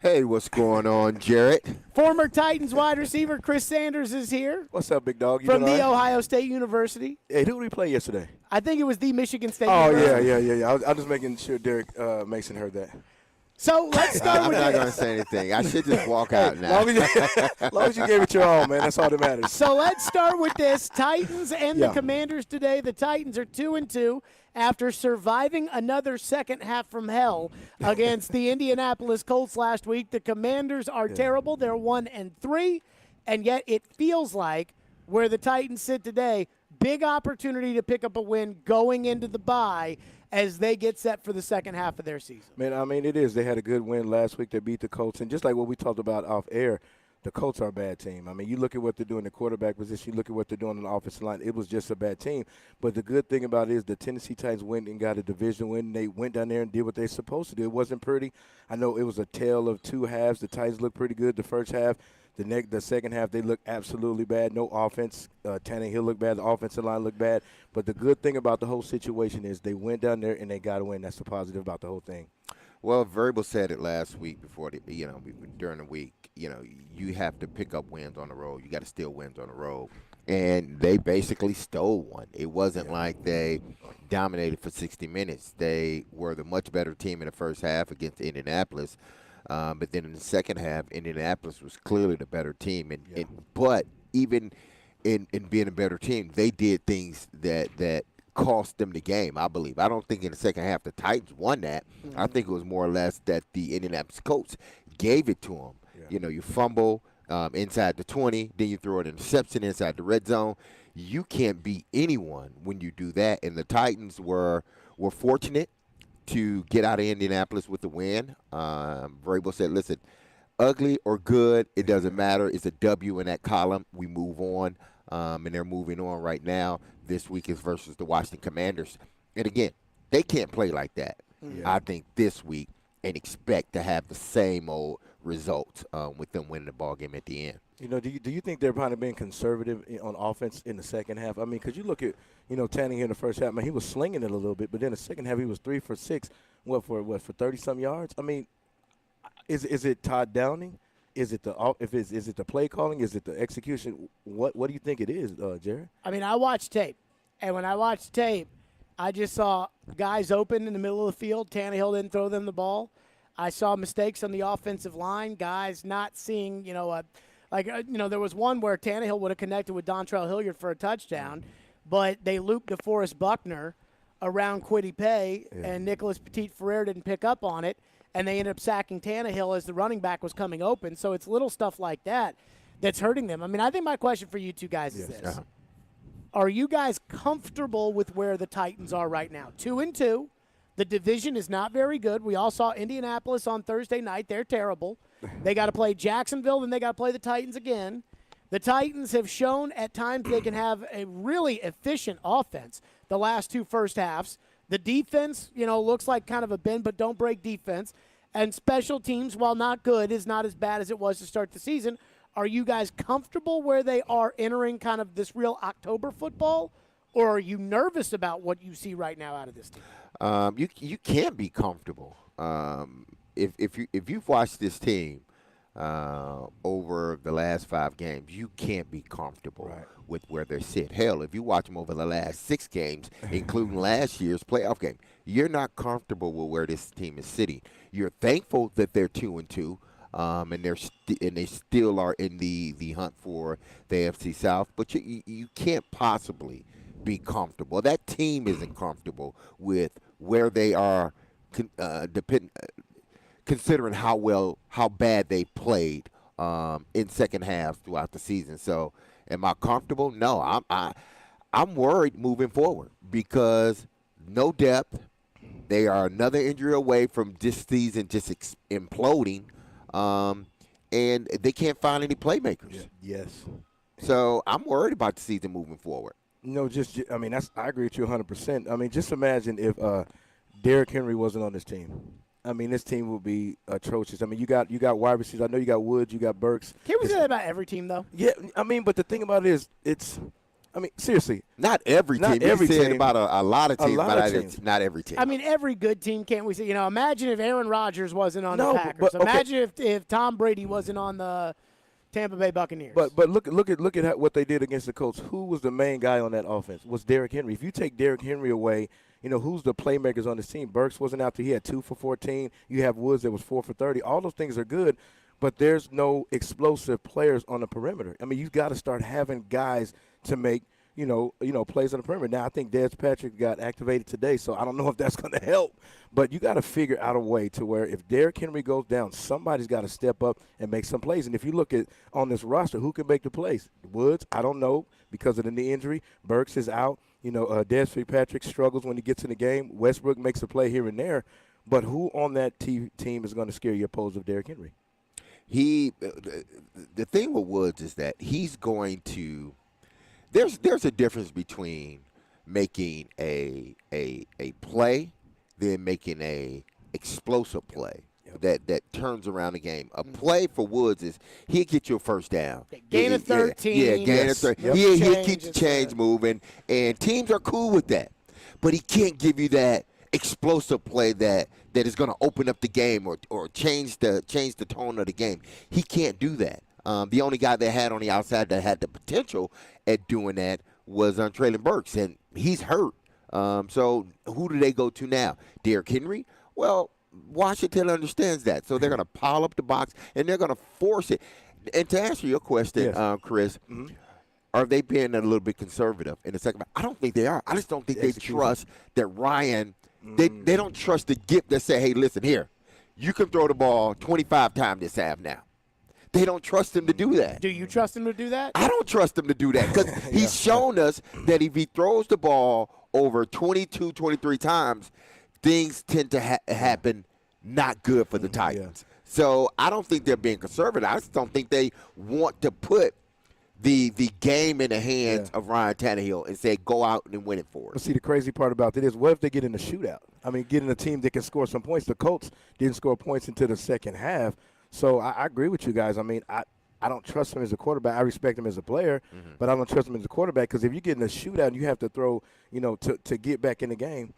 Hey, what's going on, Jarrett? Former Titans wide receiver Chris Sanders is here What's up, big dog? You from doing the all right? Ohio State University. Hey, who did we play yesterday? I think it was the Michigan State Oh, University. yeah. I was just making sure Derek Mason heard that. So let's start I'm with not going to this. say anything. I should just walk out now. Long as you gave it your all, man. That's all that matters. So let's start with this. Titans and the Yeah. Commanders today. The Titans are 2-2 after surviving another second half from hell against the Indianapolis Colts last week. The Commanders are terrible. They're 1-3, and yet it feels like where the Titans sit today, big opportunity to pick up a win going into the bye as they get set for the second half of their season. Man, I mean, it is. They had a good win last week. They beat the Colts. And just like what we talked about off air, the Colts are a bad team. I mean, you look at what they're doing in the quarterback position. You look at what they're doing on the offensive line. It was just a bad team. But the good thing about it is the Tennessee Titans went and got a division win. They went down there and did what they're supposed to do. It wasn't pretty. I know it was a tale of two halves. The Titans looked pretty good the first half. The second half, they looked absolutely bad. No offense. Tannehill looked bad. The offensive line looked bad. But the good thing about the whole situation is they went down there and they got a win. That's the positive about the whole thing. Well, Verbal said it last week during the week. You have to pick up wins on the road. You got to steal wins on the road. And they basically stole one. It wasn't like they dominated for 60 minutes. They were the much better team in the first half against Indianapolis. But then in the second half, Indianapolis was clearly the better team. But even in being a better team, they did things that cost them the game, I believe. I don't think in the second half the Titans won that. Mm-hmm. I think it was more or less that the Indianapolis Colts gave it to them. Yeah. You fumble inside the 20, then you throw an interception inside the red zone. You can't beat anyone when you do that. And the Titans were fortunate to get out of Indianapolis with the win. Vrabel said, listen, ugly or good, it doesn't matter. It's a W in that column. We move on, and they're moving on right now. This week is versus the Washington Commanders. And, again, they can't play like that, I think, this week and expect to have the same old results with them winning the ball game at the end. Do you think they're probably being conservative on offense in the second half? I mean, because you look at, Tannehill in the first half, man, he was slinging it a little bit, but then the second half he was 3 for 6, for 30-some yards? I mean, is it Todd Downing? Is it the play calling? Is it the execution? What do you think it is, Jerry? I mean, I watched tape, and when I watched tape, I just saw guys open in the middle of the field. Tannehill didn't throw them the ball. I saw mistakes on the offensive line, guys not seeing, there was one where Tannehill would have connected with Dontrell Hilliard for a touchdown, but they looped DeForest Buckner around Kwity Paye, and Nicholas Petit-Frere didn't pick up on it, and they ended up sacking Tannehill as the running back was coming open. So it's little stuff like that that's hurting them. I mean, I think my question for you two guys is this. Are you guys comfortable with where the Titans are right now? 2-2. The division is not very good. We all saw Indianapolis on Thursday night. They're terrible. They got to play Jacksonville, then they got to play the Titans again. The Titans have shown at times they can have a really efficient offense the last two first halves. The defense, looks like kind of a bend but don't break defense. And special teams, while not good, is not as bad as it was to start the season. Are you guys comfortable where they are entering kind of this real October football? Or are you nervous about what you see right now out of this team? You can't be comfortable. If you've watched this team over the last 5 games, you can't be comfortable with where they sit. Hell, if you watch them over the last 6 games, including last year's playoff game, you're not comfortable with where this team is sitting. You're thankful that they're 2-2. And they still are in the hunt for the AFC South, but you can't possibly be comfortable. That team isn't comfortable with where they are, considering how bad they played in second half throughout the season. So, am I comfortable? No, I'm worried moving forward because no depth. They are another injury away from this season just imploding. And they can't find any playmakers. Yes. So I'm worried about the season moving forward. I agree with you 100%. I mean, just imagine if Derrick Henry wasn't on this team. I mean, this team would be atrocious. I mean, you got wide receivers. I know you got Woods, you got Burks. Can't we say that about every team, though? Yeah, I mean, but the thing about it is, I mean, seriously. Not every Not team. every You said team. about a lot of teams, lot but of teams. not every team. I mean, every good team, can't we say? Imagine if Aaron Rodgers wasn't on No, the Packers. but, okay. Imagine if Tom Brady wasn't on the Tampa Bay Buccaneers. But look at what they did against the Colts. Who was the main guy on that offense? Was Derrick Henry. If you take Derrick Henry away, who's the playmakers on this team? Burks wasn't out there. He had 2 for 14. You have Woods that was 4 for 30. All those things are good, but there's no explosive players on the perimeter. I mean, you've got to start having guys to make plays on the perimeter. Now, I think Des Patrick got activated today, so I don't know if that's going to help. But you got to figure out a way to where if Derrick Henry goes down, somebody's got to step up and make some plays. And if you look at on this roster, who can make the plays? Woods, I don't know because of the knee injury. Burks is out. Des Patrick struggles when he gets in the game. Westbrook makes a play here and there. But who on that team is going to scare your opposed of Derrick Henry? The thing with Woods is that he's going to. There's a difference between making a play than making a explosive play that turns around the game. A play for Woods is he'll get you a first down. Gain of 13. Yeah, gain of 13. Yep. He'll keep the chains moving, and teams are cool with that. But he can't give you that explosive play that is going to open up the game or change the tone of the game. He can't do that. The only guy they had on the outside that had the potential at doing that was Traylon Burks, and he's hurt. So who do they go to now? Derrick Henry? Well, Washington understands that. So they're going to pile up the box, and they're going to force it. And to answer your question, Yes. Chris, are they being a little bit conservative in the second half? I don't think they are. I just don't think they trust that Ryan they don't trust the gift that say, hey, listen, here, you can throw the ball 25 times this half now. They don't trust him to do that. Do you trust him to do that? I don't trust him to do that because he's shown us that if he throws the ball over 22, 23 times, things tend to happen not good for the Titans. So I don't think they're being conservative. I just don't think they want to put the game in the hands of Ryan Tannehill and say, go out and win it for us. But see, the crazy part about it is, what if they get in a shootout? I mean, getting a team that can score some points. The Colts didn't score points until the second half. So I agree with you guys. I mean, I don't trust him as a quarterback. I respect him as a player, but I don't trust him as a quarterback because if you get in a shootout and you have to throw, to get back in the game,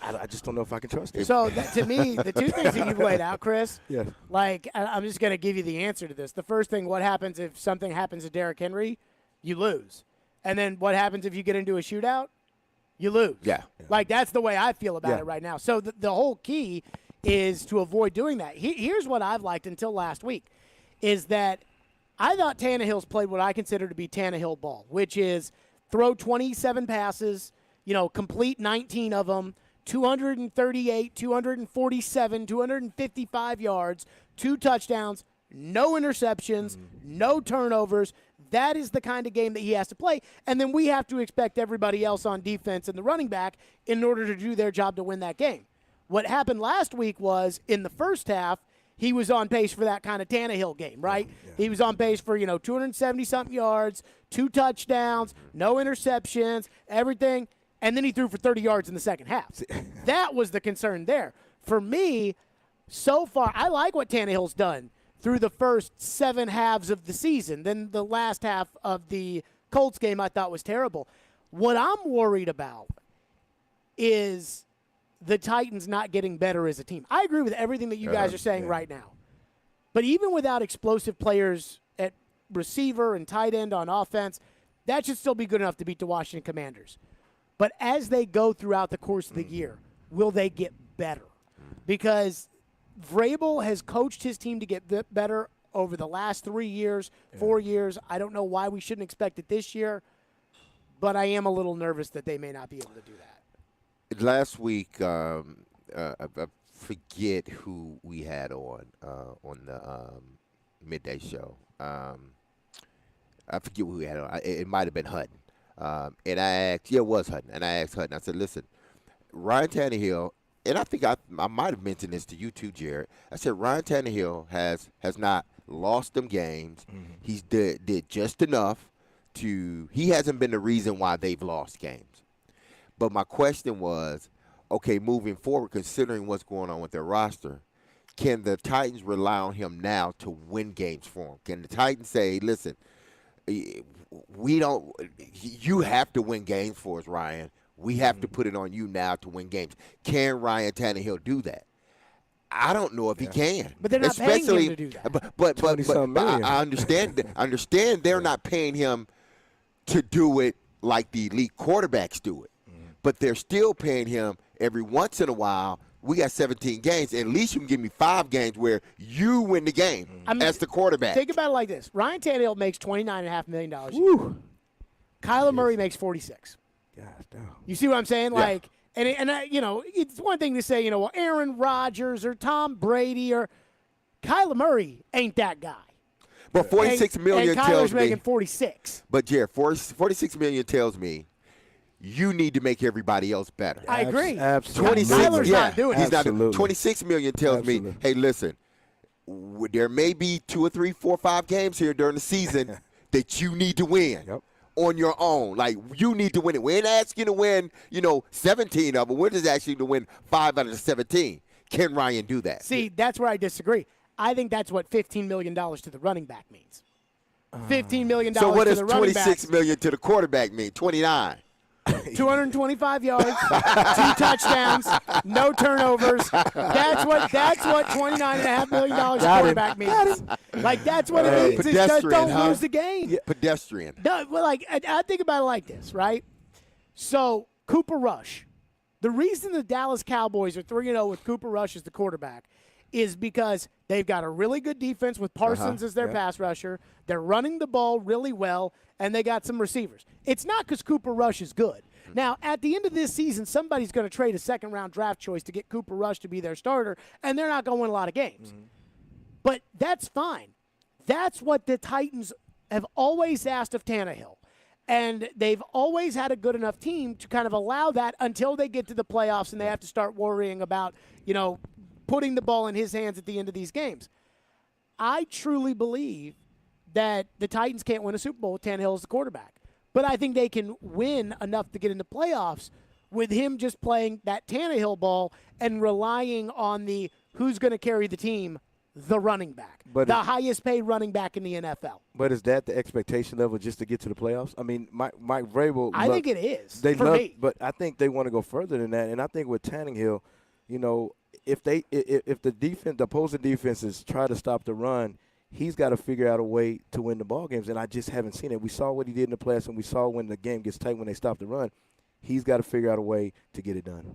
I just don't know if I can trust him. So to me, the two things that you've laid out, Chris, Yes. like I'm just going to give you the answer to this. The first thing, what happens if something happens to Derrick Henry? You lose. And then what happens if you get into a shootout? You lose. Yeah. Like that's the way I feel about it right now. So the whole key is to avoid doing that. Here's what I've liked until last week is that I thought Tannehill's played what I consider to be Tannehill ball, which is throw 27 passes, complete 19 of them, 238, 247, 255 yards, 2 touchdowns, no interceptions, no turnovers. That is the kind of game that he has to play. And then we have to expect everybody else on defense and the running back in order to do their job to win that game. What happened last week was in the first half, he was on pace for that kind of Tannehill game, right? Yeah. He was on pace for, 270-something yards, 2 touchdowns, no interceptions, everything. And then he threw for 30 yards in the second half. That was the concern there. For me, so far, I like what Tannehill's done through the first 7 halves of the season. Then the last half of the Colts game I thought was terrible. What I'm worried about is the Titans not getting better as a team. I agree with everything that you guys are saying right now. But even without explosive players at receiver and tight end on offense, that should still be good enough to beat the Washington Commanders. But as they go throughout the course of the year, will they get better? Because Vrabel has coached his team to get better over the last 3 years, 4 years. I don't know why we shouldn't expect it this year, but I am a little nervous that they may not be able to do that. Last week, I forget who we had on the midday show. I forget who we had on. It might have been Hutton. And I asked, it was Hutton. And I asked Hutton, I said, listen, Ryan Tannehill, and I think I might have mentioned this to you too, Jared. I said, Ryan Tannehill has not lost them games. He's did just enough he hasn't been the reason why they've lost games. But my question was, okay, moving forward, considering what's going on with their roster, can the Titans rely on him now to win games for him? Can the Titans say, listen, we don't. You have to win games for us, Ryan. We have to put it on you now to win games. Can Ryan Tannehill do that? I don't know if he can. But they're not paying him to do that. But million. I understand they're not paying him to do it like the elite quarterbacks do it. But they're still paying him every once in a while. We got 17 games. At least you can give me 5 games where you win the game as the quarterback. Think about it like this. Ryan Tannehill makes $29.5 million a year. Kyler Murray makes $46. God damn. You see what I'm saying? Yeah. Like, it's one thing to say, well, Aaron Rodgers or Tom Brady or Kyler Murray ain't that guy. But $46 million and Kyler's tells me. making 46. But Jared, $46 million tells me you need to make everybody else better. I agree. Absolutely. 26, Kyler's not doing he's it. not. Absolutely. 26 million tells me, hey, listen, there may be 2 or 3, 4, 5 games here during the season that you need to win. Yep. On your own. Like, you need to win it. We ain't asking you to win, 17 of them. We're just asking you to win 5 out of the 17. Can Ryan do that? See, that's where I disagree. I think that's what $15 million to the running back means. $15 million So what to does the running back. $26 million to the quarterback mean? 29. 225 yards, 2 touchdowns, no turnovers. That's what $29.5 million quarterback means. Like, that's what it means. It's just don't lose the game. Yeah, pedestrian. No, well, like, I think about it like this, right? So, Cooper Rush. The reason the Dallas Cowboys are 3-0 with Cooper Rush as the quarterback is because they've got a really good defense with Parsons as their pass rusher. They're running the ball really well, and they got some receivers. It's not because Cooper Rush is good. Now, at the end of this season, somebody's going to trade a second-round draft choice to get Cooper Rush to be their starter, and they're not going to win a lot of games. But that's fine. That's what the Titans have always asked of Tannehill. And they've always had a good enough team to kind of allow that until they get to the playoffs and they have to start worrying about, putting the ball in his hands at the end of these games. I truly believe that the Titans can't win a Super Bowl with Tannehill as the quarterback. But I think they can win enough to get into playoffs with him just playing that Tannehill ball and relying on the who's going to carry the team, the running back, the highest paid running back in the NFL. But is that the expectation level just to get to the playoffs? I mean, Mike Vrabel. I think it is for me. But I think they want to go further than that. And I think with Tannehill, if the opposing defenses try to stop the run, he's got to figure out a way to win the ball games, and I just haven't seen it. We saw what he did in the playoffs, and we saw when the game gets tight when they stop the run. He's got to figure out a way to get it done.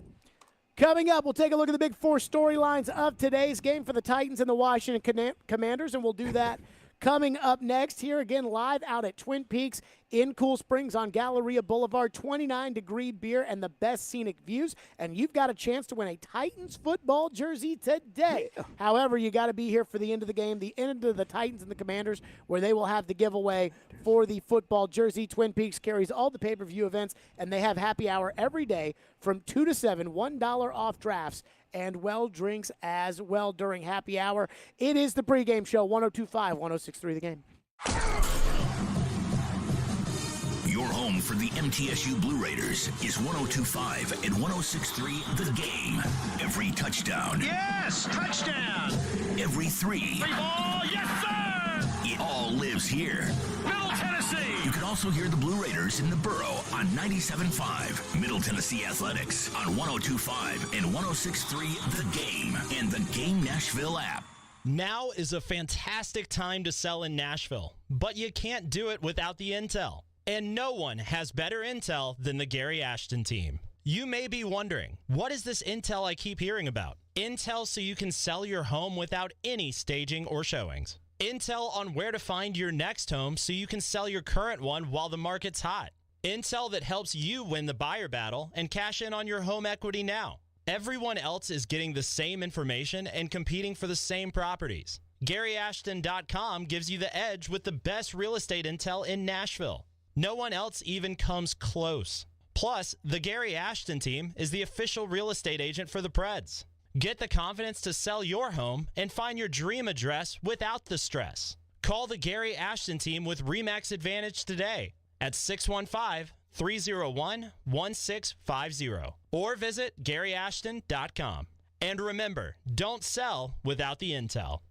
Coming up, we'll take a look at the big 4 storylines of today's game for the Titans and the Washington Commanders, and we'll do that coming up next here again live out at Twin Peaks in Cool Springs on Galleria Boulevard. 29-degree beer and the best scenic views, and you've got a chance to win a Titans football jersey today. Yeah. However, you got to be here for the end of the game, the end of the Titans and the Commanders, where they will have the giveaway for the football jersey. Twin Peaks carries all the pay-per-view events, and they have happy hour every day from 2 to 7, $1 off drafts and drinks as well during happy hour. It is the pregame show, 102.5, 106.3 The Game. Your home for the MTSU Blue Raiders is 102.5 and 106.3 The Game. Every touchdown. Yes, touchdown. Every three. Free ball, yes, sir. It all lives here. Middle Tennessee. You can also hear the Blue Raiders in the Borough on 97.5. Middle Tennessee Athletics on 102.5 and 106.3 The Game and the Game Nashville app. Now is a fantastic time to sell in Nashville, but you can't do it without the intel. And no one has better intel than the Gary Ashton team. You may be wondering, what is this intel I keep hearing about? Intel so you can sell your home without any staging or showings. Intel on where to find your next home so you can sell your current one while the market's hot. Intel that helps you win the buyer battle and cash in on your home equity now. Everyone else is getting the same information and competing for the same properties. GaryAshton.com gives you the edge with the best real estate intel in Nashville. No one else even comes close. Plus, the Gary Ashton team is the official real estate agent for the Preds. Get the confidence to sell your home and find your dream address without the stress. Call the Gary Ashton team with RE/MAX Advantage today at 615-301-1650 or visit GaryAshton.com. And remember, don't sell without the intel.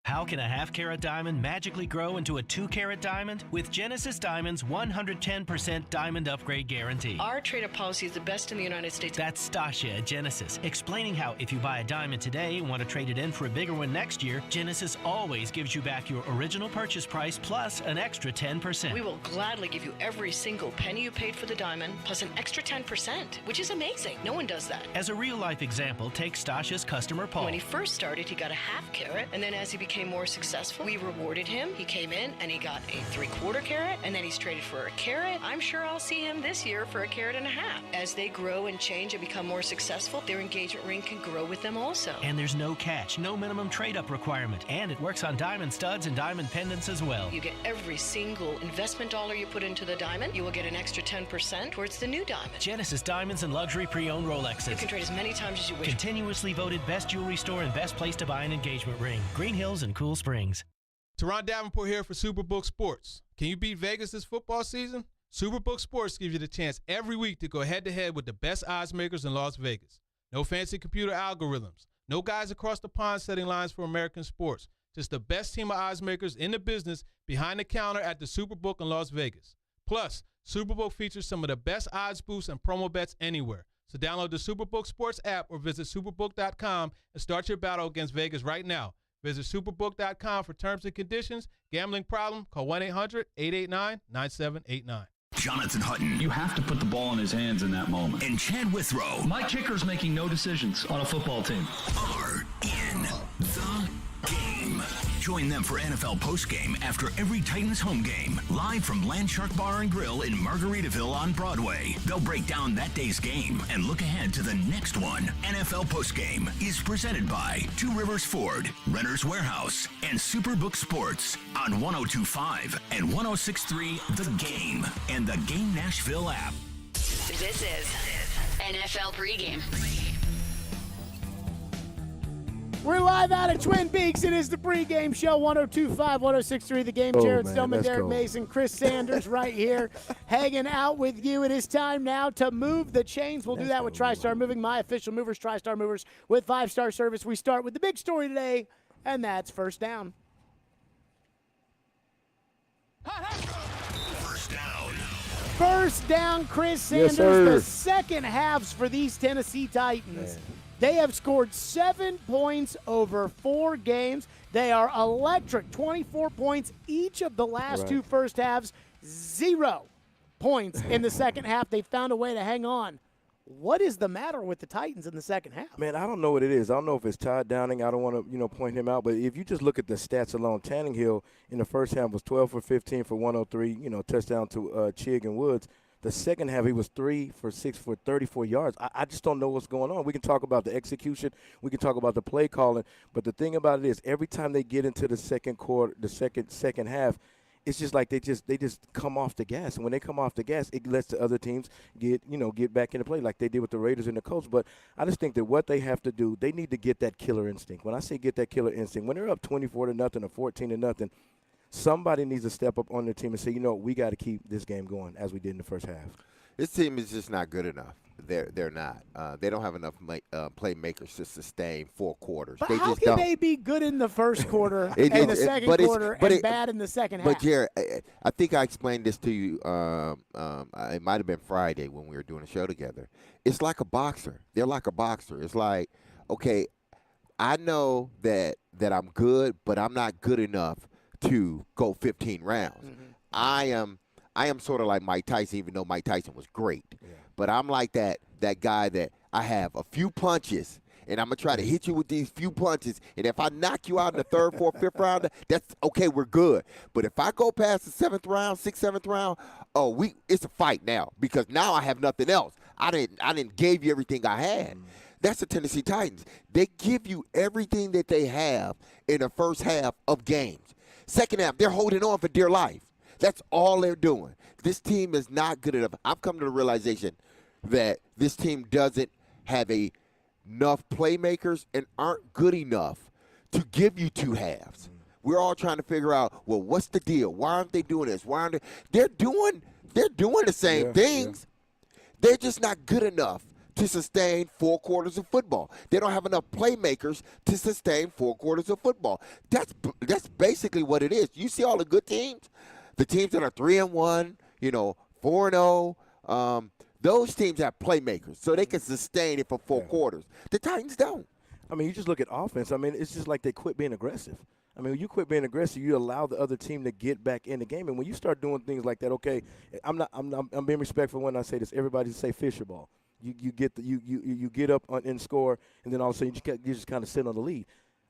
How can a half-carat diamond magically grow into a 2-carat diamond? With Genesis Diamond's 110% diamond upgrade guarantee. Our trade-up policy is the best in the United States. That's Stasia at Genesis, explaining how if you buy a diamond today and want to trade it in for a bigger one next year, Genesis always gives you back your original purchase price plus an extra 10%. We will gladly give you every single penny you paid for the diamond plus an extra 10%, which is amazing. No one does that. As a real-life example, take Stasia's customer Paul. When he first started, he got a half carat, and then as he became more successful, we rewarded him. He came in and he got a 3/4 carat, and then he's traded for a carat. I'm sure I'll see him this year for a carat and a half. As they grow and change and become more successful, their engagement ring can grow with them also. And there's no catch, no minimum trade-up requirement, and it works on diamond studs and diamond pendants as well. You get every single investment dollar you put into the diamond, you will get an extra 10% towards the new diamond. Genesis Diamonds and luxury pre-owned Rolexes. You can trade as many times as you wish. Continuously voted best jewelry store and best place to buy an engagement ring. Green Hills and Cool Springs. Teron Davenport here for Superbook Sports. Can you beat Vegas this football season? Superbook Sports gives you the chance every week to go head-to-head with the best odds makers in Las Vegas. No fancy computer algorithms. No guys across the pond setting lines for American sports. Just the best team of odds makers in the business behind the counter at the Superbook in Las Vegas. Plus, Superbook features some of the best odds boosts and promo bets anywhere. So download the Superbook Sports app or visit superbook.com and start your battle against Vegas right now. Visit superbook.com for terms and conditions. Gambling problem? Call 1-800-889-9789. Jonathan Hutton. You have to put the ball in his hands in that moment. And Chad Withrow My kicker's making no decisions on a football team. are in the game. Join them for NFL postgame after every Titans home game. Live from Landshark Bar and Grill in Margaritaville on Broadway. They'll break down that day's game and look ahead to the next one. NFL postgame is presented by Two Rivers Ford, Renter's Warehouse, and Superbook Sports on 102.5 and 106.3 The Game and the Game Nashville app. This is NFL Pregame. We're live out of Twin Peaks. It is the pregame show, 102.5, 106.3 The Game. Jared Stillman, Derek Mason, Chris Sanders right here hanging out with you. It is time now to move the chains. We'll do that with TriStar Moving, my official movers, TriStar Movers with 5-star service. We start with the big story today, and that's first down. First down. First down, Chris Sanders. The second halves for these Tennessee Titans. They have scored 7 points over 4 games. They are electric, 24 points each of the last two first halves, 0 points in the second half. They found a way to hang on. What is the matter with the Titans in the second half? Man, I don't know what it is. I don't know if it's Todd Downing. I don't want to, point him out. But if you just look at the stats alone, Tannehill in the first half was 12 for 15 for 103, touchdown to Chig and Woods. The second half, he was 3 for 6 for 34 yards. I just don't know what's going on. We can talk about the execution. We can talk about the play calling. But the thing about it is, every time they get into the second quarter, the second half, it's just like they just come off the gas. And when they come off the gas, it lets the other teams get back into play like they did with the Raiders and the Colts. But I just think that what they have to do, they need to get that killer instinct. When I say get that killer instinct, when they're up 24-0 or 14-0, somebody needs to step up on their team and say, we got to keep this game going as we did in the first half. This team is just not good enough. They're not. They don't have enough playmakers to sustain 4 quarters. But they how just can don't. they be good in the first quarter and the second quarter and bad in the second half? But, Jared, I think I explained this to you. It might have been Friday when we were doing a show together. It's like a boxer. They're like a boxer. It's like, okay, I know that I'm good, but I'm not good enough to go 15 rounds. Mm-hmm. I am sort of like Mike Tyson, even though Mike Tyson was great. Yeah. But I'm like that guy that I have a few punches, and I'm going to try to hit you with these few punches. And if I knock you out in the 3rd, 4th, 5th round, that's okay, we're good. But if I go past the 7th round, 6th, 7th round, it's a fight now because now I have nothing else. I didn't give you everything I had. That's the Tennessee Titans. They give you everything that they have in the first half of games. Second half, they're holding on for dear life. That's all they're doing. This team is not good enough. I've come to the realization that this team doesn't have enough playmakers and aren't good enough to give you 2 halves. We're all trying to figure out, well, what's the deal? Why aren't they doing this? Why aren't they? They're doing the same things. Yeah. They're just not good enough to sustain 4 quarters of football. They don't have enough playmakers to sustain 4 quarters of football. That's basically what it is. You see all the good teams, the teams that are 3-1, 4-0. Those teams have playmakers, so they can sustain it for 4 quarters. The Titans don't. I mean, you just look at offense. I mean, it's just like they quit being aggressive. I mean, when you quit being aggressive, you allow the other team to get back in the game. And when you start doing things like that, okay, I'm being respectful when I say this. Everybody say Fisher ball. You get up and score, and then all of a sudden you just kind of sit on the lead.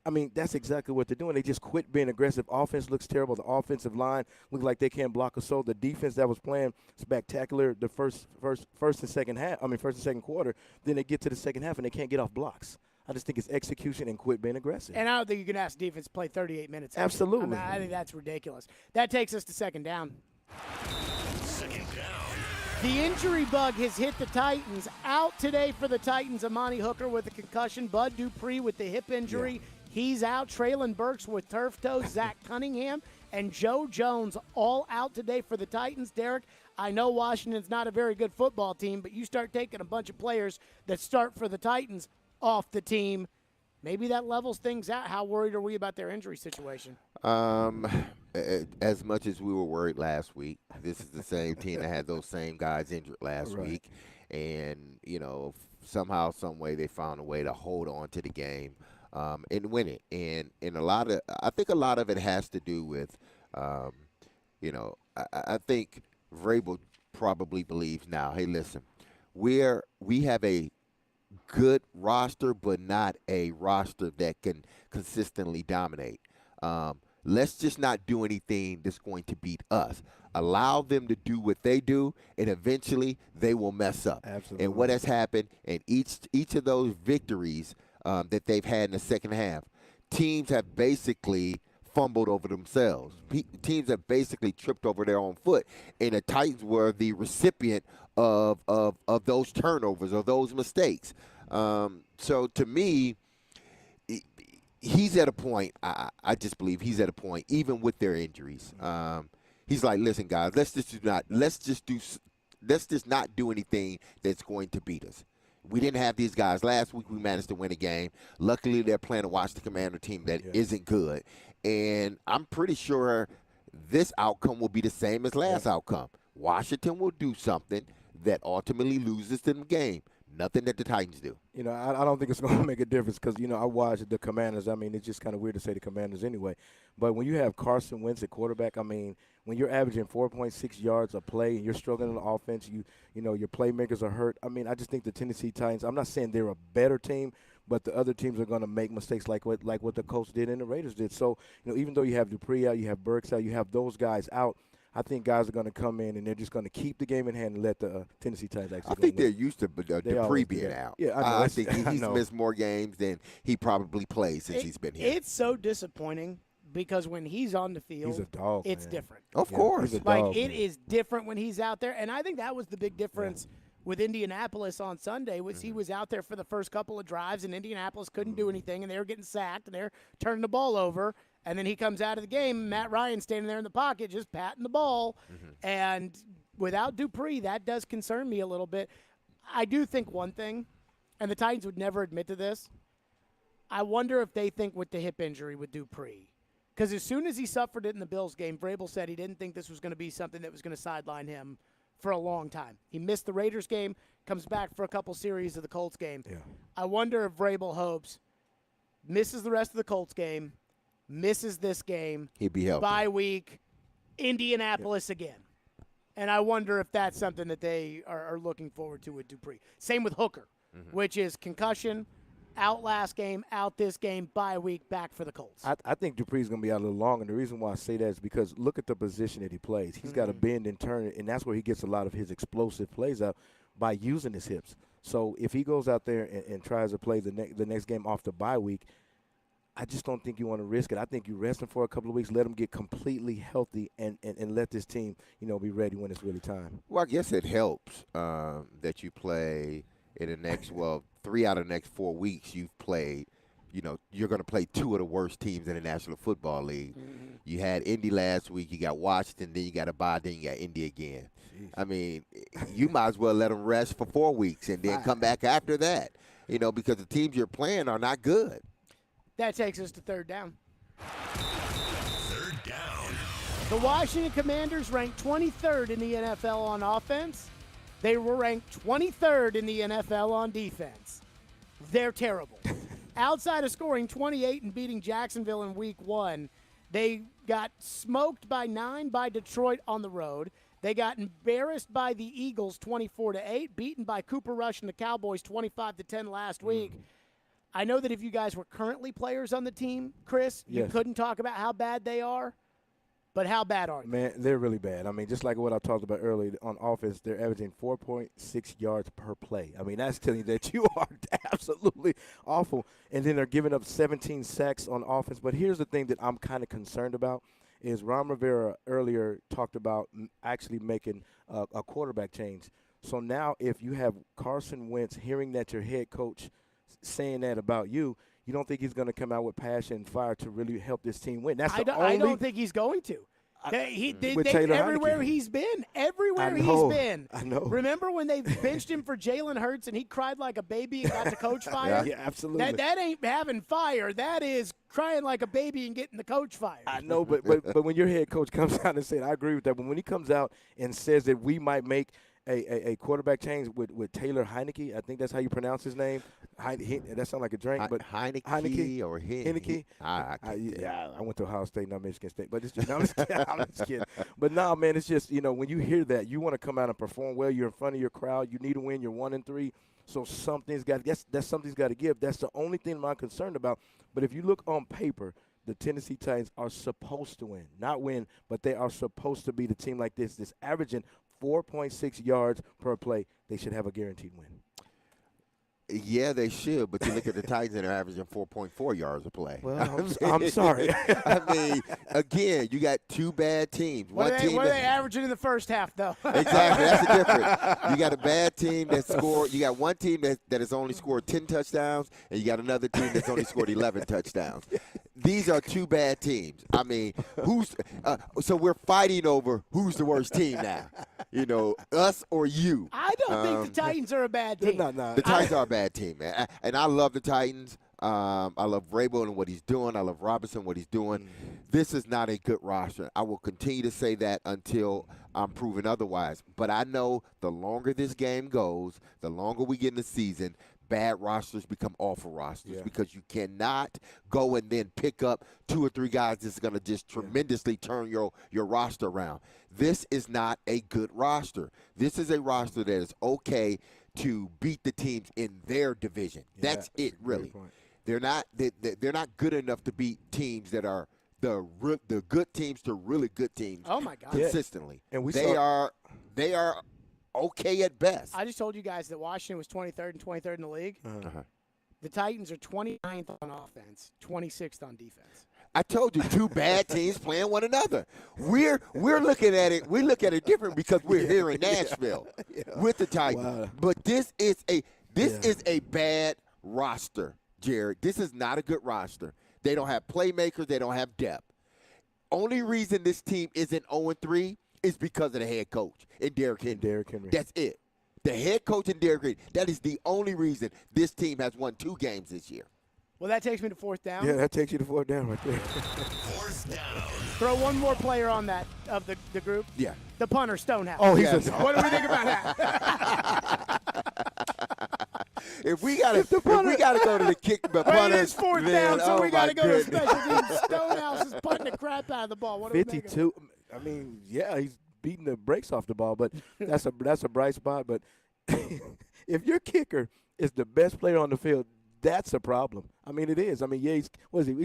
I mean, that's exactly what they're doing. They just quit being aggressive. Offense looks terrible. The offensive line looks like they can't block a soul. The defense that was playing spectacular the first and second quarter. Then they get to the second half and they can't get off blocks. I just think it's execution and quit being aggressive. And I don't think you can ask defense to play 38 minutes. Absolutely. I think that's ridiculous. That takes us to second down. Second down. The injury bug has hit the Titans. Out today for the Titans, Amani Hooker with a concussion. Bud Dupree with the hip injury. Yeah. He's out. Traylon Burks with turf toe. Zach Cunningham and Joe Jones all out today for the Titans. Derek, I know Washington's not a very good football team, but you start taking a bunch of players that start for the Titans off the team, maybe that levels things out. How worried are we about their injury situation? As much as we were worried last week, this is the same team that had those same guys injured last week. And, somehow, some way they found a way to hold on to the game and win it. And I think a lot of it has to do with, I think Vrabel probably believes now, hey, listen, we have a good roster, but not a roster that can consistently dominate. Let's just not do anything that's going to beat us. Allow them to do what they do, and eventually they will mess up. Absolutely. And what has happened in each of those victories that they've had in the second half, teams have basically fumbled over themselves. Teams have basically tripped over their own foot, and the Titans were the recipient of those turnovers or those mistakes. So to me, he's at a point. I just believe he's at a point, even with their injuries. He's like, listen, guys, let's just not do anything that's going to beat us. We didn't have these guys last week. We managed to win a game. Luckily, they're playing a Washington Commander team that isn't good, and I'm pretty sure this outcome will be the same as last outcome. Washington will do something that ultimately loses them the game. Nothing that the Titans do. I don't think it's going to make a difference because, I watched the Commanders. I mean, it's just kind of weird to say the Commanders anyway. But when you have Carson Wentz at quarterback, I mean, when you're averaging 4.6 yards a play and you're struggling on offense, your playmakers are hurt. I mean, I just think the Tennessee Titans, I'm not saying they're a better team, but the other teams are going to make mistakes like what the Colts did and the Raiders did. So, even though you have Dupree out, you have Burks out, you have those guys out, I think guys are going to come in and they're just going to keep the game in hand and let the Tennessee Titans actually. I think they're used to Dupree being out. Yeah, I know. I think he's missed more games than he probably plays since he's been here. It's so disappointing because when he's on the field, he's a dog, it's man. different. Of course. He's a dog, it is different when he's out there, and I think that was the big difference with Indianapolis on Sunday. Was he was out there for the first couple of drives, and Indianapolis couldn't do anything, and they were getting sacked, and they're turning the ball over. And then he comes out of the game, Matt Ryan standing there in the pocket just patting the ball. And without Dupree, that does concern me a little bit. I do think one thing, and the Titans would never admit to this, I wonder if they think with the hip injury with Dupree. Because as soon as he suffered it in the Bills game, Vrabel said he didn't think this was going to be something that was going to sideline him for a long time. He missed the Raiders game, comes back for a couple series of the Colts game. Yeah. I wonder if Vrabel hopes, misses the rest of the Colts game, misses this game, He'd be healthy. bye week, Indianapolis again. And I wonder if that's something that they are looking forward to with Dupree. Same with Hooker, which is concussion, out last game, out this game, bye week, back for the Colts. I think Dupree's going to be out a little longer. And the reason why I say that is because look at the position that he plays. He's got to bend and turn, and that's where he gets a lot of his explosive plays out by using his hips. So if he goes out there and tries to play the next game off the bye week, I just don't think you want to risk it. I think you rest him for a couple of weeks, let him get completely healthy, and let this team, be ready when it's really time. Well, I guess it helps that you play in the next, 3 out of the next 4 weeks you've played. You're going to play 2 of the worst teams in the National Football League. You had Indy last week. You got Washington. Then you got a bye. Then you got Indy again. I mean, you might as well let them rest for 4 weeks and then come back after that, because the teams you're playing are not good. That takes us to third down. Third down. The Washington Commanders ranked 23rd in the NFL on offense. They were ranked 23rd in the NFL on defense. They're terrible. Outside of scoring 28 and beating Jacksonville in Week 1, they got smoked by 9 by Detroit on the road. They got embarrassed by the Eagles 24-8, beaten by Cooper Rush and the Cowboys 25-10 last week. I know that if you guys were currently players on the team, Chris, you couldn't talk about how bad they are. But how bad are they? Man, they're really bad. I mean, just like what I talked about earlier, on offense, they're averaging 4.6 yards per play. I mean, that's telling you that you are absolutely awful. And then they're giving up 17 sacks on offense. But here's the thing that I'm kind of concerned about is Ron Rivera earlier talked about actually making a quarterback change. So now if you have Carson Wentz hearing that your head coach saying that about you, you don't think he's going to come out with passion and fire to really help this team win? That's I don't think he's going to. Everywhere he's been. I know. Remember when they benched him for Jalen Hurts and he cried like a baby and got the coach fired? Yeah, absolutely. That ain't having fire. That is crying like a baby and getting the coach fired. I know, but when your head coach comes out and says, I agree with that, but when he comes out and says that we might make a quarterback change with Taylor Heineke. I think that's how you pronounce his name. That sounds like a drink, but Heineke or Heineke. I I went to Ohio State, not Michigan State. But it's just, I'm just kidding. But no, man, it's just, when you hear that, you want to come out and perform well. You're in front of your crowd. You need to win. You're 1-3. So something's got to give. That's the only thing I'm concerned about. But if you look on paper, the Tennessee Titans are supposed to win. Not win, but they are supposed to be the team like this. This averaging 4.6 yards per play. They should have a guaranteed win. Yeah, they should, but you look at the Titans and they're averaging 4.4 yards a play. Well, I'm sorry. I mean, again, you got two bad teams. What are they averaging in the first half, though? Exactly, that's the difference. You got a bad team that scored. You got one team that has only scored 10 touchdowns, and you got another team that's only scored 11 touchdowns. These are two bad teams. I mean, so we're fighting over who's the worst team now. Us or you. I don't think the Titans are a bad team. The Titans are a bad team, man. And I love the Titans. I love Vrabel and what he's doing. I love Robinson, what he's doing. This is not a good roster. I will continue to say that until I'm proven otherwise. But I know the longer this game goes, the longer we get in the season, bad rosters become awful rosters because you cannot go and then pick up 2 or 3 guys that's going to just tremendously turn your roster around. This is not a good roster. This is a roster that is okay to beat the teams in their division. That's it, really. They're not good enough to beat teams that are the good teams to really good teams. Oh my God! Consistently, and they are okay at best. I just told you guys that Washington was 23rd and 23rd in the league. The Titans are 29th on offense, 26th on defense. I told you, two bad teams playing one another. We're looking at it. We look at it different because we're here in Nashville with the Titans. Wow. But this is a bad roster, Jared. This is not a good roster. They don't have playmakers. They don't have depth. Only reason this team isn't 0-3 is because of the head coach and Derrick Henry. That's it. The head coach and Derrick Henry. That is the only reason this team has won 2 games this year. Well, that takes me to fourth down. Yeah, that takes you to fourth down right there. Fourth down. Throw one more player on that of the group. Yeah. The punter, Stonehouse. Oh, he's What do we think about that? If we gotta go to the kick, but it is fourth down, so we gotta go to goodness. special teams. Stonehouse is putting the crap out of the ball. What do we think of 52. I mean, he's beating the brakes off the ball, but that's a bright spot. But if your kicker is the best player on the field, that's a problem. I mean, it is. I mean, he's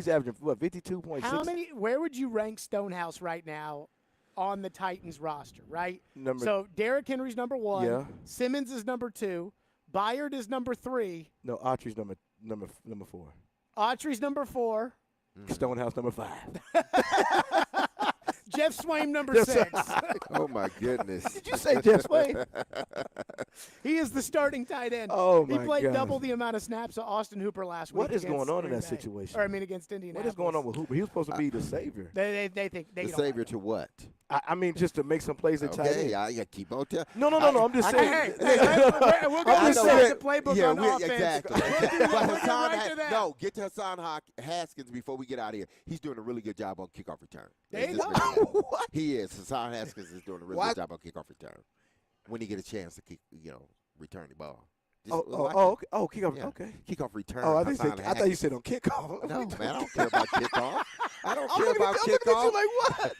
averaging 52.6. Where would you rank Stonehouse right now on the Titans roster, right? So Derrick Henry's number 1. Yeah. Simmons is number 2. Byard is number 3. No, Autry's number 4. Autry's number 4. Stonehouse number 5. Jeff Swaim number 6. Oh my goodness! Did you say Jeff Swaim? He is the starting tight end. Oh my He played gosh. double the amount of snaps of Austin Hooper last week. What is going on in Green that Bay. situation? Or against Indianapolis. What is going on with Hooper? He was supposed to be the savior. They think they The don't savior like to what? I mean, just to make some plays at tight end. Yeah, keep on telling. No. I'm just saying. We'll go inside the playbook on offense. Exactly. But get to Hassan Haskins before we get out of here. He's doing a really good job on kickoff return. There you go. What? He is. Hassan Haskins is doing a really good job on kickoff return. When he get a chance to return the ball. Okay. Kickoff. Yeah. Okay. Kickoff return. Oh, I thought you said on kickoff. No, man, I don't care about kickoff. I don't I'm care looking about at kickoff. you like what?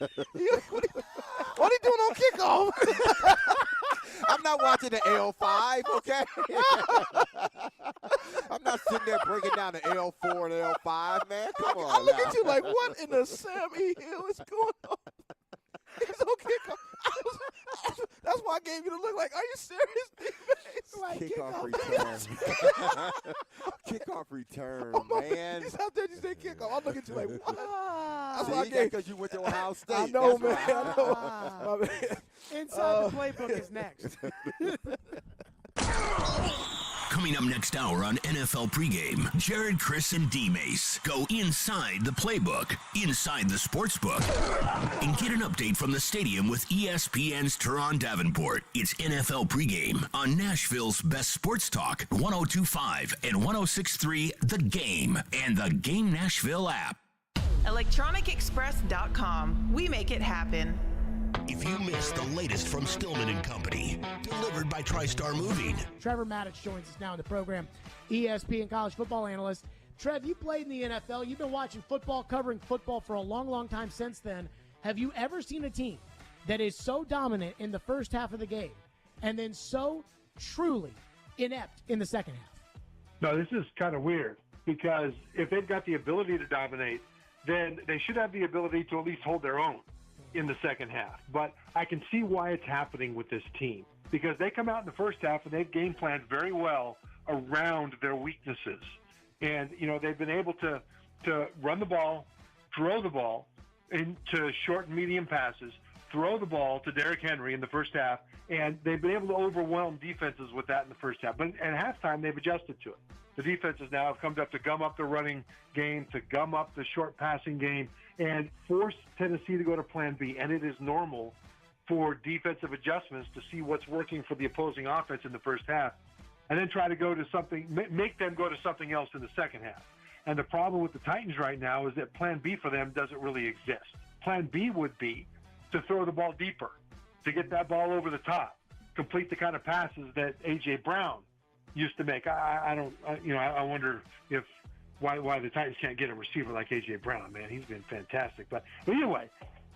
What are you doing on kickoff? I'm not watching the L5, okay? I'm not sitting there breaking down the L4 and L5, man. Come on. I look at you like, what in the Sam E. Hill is going on? He's on kickoff. That's why I gave you the look like, are you serious, D-Mace? Like Kickoff return. Kickoff return, man. He's out there, you say kickoff. I look at you like, what? That's why I See, gave because you went to Ohio State. I know, That's man. why. I know. My man. Inside the playbook is next. Coming up next hour on NFL Pregame, Jared, Chris, and D-Mace go inside the playbook, inside the sportsbook, and get an update from the stadium with ESPN's Teron Davenport. It's NFL Pregame on Nashville's best sports talk, 102.5 and 106.3 The Game and the Game Nashville app. ElectronicExpress.com. We make it happen. If you missed the latest from Stillman and Company, delivered by TriStar Moving. Trevor Maddich joins us now in the program, ESPN college football analyst. Trev, you played in the NFL. You've been watching football, covering football for a long, long time since then. Have you ever seen a team that is so dominant in the first half of the game and then so truly inept in the second half? No, this is kind of weird because if they've got the ability to dominate, then they should have the ability to at least hold their own in the second half. But I can see why it's happening with this team because they come out in the first half and they've game planned very well around their weaknesses. And, they've been able to run the ball, throw the ball into short and medium passes, throw the ball to Derrick Henry in the first half, and they've been able to overwhelm defenses with that in the first half. But at halftime, they've adjusted to it. The defenses now have come up to gum up the running game, to gum up the short passing game, and force Tennessee to go to plan B. And it is normal for defensive adjustments to see what's working for the opposing offense in the first half and then try to go to something, make them go to something else in the second half. And the problem with the Titans right now is that plan B for them doesn't really exist. Plan B would be to throw the ball deeper, to get that ball over the top, complete the kind of passes that A.J. Brown used to make. I wonder why the Titans can't get a receiver like A.J. Brown, man. He's been fantastic. But anyway,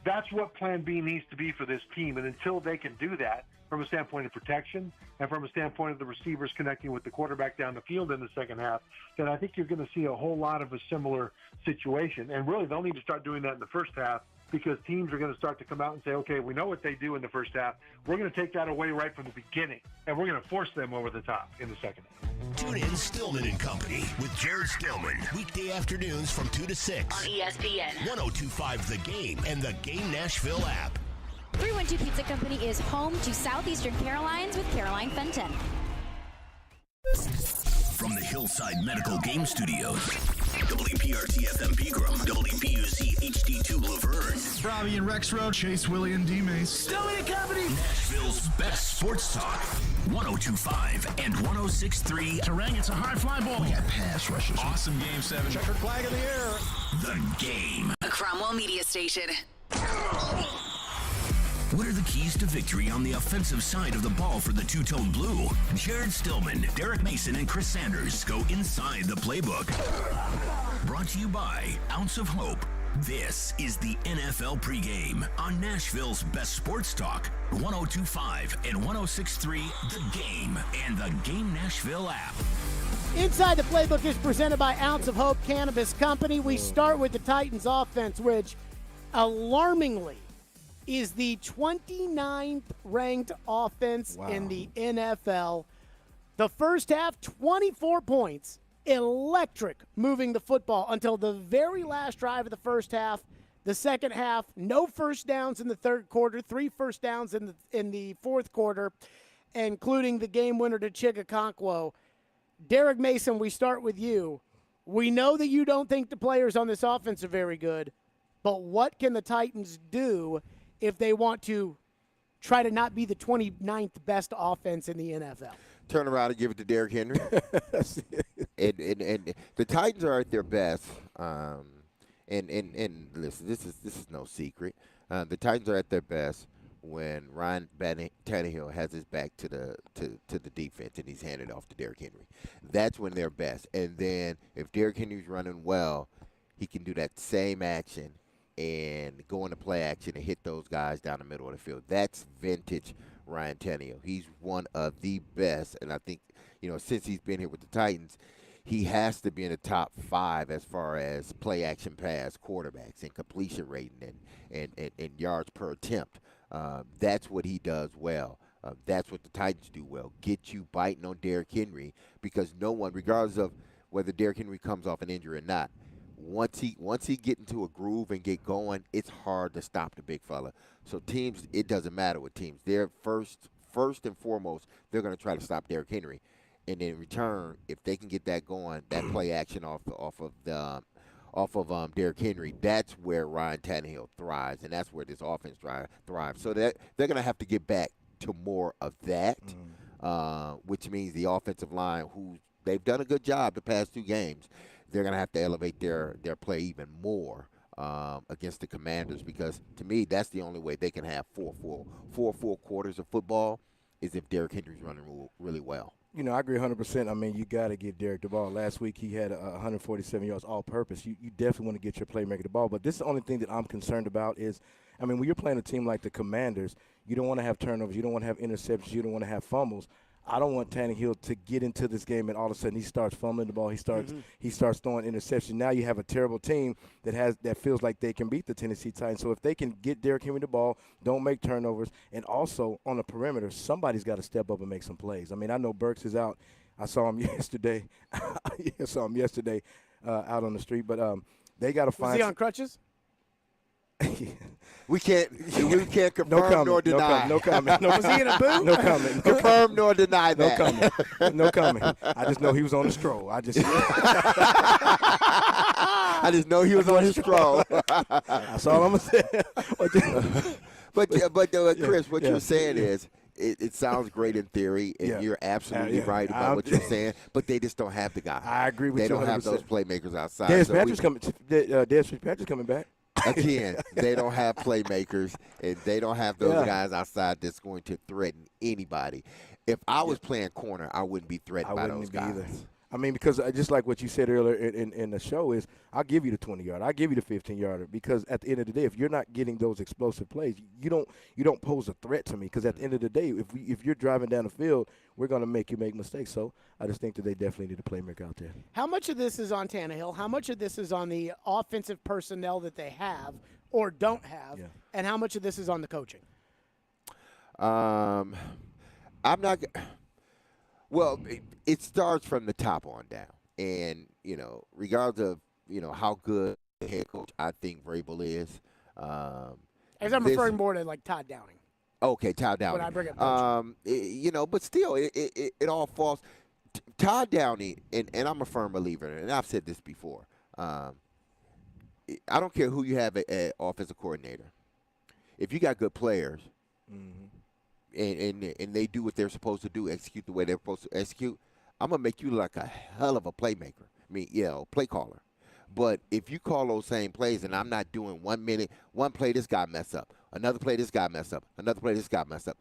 that's what plan B needs to be for this team. And until they can do that, from a standpoint of protection and from a standpoint of the receivers connecting with the quarterback down the field in the second half, then I think you're going to see a whole lot of a similar situation. And really, they'll need to start doing that in the first half because teams are going to start to come out and say, okay, we know what they do in the first half. We're going to take that away right from the beginning, and we're going to force them over the top in the second half. Tune in Stillman and Company with Jared Stillman. Weekday afternoons from 2 to 6. On ESPN. 102.5 The Game and the Game Nashville app. 312 Pizza Company is home to Southeastern Carolines with Caroline Fenton. From the Hillside Medical Game Studios, WPRT-FM Pegram, WPUZ HD2 Laverne. Robbie and Rex Road, Chase, Willie, and D-Mace. Stillman Company. Nashville's best sports talk. 102.5 and 106.3. Terang, it's a high fly ball. We got pass rushers. Awesome game 7. Checkered flag in the air. The Game. A Cromwell Media Station. What are the keys to victory on the offensive side of the ball for the two-tone blue? Jared Stillman, Derek Mason, and Chris Sanders go inside the playbook. Brought to you by Ounce of Hope. This is the NFL Pregame on Nashville's best sports talk, 102.5 and 106.3 The Game and the Game Nashville app. Inside the Playbook is presented by Ounce of Hope Cannabis Company. We start with the Titans offense, which alarmingly is the 29th ranked offense in the NFL. The first half, 24 points, electric moving the football until the very last drive of the first half. The second half, no first downs in the third quarter, 3 first downs in the fourth quarter, including the game winner to Chigakonkwo. Derek Mason, we start with you. We know that you don't think the players on this offense are very good, but what can the Titans do if they want to try to not be the 29th best offense in the NFL. Turn around and give it to Derrick Henry. and the Titans are at their best. And listen, this is no secret. The Titans are at their best when Ryan Tannehill has his back to the defense and he's handed off to Derrick Henry. That's when they're best. And then if Derrick Henry's running well, he can do that same action and go into play action and hit those guys down the middle of the field. That's vintage Ryan Tannehill. He's one of the best, and I think, since he's been here with the Titans, he has to be in the top 5 as far as play action pass quarterbacks and completion rating and yards per attempt. That's what he does well. That's what the Titans do well. Get you biting on Derrick Henry, because no one, regardless of whether Derrick Henry comes off an injury or not, once he get into a groove and get going, it's hard to stop the big fella. So teams, it doesn't matter what teams. They're first and foremost, they're going to try to stop Derrick Henry. And in return, if they can get that going, that play action off of Derrick Henry, that's where Ryan Tannehill thrives, and that's where this offense thrives. So that they're going to have to get back to more of that, which means the offensive line, who they've done a good job the past 2 games, they're going to have to elevate their play even more against the Commanders, because to me, that's the only way they can have four full quarters of football is if Derrick Henry's running really well. I agree 100%. I mean, you got to get Derrick the ball. Last week he had 147 yards all-purpose. You definitely want to get your playmaker the ball. But this is the only thing that I'm concerned about is, when you're playing a team like the Commanders, you don't want to have turnovers. You don't want to have interceptions. You don't want to have fumbles. I don't want Tannehill to get into this game and all of a sudden he starts fumbling the ball. He starts throwing interceptions. Now you have a terrible team that feels like they can beat the Tennessee Titans. So if they can get Derrick Henry the ball, don't make turnovers, and also on the perimeter, somebody's got to step up and make some plays. I know Burks is out. I saw him yesterday. Out on the street, but they got to find. Was he on crutches? We can't confirm nor deny. No comment. Was he in a boot? No comment. Confirm nor deny that. No comment. I just know he was on a stroll. I just know he was on his stroll. That's all I'm gonna say. But Chris, what you're saying is, it sounds great in theory, and you're absolutely right about what you're saying, but they just don't have the guy. I agree with you. They don't have those playmakers outside. Dez Fitzpatrick's coming back. Again, they don't have playmakers, and they don't have those guys outside that's going to threaten anybody. If I was playing corner, I wouldn't be threatened by those guys. Either. Because just like what you said earlier in the show is, I'll give you the 20-yarder, I'll give you the 15-yarder, because at the end of the day, if you're not getting those explosive plays, you don't pose a threat to me. Because at the end of the day, if you're driving down the field, we're going to make you make mistakes. So I just think that they definitely need a playmaker out there. How much of this is on Tannehill? How much of this is on the offensive personnel that they have or don't have? Yeah. And how much of this is on the coaching? I'm not. Well, it starts from the top on down, and regardless of how good the head coach I think Vrabel is. As I'm referring more to like Todd Downing. Okay, Todd Downing. When I bring up coaching. But still, it all falls. Todd Downing, and I'm a firm believer, and I've said this before. I don't care who you have at offensive coordinator. If you got good players. Mm-hmm. And they do what they're supposed to do, execute the way they're supposed to execute, I'm going to make you like a hell of a playmaker. Play caller. But if you call those same plays and I'm not doing 1 minute, one play this guy mess up, another play this guy mess up, another play this guy mess up,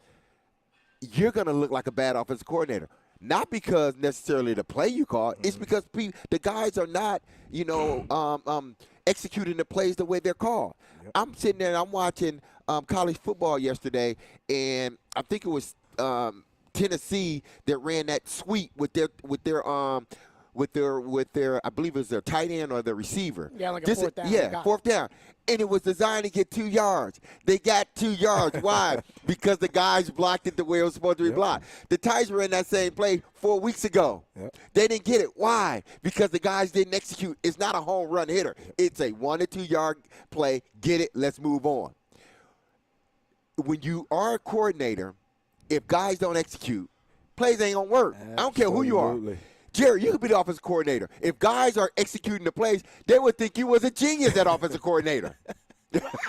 you're going to look like a bad offensive coordinator. Not because necessarily the play you call, it's because the guys are not, executing the plays the way they're called. Yep. I'm sitting there and I'm watching college football yesterday, and I think it was Tennessee that ran that sweep with their I believe it was their tight end or their receiver. Yeah, like a fourth down. Yeah, fourth down. And it was designed to get 2 yards. They got 2 yards. Why? Because the guys blocked it the way it was supposed to be blocked. The Titans ran that same play 4 weeks ago. Yep. They didn't get it. Why? Because the guys didn't execute. It's not a home run hitter. It's a 1 to 2 yard play. Get it. Let's move on. When you are a coordinator, if guys don't execute, plays ain't going to work. Absolutely. I don't care who you are. Jerry, you could be the offensive coordinator. If guys are executing the plays, they would think you was a genius at offensive coordinator.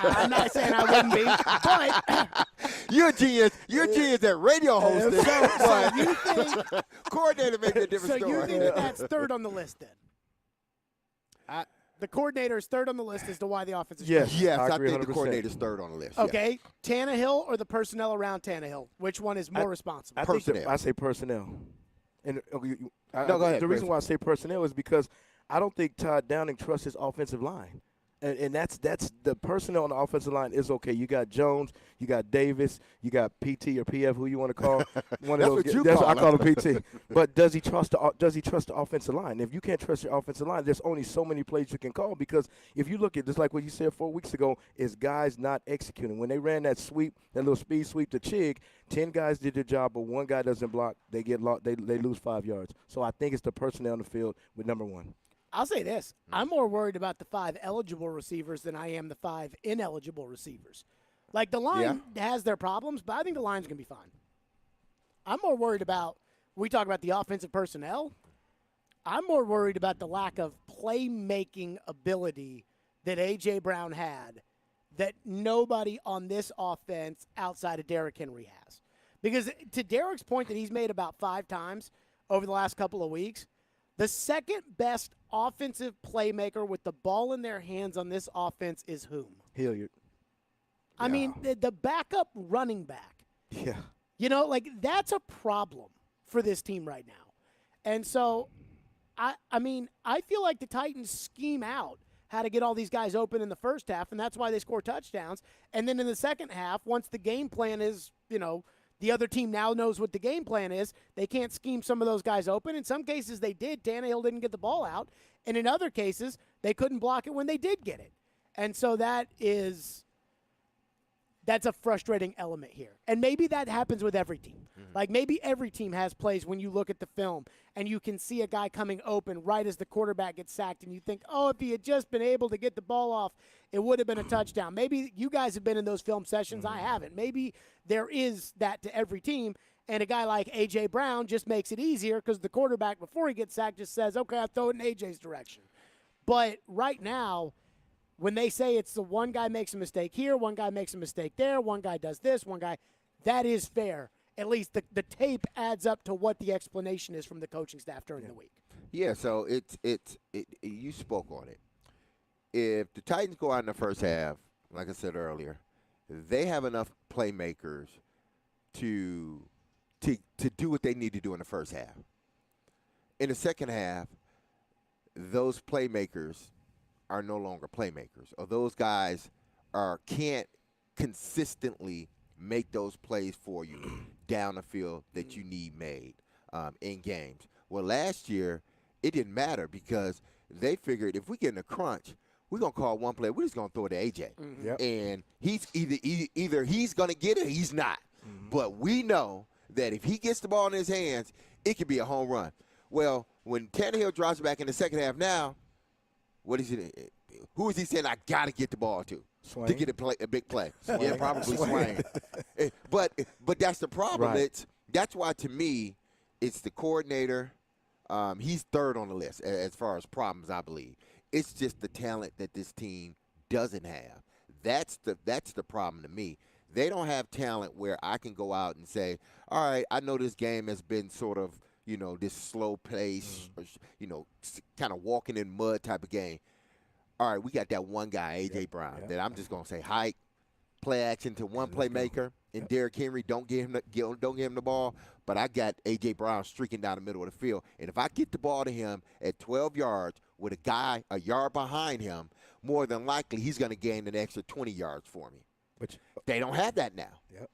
I'm not saying I wouldn't be, but you're a genius. You're a genius at radio hosting. so you think coordinator may be a different story. So you think that's third on the list then? The coordinator is third on the list as to why the offense is Yes, I agree think the 100%. coordinator's third on the list. Okay, Tannehill or the personnel around Tannehill? Which one is more responsible? I say personnel. And go ahead. The reason why I say personnel is because I don't think Todd Downing trusts his offensive line. And that's the personnel on the offensive line is okay. You got Jones, you got Davis, you got PT or PF, who you want to call. One of those. That's what I call him, PT. But does he trust the offensive line? If you can't trust your offensive line, there's only so many plays you can call, because if you look at just like what you said 4 weeks ago, is guys not executing. When they ran that sweep, that little speed sweep to Chig, 10 guys did their job, but one guy doesn't block. They get lost. They lose 5 yards. So I think it's the personnel on the field with number one. I'll say this. I'm more worried about the 5 eligible receivers than I am the 5 ineligible receivers. Like, the line has their problems, but I think the line's going to be fine. I'm more worried about, we talk about the offensive personnel, I'm more worried about the lack of playmaking ability that A.J. Brown had that nobody on this offense outside of Derrick Henry has. Because to Derrick's point that he's made about 5 times over the last couple of weeks, the second best offensive playmaker with the ball in their hands on this offense is whom? Hilliard. I mean, the backup running back. Yeah. You know, like, that's a problem for this team right now. And so, I mean, I feel like the Titans scheme out how to get all these guys open in the first half, and that's why they score touchdowns. And then in the second half, once the game plan is, you know, the other team now knows what the game plan is, they can't scheme some of those guys open. In some cases they did. Tannehill didn't get the ball out. And in other cases, they couldn't block it when they did get it. And so that's a frustrating element here. And maybe that happens with every team. Like, maybe every team has plays when you look at the film and you can see a guy coming open right as the quarterback gets sacked, and you think, oh, if he had just been able to get the ball off, it would have been a touchdown. Maybe you guys have been in those film sessions. I haven't. Maybe there is that to every team, and a guy like A.J. Brown just makes it easier because the quarterback, before he gets sacked, just says, okay, I'll throw it in A.J.'s direction. But right now, when they say it's the one guy makes a mistake here, one guy makes a mistake there, one guy does this, one guy, that is fair. At least the tape adds up to what the explanation is from the coaching staff during the week. Yeah, so you spoke on it. If the Titans go out in the first half, like I said earlier, they have enough playmakers to do what they need to do in the first half. In the second half, those playmakers are no longer playmakers, or those guys can't consistently make those plays for you down the field that you need made in games. Well, last year, it didn't matter because they figured if we get in a crunch, we're going to call one play. We're just going to throw it to A.J. Yep. And he's either he's going to get it or he's not. But we know that if he gets the ball in his hands, it could be a home run. Well, when Tannehill drops back in the second half now, what is it? Who is he saying I got to get the ball to? Swain. To get a big play. Swain. Yeah, probably Swain. But that's the problem. Right. That's why, to me, it's the coordinator. He's third on the list as far as problems, I believe. It's just the talent that this team doesn't have. That's the problem to me. They don't have talent where I can go out and say, all right, I know this game has been sort of, you know, this slow pace, you know, kind of walking in mud type of game. All right, we got that one guy, A.J. Brown, that I'm just going to say hike, play action to one playmaker, and Derrick Henry, don't give him the ball. But I got A.J. Brown streaking down the middle of the field. And if I get the ball to him at 12 yards with a guy a yard behind him, more than likely he's going to gain an extra 20 yards for me. But they don't have that now. Yep.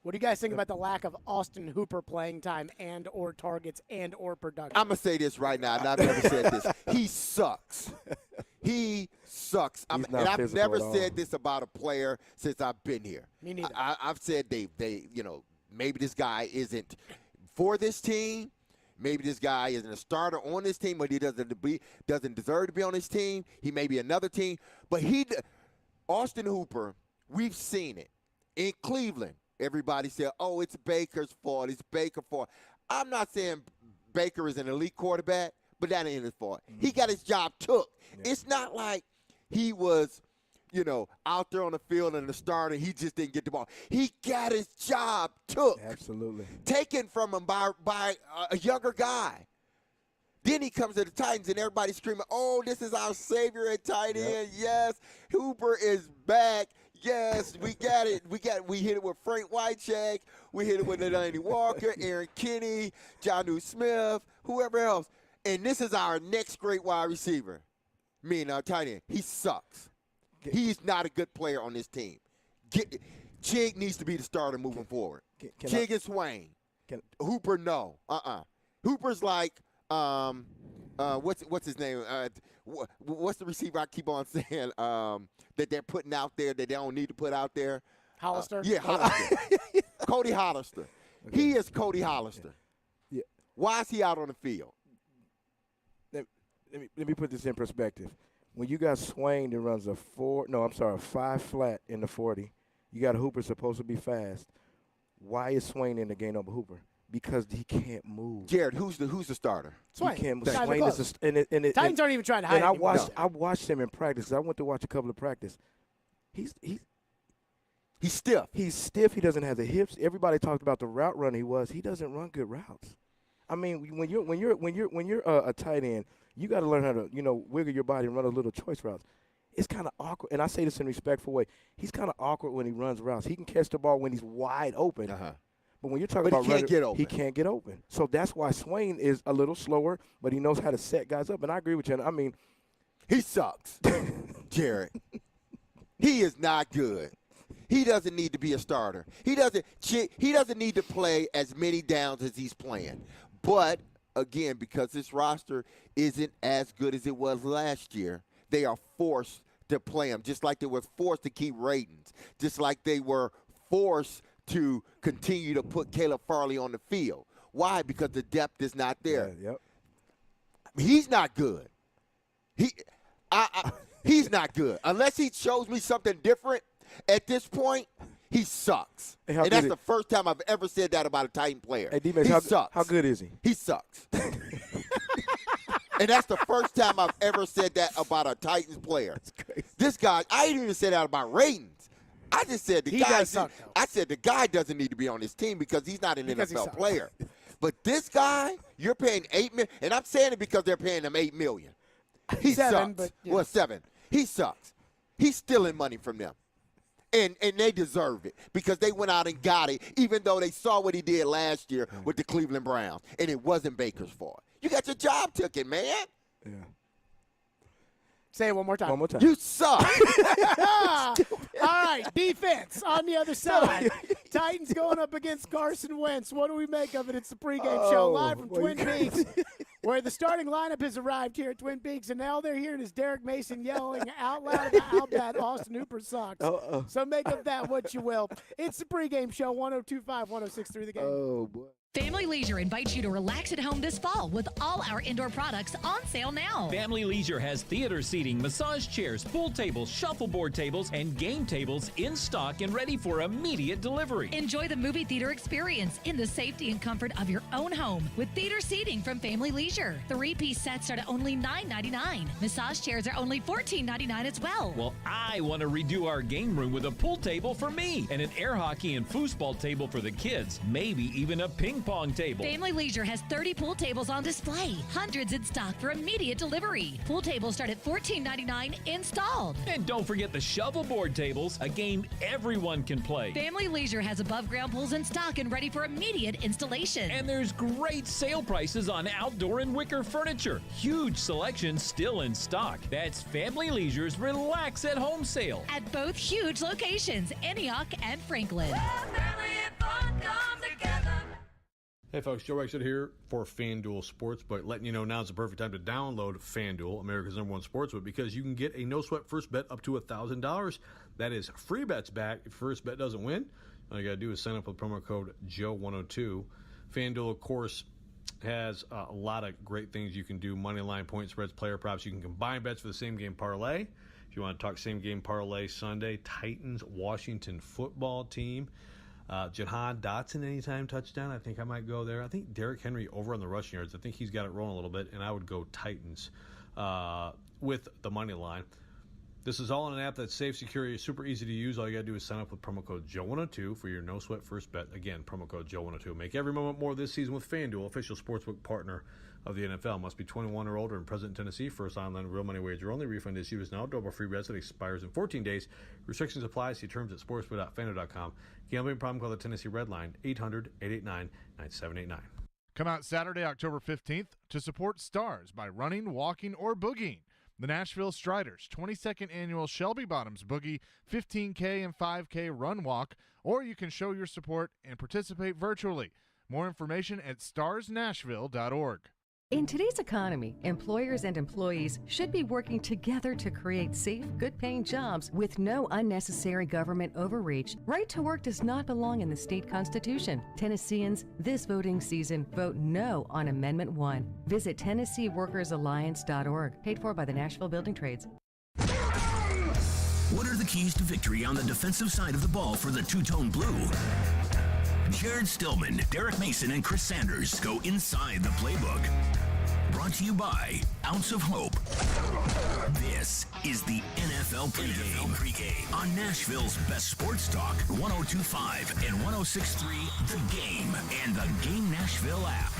What do you guys think about the lack of Austin Hooper playing time and or targets and or production? I'm going to say this right now, and I've never said this. He sucks. He sucks. I've never said this about a player since I've been here. Me neither. I've said they you know, maybe this guy isn't for this team. Maybe this guy isn't a starter on this team, but he doesn't deserve to be on this team. He may be another team. But Austin Hooper, we've seen it. In Cleveland, everybody said, oh, it's Baker's fault. It's Baker's fault. I'm not saying Baker is an elite quarterback, but that ain't his fault. He got his job took. Yeah. It's not like he was out there on the field and the starter, he just didn't get the ball. He got his job taken from him by a younger guy. Then he comes to the Titans and everybody's screaming, "Oh, this is our savior at tight end. Yes, Hooper is back. Yes, we got it. We hit it with Frank Wycheck. We hit it with Delaney Walker, Aaron Kinney, Jonnu Smith, whoever else. And this is our next great wide receiver. Our tight end. He sucks. He's not a good player on this team. Chig needs to be the starter moving forward. Chig and Swain. Hooper, no. Hooper's like, what's his name? What's the receiver I keep on saying that they're putting out there that they don't need to put out there? Hollister? Hollister. Cody Hollister. Okay. He is Cody Hollister. Yeah. Why is he out on the field? Let me put this in perspective. When you got Swain that runs a 5 flat in the 40, you got a Hooper supposed to be fast. Why is Swain in the game over Hooper? Because he can't move. Jared, who's the starter? Swain. He can't move. Swain is Titans aren't even trying to hide him. I watched him in practice. I went to watch a couple of practice. He's stiff. He's stiff. He doesn't have the hips. Everybody talked about the route runner he doesn't run good routes. I mean, when you're a tight end, you got to learn how to wiggle your body and run a little choice routes. It's kind of awkward, and I say this in a respectful way. He's kind of awkward when he runs routes. He can catch the ball when he's wide open. But when you're talking about he can't get open. So that's why Swain is a little slower, but he knows how to set guys up. And I agree with you. I mean, he sucks, Jared. He is not good. He doesn't need to be a starter. He doesn't need to play as many downs as he's playing. But again, because this roster isn't as good as it was last year, they are forced to play him, just like they were forced to keep ratings, just like they were forced to continue to put Caleb Farley on the field. Why? Because the depth is not there. Yeah, yep. He's not good. He's not good. Unless he shows me something different at this point, he sucks. And that's the first time I've ever said that about a Titan player. Hey, D-Mace, he sucks. How good is he? He sucks. And that's the first time I've ever said that about a Titans player. This guy, I didn't even say that about ratings. I just said the guy doesn't need to be on this team because he's not an NFL player. But this guy, you're paying $8 million, and I'm saying it because they're paying him $8 million. He sucks. But, Well, $7. He sucks. He's stealing money from them. And they deserve it because they went out and got it, even though they saw what he did last year with the Cleveland Browns, and it wasn't Baker's fault. You got your job taken, man. Yeah. Say it one more time. You suck. All right, defense on the other side. Titans going up against Carson Wentz. What do we make of it? It's the pregame show live from Twin Peaks, where the starting lineup has arrived here at Twin Peaks, and all they're hearing is Derek Mason yelling out loud about how bad Austin Hooper sucks. So make of that what you will. It's the pregame show, 102.5, 106.3 The Game. Oh, boy. Family Leisure invites you to relax at home this fall with all our indoor products on sale now. Family Leisure has theater seating, massage chairs, pool tables, shuffleboard tables, and game tables in stock and ready for immediate delivery. Enjoy the movie theater experience in the safety and comfort of your own home with theater seating from Family Leisure. 3-piece sets start at only $9.99. Massage chairs are only $14.99 as well. Well, I want to redo our game room with a pool table for me and an air hockey and foosball table for the kids, maybe even a ping pong table. Family Leisure has 30 pool tables on display, hundreds in stock for immediate delivery. Pool tables start at $14.99 installed. And don't forget the shovelboard tables, a game everyone can play. Family Leisure has above-ground pools in stock and ready for immediate installation. And there's great sale prices on outdoor and wicker furniture. Huge selection still in stock. That's Family Leisure's Relax at Home sale. At both huge locations, Antioch and Franklin. Hey folks, Joe Exit here for FanDuel Sportsbook, letting you know now's the perfect time to download FanDuel, America's #1 sportsbook, because you can get a no-sweat first bet up to $1,000. That is free bets back if first bet doesn't win. All you got to do is sign up with promo code Joe102. FanDuel, of course, has a lot of great things you can do. Money line, point spreads, player props. You can combine bets for the same game parlay. If you want to talk same game parlay Sunday, Titans, Washington football team. Jahan Dotson anytime touchdown. I think I might go there. I think Derrick Henry over on the rushing yards. I think he's got it rolling a little bit, and I would go Titans with the money line. This is all in an app that's safe, secure, super easy to use. All you got to do is sign up with promo code Joe102 for your no-sweat first bet. Again, promo code Joe102. Make every moment more this season with FanDuel, official sportsbook partner of the NFL. Must be 21 or older and present in Tennessee. First online real money wager only. Refund issued is now. Double free bets that expires in 14 days. Restrictions apply. See terms at sportsbook.fanduel.com. Gambling problem? Call the Tennessee Red Line, 800-889-9789. Come out Saturday, October 15th to support Stars by running, walking, or boogieing. The Nashville Striders 22nd Annual Shelby Bottoms Boogie 15K and 5K Run Walk, or you can show your support and participate virtually. More information at starsnashville.org. In today's economy, employers and employees should be working together to create safe, good-paying jobs with no unnecessary government overreach. Right to work does not belong in the state constitution. Tennesseans, this voting season, vote no on Amendment 1. Visit TennesseeWorkersAlliance.org, paid for by the Nashville Building Trades. What are the keys to victory on the defensive side of the ball for the two-tone blue? Jared Stillman, Derek Mason, and Chris Sanders go inside the playbook. Brought to you by Ounce of Hope. This is the NFL Pregame on Nashville's best sports talk, 102.5 and 106.3 The Game and the Game Nashville app.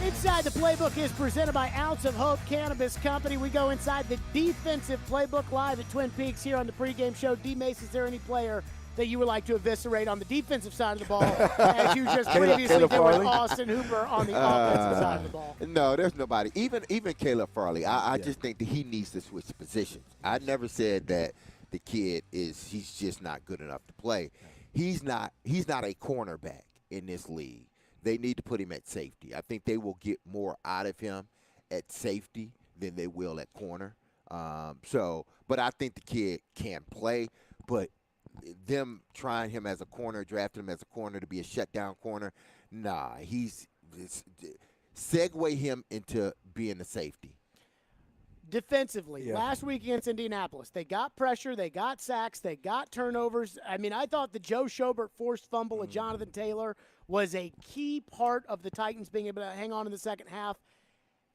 Inside the Playbook is presented by Ounce of Hope Cannabis Company. We go inside the defensive playbook live at Twin Peaks here on the pregame show. D-Mace, is there any player that you would like to eviscerate on the defensive side of the ball as you just previously did with Austin Hooper on the offensive side of the ball? No, there's nobody. Even Caleb Farley, I just think that he needs to switch positions. I never said that the kid he's just not good enough to play. He's not a cornerback in this league. They need to put him at safety. I think they will get more out of him at safety than they will at corner. But I think the kid can play, but them trying him as a corner, drafting him as a corner to be a shutdown corner, nah, segue him into being a safety. Defensively, last week against Indianapolis, they got pressure, they got sacks, they got turnovers. I mean, I thought the Joe Schobert forced fumble of Jonathan Taylor was a key part of the Titans being able to hang on in the second half,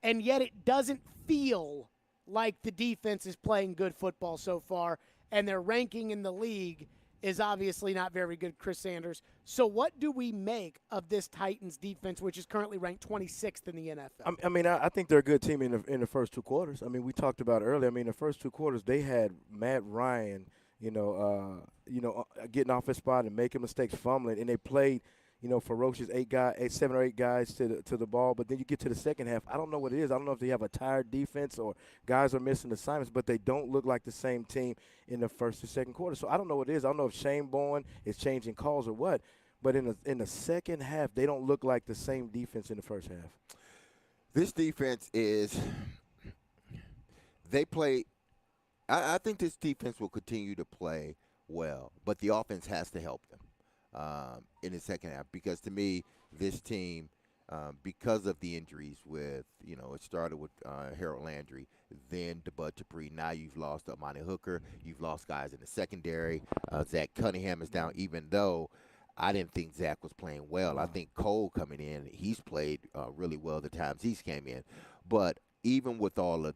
and yet it doesn't feel like the defense is playing good football so far, and their ranking in the league is obviously not very good, Chris Sanders. So what do we make of this Titans defense, which is currently ranked 26th in the NFL? I think they're a good team in the first two quarters. I mean, we talked about earlier. I mean, the first two quarters, they had Matt Ryan, getting off his spot and making mistakes, fumbling, and they played, ferocious 7 or 8 guys to the ball. But then you get to the second half, I don't know what it is. I don't know if they have a tired defense or guys are missing assignments, but they don't look like the same team in the first and second quarter. So I don't know what it is. I don't know if Shane Bourne is changing calls or what. But in the second half, they don't look like the same defense in the first half. This defense they play. I think this defense will continue to play well, but the offense has to help them in the second half, because to me, this team, because of the injuries with, it started with Harold Landry, then DeBud Dupree. Now you've lost Amani Hooker. You've lost guys in the secondary. Zach Cunningham is down, even though I didn't think Zach was playing well. I think Cole coming in, he's played really well the times he's came in. But even with all of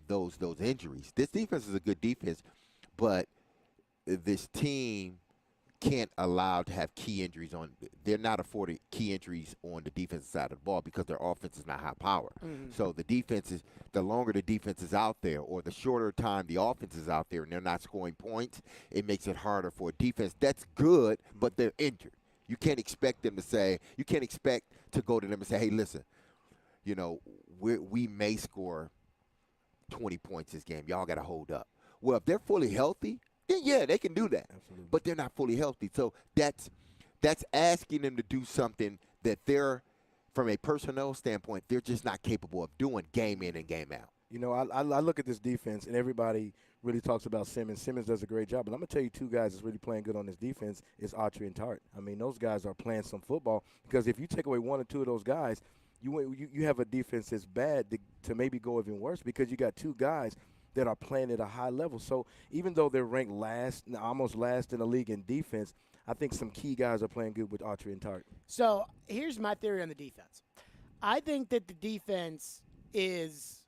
those injuries, this defense is a good defense, but this team can't allow to have key injuries on. They're not afforded key injuries on the defensive side of the ball because their offense is not high power. Mm-hmm. So the longer the defense is out there, or the shorter time the offense is out there and they're not scoring points, it makes it harder for a defense that's good, but they're injured. You can't expect to go to them and say, hey, listen, we may score 20 points this game. Y'all got to hold up. Well, if they're fully healthy, then yeah, they can do that. Absolutely. But they're not fully healthy. So that's asking them to do something that they're, from a personnel standpoint, they're just not capable of doing game in and game out. I look at this defense, and everybody really talks about Simmons. Simmons does a great job. But I'm going to tell you two guys that's really playing good on this defense is Autry and Tart. I mean, those guys are playing some football, because if you take away one or two of those guys, you have a defense that's bad to maybe go even worse, because you got two guys that are playing at a high level. So even though they're ranked almost last in the league in defense, I think some key guys are playing good with Autry and Tart. So here's my theory on the defense. I think that the defense is,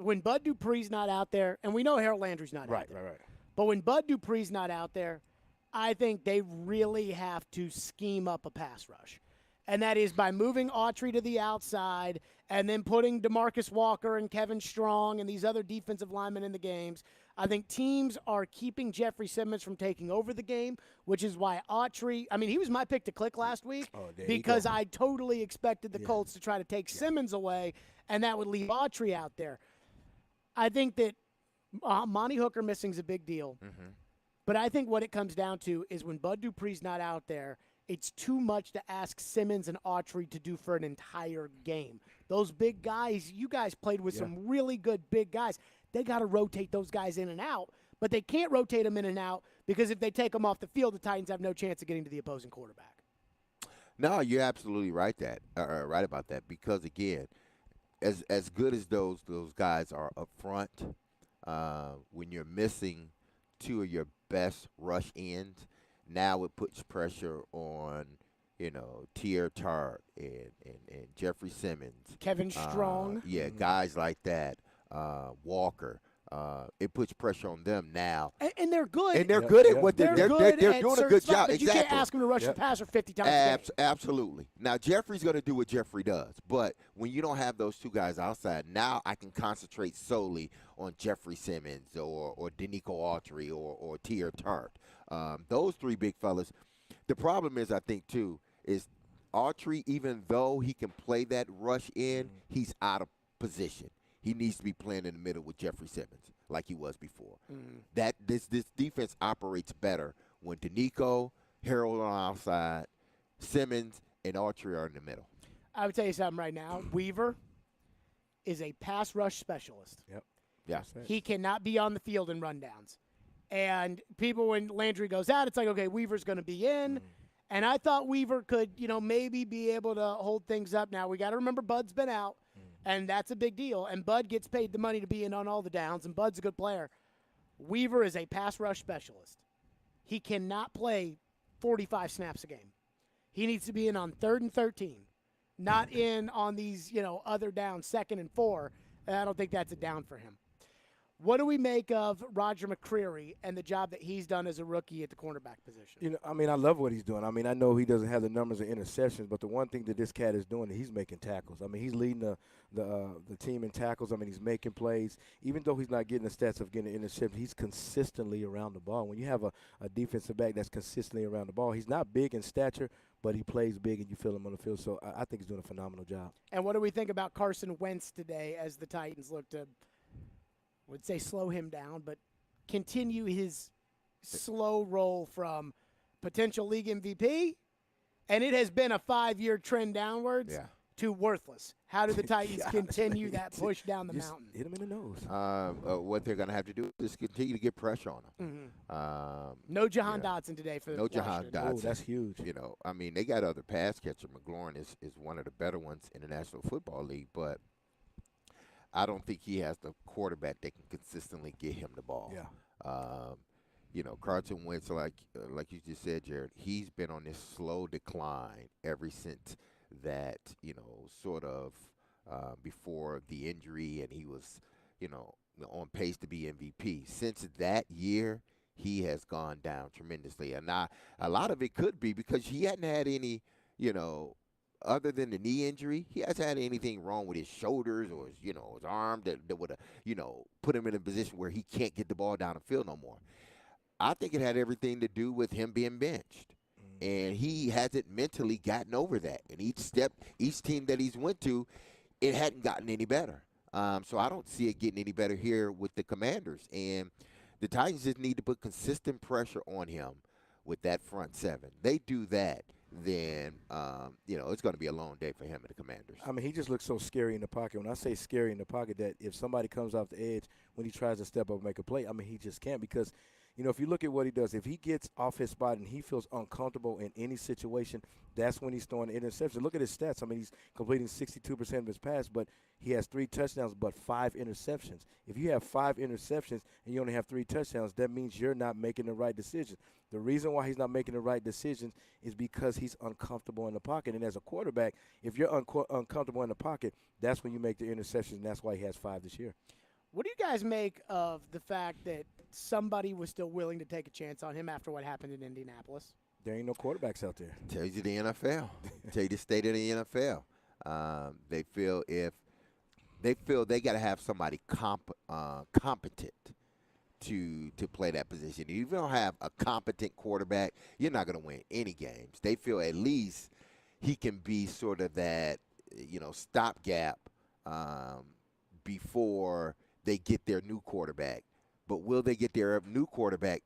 when Bud Dupree's not out there, and we know Harold Landry's not out there. Right. But when Bud Dupree's not out there, I think they really have to scheme up a pass rush. And that is by moving Autry to the outside and then putting DeMarcus Walker and Kevin Strong and these other defensive linemen in the games. I think teams are keeping Jeffrey Simmons from taking over the game, which is why Autry – I mean, he was my pick to click last week because I totally expected the Colts to try to take Simmons away, and that would leave Autry out there. I think that Monty Hooker missing is a big deal. Mm-hmm. But I think what it comes down to is when Bud Dupree's not out there, it's too much to ask Simmons and Autry to do for an entire game. Those big guys, you guys played with some really good big guys. They got to rotate those guys in and out, but they can't rotate them in and out because if they take them off the field, the Titans have no chance of getting to the opposing quarterback. No, you're absolutely right right about that because, again, as good as those guys are up front, when you're missing two of your best rush ends, now it puts pressure on, Tier Tart and Jeffrey Simmons. Kevin Strong. Guys like that. Walker. It puts pressure on them now. And they're good. And they're good at what they're doing a good job. But you can't ask them to rush the passer 50 times a game. Absolutely. Now, Jeffrey's going to do what Jeffrey does. But when you don't have those two guys outside, now I can concentrate solely on Jeffrey Simmons or Danico Autry or Tier Tart. Those three big fellas. The problem is, I think, too, is Autry, even though he can play that rush in, he's out of position. He needs to be playing in the middle with Jeffrey Simmons like he was before. That this defense operates better when Danico, Harold on the outside, Simmons, and Autry are in the middle. I would tell you something right now. Weaver is a pass rush specialist. Yep. Yeah. He cannot be on the field in rundowns. And people, when Landry goes out, it's like, okay, Weaver's going to be in. And I thought Weaver could, maybe be able to hold things up. Now, we got to remember Bud's been out, and that's a big deal. And Bud gets paid the money to be in on all the downs, and Bud's a good player. Weaver is a pass rush specialist. He cannot play 45 snaps a game. He needs to be in on 3rd and 13, not in on these, other downs, 2nd and 4. And I don't think that's a down for him. What do we make of Roger McCreary and the job that he's done as a rookie at the cornerback position? I love what he's doing. I know he doesn't have the numbers of interceptions, but the one thing that this cat is doing, he's making tackles. He's leading the team in tackles. He's making plays. Even though he's not getting the stats of getting an interception, he's consistently around the ball. When you have a defensive back that's consistently around the ball, he's not big in stature, but he plays big and you feel him on the field. So I think he's doing a phenomenal job. And what do we think about Carson Wentz today as the Titans look to – would say slow him down, but continue his slow roll from potential league MVP, and it has been a 5-year trend downwards to worthless. How do the Titans continue that push down the mountain? Hit him in the nose. What they're going to have to do is continue to get pressure on him. No Jahan Dotson today for no Jahan Dotson. Oh, that's huge. They got other pass catcher. McLaurin is one of the better ones in the National Football League, but I don't think he has the quarterback that can consistently get him the ball. Carson Wentz, like you just said, Jared, he's been on this slow decline ever since that, sort of before the injury, and he was, on pace to be MVP. Since that year, he has gone down tremendously. And a lot of it could be because he hadn't had any, other than the knee injury, he hasn't had anything wrong with his shoulders or his arm that would have, put him in a position where he can't get the ball down the field no more. I think it had everything to do with him being benched. And he hasn't mentally gotten over that. And each team that he's went to, it hadn't gotten any better. So I don't see it getting any better here with the Commanders. And the Titans just need to put consistent pressure on him with that front seven. They do that, then it's going to be a long day for him and the Commanders. He just looks so scary in the pocket. When I say scary in the pocket, that if somebody comes off the edge when he tries to step up and make a play, he just can't because, if you look at what he does, if he gets off his spot and he feels uncomfortable in any situation, that's when he's throwing the interception. Look at his stats. He's completing 62% of his pass, but he has 3 touchdowns but 5 interceptions. If you have 5 interceptions and you only have 3 touchdowns, that means you're not making the right decision. The reason why he's not making the right decisions is because he's uncomfortable in the pocket. And as a quarterback, if you're uncomfortable in the pocket, that's when you make the interceptions, and that's why he has 5 this year. What do you guys make of the fact that somebody was still willing to take a chance on him after what happened in Indianapolis? There ain't no quarterbacks out there. Tells you the NFL. Tell you the state of the NFL. They feel they got to have somebody competent to play that position. If you don't have a competent quarterback, you're not going to win any games. They feel at least he can be sort of that, stopgap before they get their new quarterback. But will they get their new quarterback,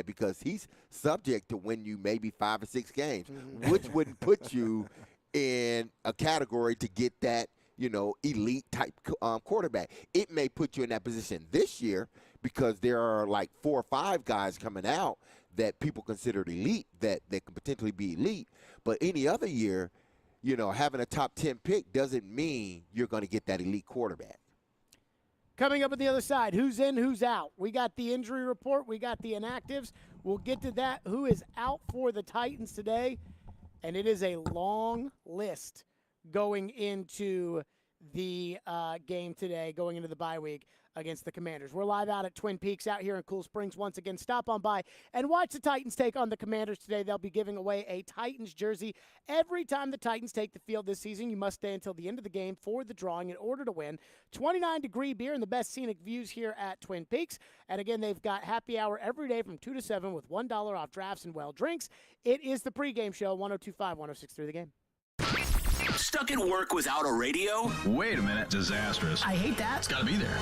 because he's subject to win you maybe 5 or 6 games, which wouldn't put you in a category to get that, elite type quarterback. It may put you in that position this year because there are like 4 or 5 guys coming out that people consider elite that could potentially be elite. But any other year, having a top 10 pick doesn't mean you're going to get that elite quarterback. Coming up on the other side, who's in, who's out? We got the injury report. We got the inactives. We'll get to that. Who is out for the Titans today? And it is a long list going into the game today, going into the bye week against the Commanders. We're live out at Twin Peaks out here in Cool Springs. Once again, stop on by and watch the Titans take on the Commanders today. They'll be giving away a Titans jersey. Every time the Titans take the field this season, you must stay until the end of the game for the drawing in order to win. 29-degree beer and the best scenic views here at Twin Peaks. And again, they've got happy hour every day from 2 to 7 with $1 off drafts and well drinks. It is the pregame show, 102.5, 106.3 The Game. Stuck at work without a radio? Wait a minute. Disastrous. I hate that. It's got to be there.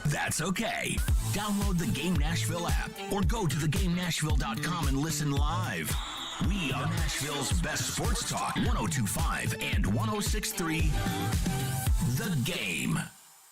That's okay. Download the Game Nashville app or go to thegamenashville.com and listen live. We are Nashville's best sports talk, 102.5 and 106.3 The Game.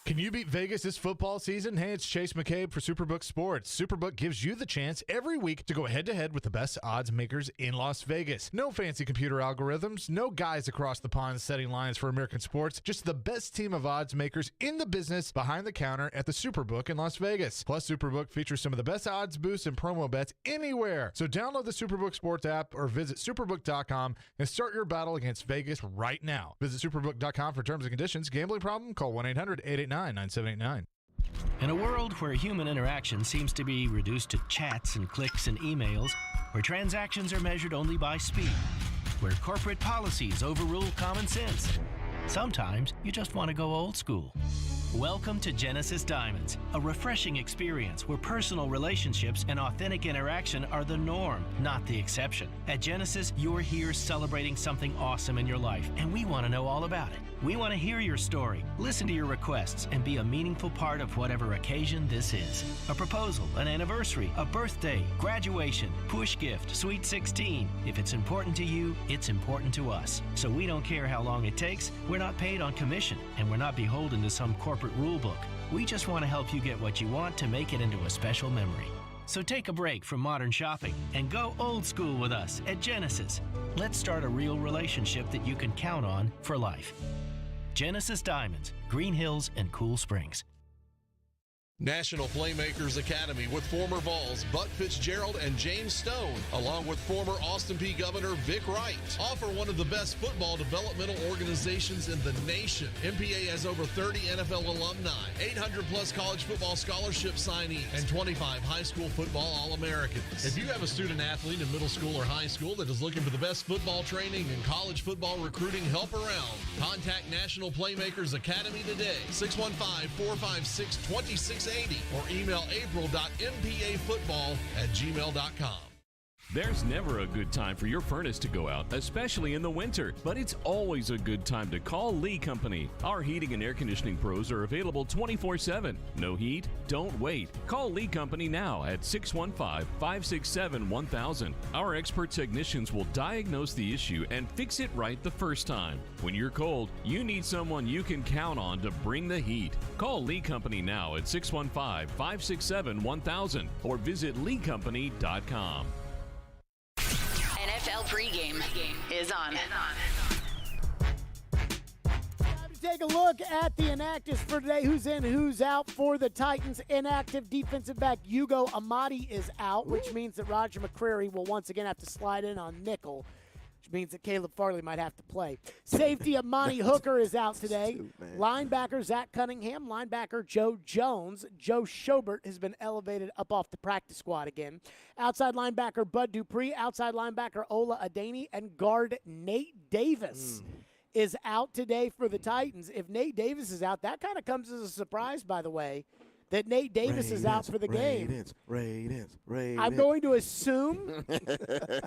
Can you beat Vegas this football season? Hey, it's Chase McCabe for Superbook Sports. Superbook gives you the chance every week to go head-to-head with the best odds makers in Las Vegas. No fancy computer algorithms, no guys across the pond setting lines for American sports, just the best team of odds makers in the business behind the counter at the Superbook in Las Vegas. Plus, Superbook features some of the best odds boosts and promo bets anywhere. So download the Superbook Sports app or visit superbook.com and start your battle against Vegas right now. Visit superbook.com for terms and conditions. Gambling problem? Call 1-800-889-9789. In a world where human interaction seems to be reduced to chats and clicks and emails, where transactions are measured only by speed, where corporate policies overrule common sense, sometimes you just want to go old school. Welcome to Genesis Diamonds, a refreshing experience where personal relationships and authentic interaction are the norm, not the exception. At Genesis, you're here celebrating something awesome in your life, and we want to know all about it. We want to hear your story, listen to your requests, and be a meaningful part of whatever occasion this is. A proposal, an anniversary, a birthday, graduation, push gift, sweet 16. If it's important to you, it's important to us. So we don't care how long it takes. We're not paid on commission, and we're not beholden to some corporate rule book. We just want to help you get what you want to make it into a special memory. So take a break from modern shopping and go old school with us at Genesis. Let's start a real relationship that you can count on for life. Genesis Diamonds, Green Hills, and Cool Springs. National Playmakers Academy with former Vols Buck Fitzgerald and James Stone, along with former Austin Peay Governor Vic Wright, offer one of the best football developmental organizations in the nation. MPA has over 30 NFL alumni, 800-plus college football scholarship signees, and 25 high school football All-Americans. If you have a student athlete in middle school or high school that is looking for the best football training and college football recruiting help around, contact National Playmakers Academy today, 615-456-2680, or email april.mpafootball@gmail.com. There's never a good time for your furnace to go out, especially in the winter, but it's always a good time to call Lee Company. Our heating and air conditioning pros are available 24/7. No heat? Don't wait. Call Lee Company now at 615-567-1000. Our expert technicians will diagnose the issue and fix it right the first time. When you're cold, you need someone you can count on to bring the heat. Call Lee Company now at 615-567-1000 or visit leecompany.com. NFL pregame is on. Time to take a look at the inactives for today. Who's in, who's out for the Titans? Inactive defensive back Hugo Amadi is out, which means that Roger McCreary will once again have to slide in on nickel, which means that Caleb Farley might have to play. Safety Amani Hooker is out today. Linebacker Zach Cunningham. Linebacker Joe Jones. Joe Schobert has been elevated up off the practice squad again. Outside linebacker Bud Dupree. Outside linebacker Ola Adeni. And guard Nate Davis is out today for the Titans. If Nate Davis is out, that kind of comes as a surprise, by the way, that Nate Davis is out for the game. I'm going to assume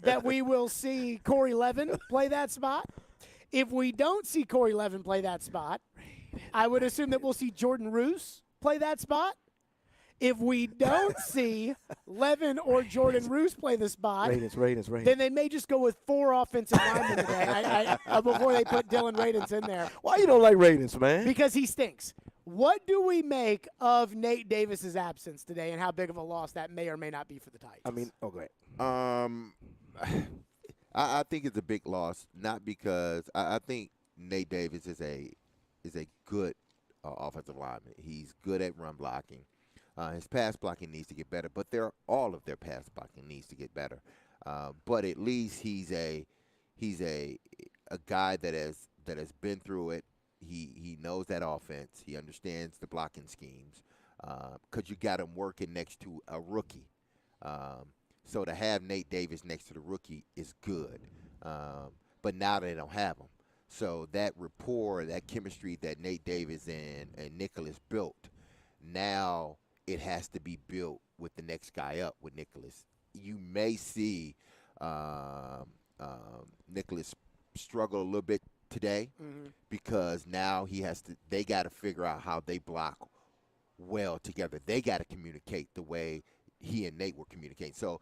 that we will see Corey Levin play that spot. If we don't see Corey Levin play that spot, I would assume that we'll see Jordan Roos play that spot. If we don't see Levin or Jordan Roos play the spot, then they may just go with 4 offensive linemen today before they put Dylan Radins in there. Why you don't like Radins, man? Because he stinks. What do we make of Nate Davis's absence today, and how big of a loss that may or may not be for the Titans? I mean, okay. I think it's a big loss, not because I think Nate Davis is a good offensive lineman. He's good at run blocking. His pass blocking needs to get better, but all of their pass blocking needs to get better. But at least he's a guy that has been through it. He knows that offense. He understands the blocking schemes because you got him working next to a rookie. So to have Nate Davis next to the rookie is good. But now they don't have him. So that rapport, that chemistry that Nate Davis and Nicholas built, now it has to be built with the next guy up with Nicholas. You may see Nicholas struggle a little bit today because now they got to figure out how they block well together. They got to communicate the way he and Nate were communicating. So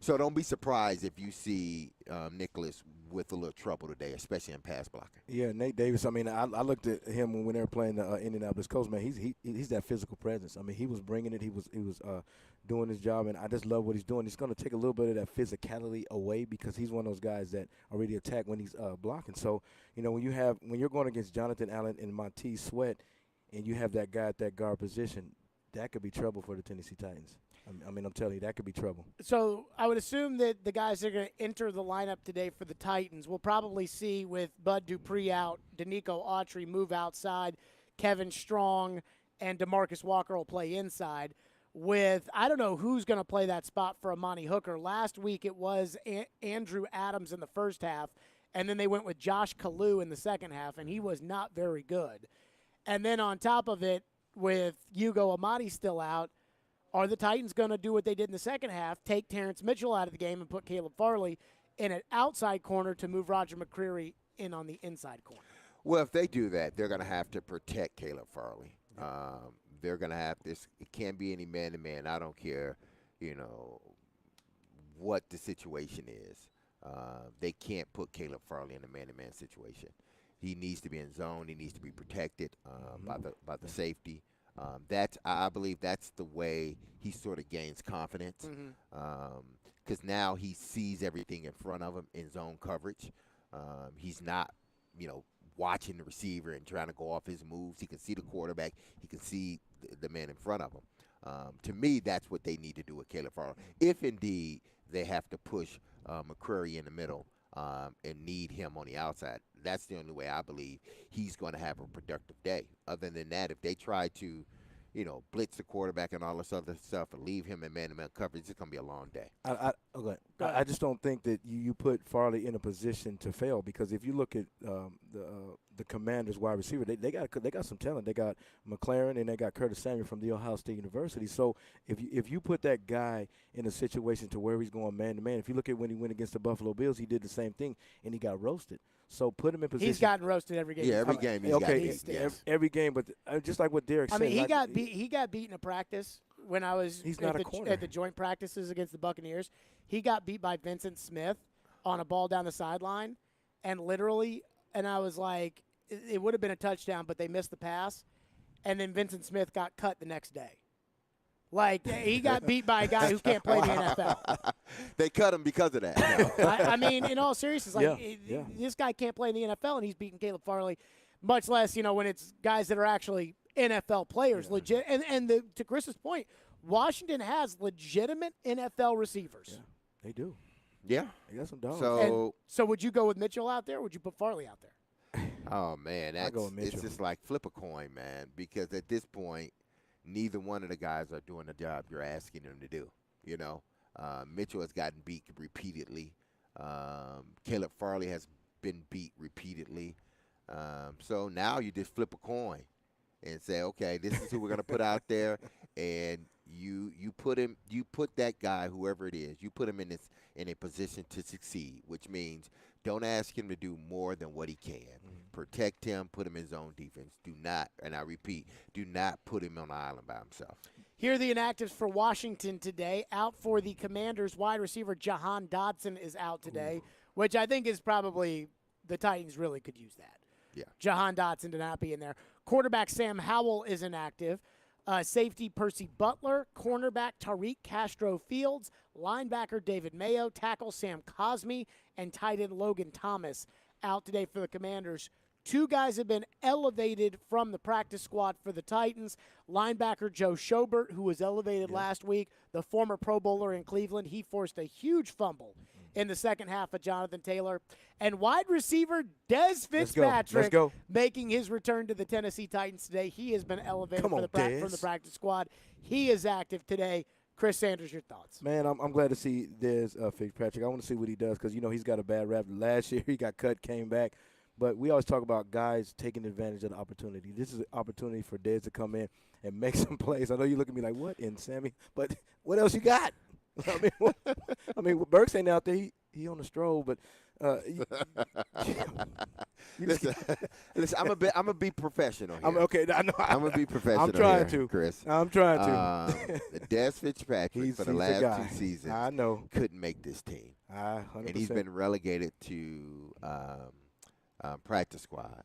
don't be surprised if you see Nicholas with a little trouble today, especially in pass blocking. Yeah, Nate Davis. I mean, I looked at him when they were playing the Indianapolis Colts. Man, he's that physical presence. I mean, he was bringing it. He was doing his job, and I just love what he's doing. He's going to take a little bit of that physicality away because he's one of those guys that already attack when he's blocking. So, when you're going against Jonathan Allen and Montez Sweat, and you have that guy at that guard position, that could be trouble for the Tennessee Titans. I mean, I'm telling you, that could be trouble. So I would assume that the guys that are going to enter the lineup today for the Titans, we'll probably see with Bud Dupree out, Danico Autry move outside, Kevin Strong and DeMarcus Walker will play inside. I don't know who's going to play that spot for Amani Hooker. Last week it was Andrew Adams in the first half, and then they went with Josh Kalu in the second half, and he was not very good. And then on top of it, with Hugo Amadi still out, are the Titans going to do what they did in the second half, take Terrence Mitchell out of the game and put Caleb Farley in an outside corner to move Roger McCreary in on the inside corner? Well, if they do that, they're going to have to protect Caleb Farley. They're going to have this. It can't be any man-to-man. I don't care, what the situation is. They can't put Caleb Farley in a man-to-man situation. He needs to be in zone. He needs to be protected by the safety. I believe that's the way he sort of gains confidence because now he sees everything in front of him in zone coverage. He's not, watching the receiver and trying to go off his moves. He can see the quarterback. He can see the man in front of him. To me, that's what they need to do with Caleb Farley. If indeed they have to push McCreary in the middle and need him on the outside, that's the only way I believe he's going to have a productive day. Other than that, if they try to, blitz the quarterback and all this other stuff and leave him in man-to-man coverage, it's going to be a long day. I just don't think that you put Farley in a position to fail because if you look at the Commanders' wide receiver, they got some talent. They got McLaren and they got Curtis Samuel from the Ohio State University. So if you put that guy in a situation to where he's going man-to-man, if you look at when he went against the Buffalo Bills, he did the same thing and he got roasted. So put him in position. He's gotten roasted every game. Yeah, every game. Every game. But just like what Derek said. I mean, he got beat in a practice when I was at the joint practices against the Buccaneers. He got beat by Vincent Smith on a ball down the sideline, and I was like, it would have been a touchdown, but they missed the pass, and then Vincent Smith got cut the next day. Like, he got beat by a guy who can't play the NFL. They cut him because of that. I mean, in all seriousness, this guy can't play in the NFL, and he's beating Caleb Farley, much less, when it's guys that are actually NFL players, legit. And to Chris's point, Washington has legitimate NFL receivers. Yeah, they do. Yeah. They got some dogs. So would you go with Mitchell out there, or would you put Farley out there? Oh, man, I go with it's Mitchell. just like flip a coin, man, because at this point, neither one of the guys are doing the job you're asking them to do, you know. Mitchell has gotten beat repeatedly. Caleb Farley has been beat repeatedly. So now you just flip a coin and say, okay, this is who we're going to put out there, and you put that guy, whoever it is, you put him in a position to succeed, which means don't ask him to do more than what he can. Protect him, put him in zone defense. Do not, and I repeat, do not put him on the island by himself. Here are the inactives for Washington today. Out for the Commanders, wide receiver Jahan Dotson is out today, which I think is probably the Titans really could use that. Yeah. Jahan Dotson to not be in there. Quarterback Sam Howell is inactive. Safety Percy Butler. Cornerback Tariq Castro Fields. Linebacker David Mayo. Tackle Sam Cosme. And tight end Logan Thomas out today for the Commanders. Two guys have been elevated from the practice squad for the Titans. Linebacker Joe Schobert, who was elevated last week, the former Pro Bowler in Cleveland. He forced a huge fumble in the second half of Jonathan Taylor. And wide receiver Dez Fitzpatrick making his return to the Tennessee Titans today. He has been elevated from the practice squad. He is active today. Chris Sanders, your thoughts? Man, I'm glad to see Dez Fitzpatrick. I want to see what he does because, he's got a bad rap. Last year he got cut, came back. But we always talk about guys taking advantage of the opportunity. This is an opportunity for Dez to come in and make some plays. I know you look at me like, what in Sammy? But what else you got? I mean, Burks ain't out there. He on the stroll, but listen, I'm gonna be professional here. Okay, I know. I'm gonna be professional. I'm trying here, to, Chris. I'm trying to. Des Fitzpatrick for the last 2 seasons, I know, couldn't make this team, 100%. and he's been relegated to practice squad.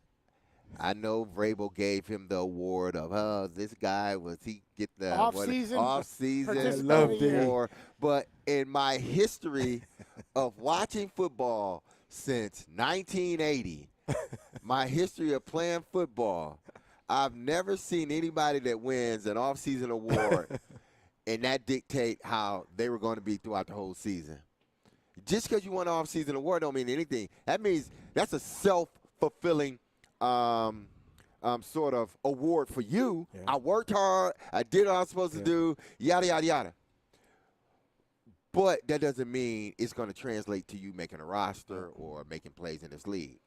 I know Vrabel gave him the award of, this guy he get the off-season award. But in my history of watching football since 1980, my history of playing football, I've never seen anybody that wins an off-season award and that dictate how they were going to be throughout the whole season. Just because you won an off-season award don't mean anything. That means that's a self-fulfilling sort of award for you. Yeah. I worked hard. I did what I was supposed to do, yada, yada, yada. But that doesn't mean it's going to translate to you making a roster or making plays in this league.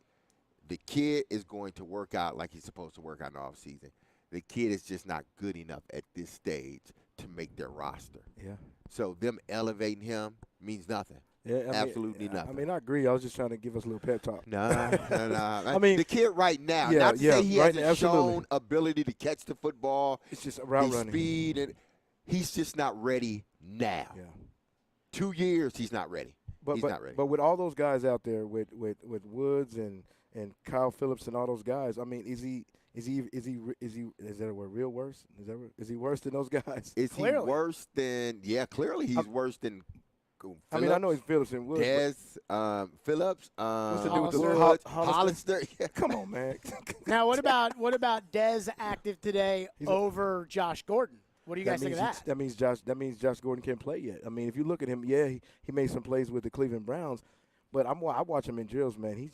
The kid is going to work out like he's supposed to work out in the offseason. The kid is just not good enough at this stage to make their roster. Yeah. So them elevating him means nothing. Yeah, absolutely nothing. I agree. I was just trying to give us a little pep talk. Nah. I mean, the kid right now, not to say he hasn't shown ability to catch the football. It's just route running. Speed, and he's just not ready now. Yeah. 2 years, he's not ready. He's not ready. But with all those guys out there, with Woods and Kyle Phillips and all those guys, I mean, is that a word? Real worse? Is he worse than those guys? Is he worse than? Yeah, clearly he's worse than. Phillips, I mean, I know he's Phillips and Woods. Des, Phillips, what's the deal with the Woods, Hollister. Yeah. Come on, man. Now, what about Des active today over Josh Gordon? What do you guys think of that? That means Josh Gordon can't play yet. I mean, if you look at him, he made some plays with the Cleveland Browns, but I watch him in drills, man. He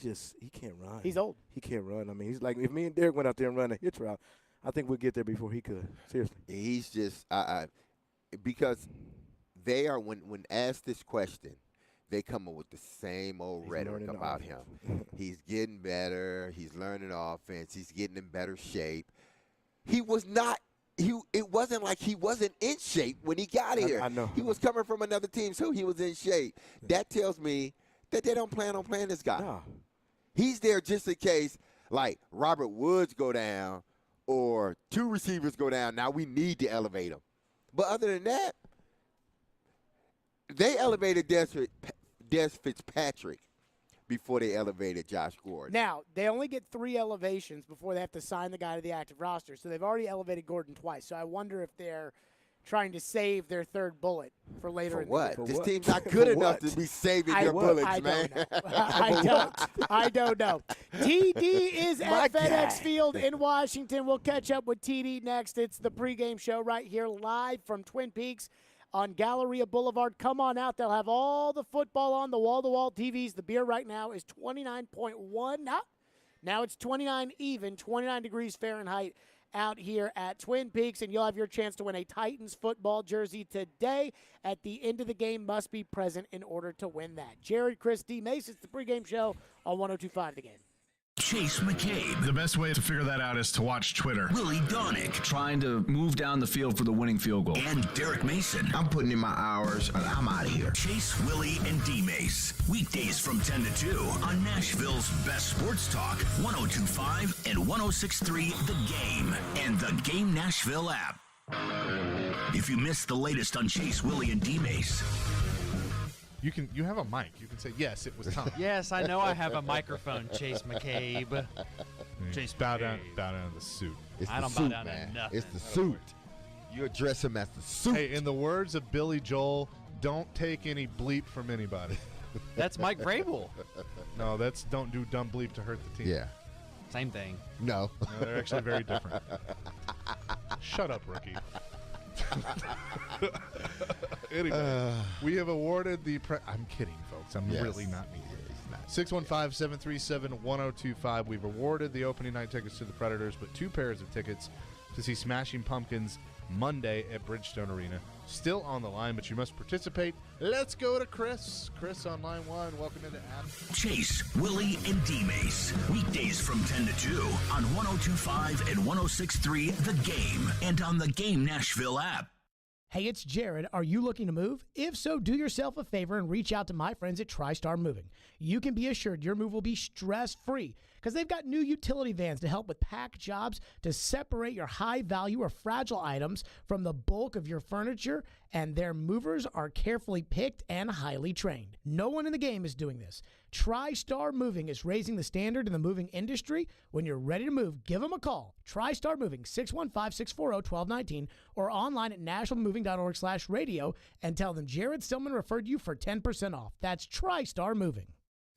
can't run. He's old. He can't run. I mean, he's like, if me and Derek went out there and run a hitch route, I think we'd get there before he could. Seriously. He's just because they are when asked this question, they come up with the same old rhetoric about him. He's getting better. He's learning offense. He's getting in better shape. He was not. It wasn't like he wasn't in shape when he got here. I know. He was coming from another team, so he was in shape. That tells me that they don't plan on playing this guy. No. He's there just in case, like Robert Woods go down or two receivers go down. Now we need to elevate him. But other than that, they elevated Des Fitzpatrick before they elevated Josh Gordon. Now, they only get 3 elevations before they have to sign the guy to the active roster. So they've already elevated Gordon twice. So I wonder if they're trying to save their third bullet for later in the year. This team's not good enough to be saving your bullets, man. I don't know. TD is at FedEx Field in Washington. We'll catch up with TD next. It's the pregame show right here live from Twin Peaks. on Galleria Boulevard. Come on out. They'll have all the football on the wall-to-wall TVs. The beer right now is 29.1. Now it's 29 even, 29 degrees Fahrenheit out here at Twin Peaks, and you'll have your chance to win a Titans football jersey today. At the end of the game, must be present in order to win that. Jared, Chris, D. Mace, it's the pregame show on 102.5 The Game. Chase McCabe. The best way to figure that out is to watch Twitter. Willie Donick. Trying to move down the field for the winning field goal. And Derek Mason. I'm putting in my hours, and I'm out of here. Chase, Willie, and D-Mace. Weekdays from 10 to 2 on Nashville's best sports talk, 102.5 and 106.3 The Game. And the Game Nashville app. If you missed the latest on Chase, Willie, and D-Mace, You have a mic. You can say, yes, it was Tom. Yes, I know I have a microphone, Chase McCabe. Chase bow McCabe. down to the suit. It's I the don't suit, bow down man. to nothing. It's the suit. You address him as the suit. Hey, in the words of Billy Joel, don't take any bleep from anybody. That's Mike Vrabel. No, that's don't do dumb bleep to hurt the team. Yeah. Same thing. No. No, they're actually very different. Shut up, rookie. Anyway, we have awarded the I'm kidding, folks. I'm really not mean. 615-737-1025. We've awarded the opening night tickets to the Predators, but 2 pairs of tickets to see Smashing Pumpkins Monday at Bridgestone Arena. Still on the line, but you must participate. Let's go to Chris. Chris on line 1. Welcome into Adam. Chase, Willie, and D-Mace. Weekdays from 10 to 2 on 102.5 and 106.3 The Game. And on the Game Nashville app. Hey, it's Jared. Are you looking to move? If so, do yourself a favor and reach out to my friends at TriStar Moving. You can be assured your move will be stress-free because they've got new utility vans to help with pack jobs to separate your high-value or fragile items from the bulk of your furniture, and their movers are carefully picked and highly trained. No one in the game is doing this. TriStar Moving is raising the standard in the moving industry. When you're ready to move, give them a call. TriStar Moving, 615-640-1219, or online at nationalmoving.org/radio, and tell them Jared Stillman referred you for 10% off. That's TriStar Moving.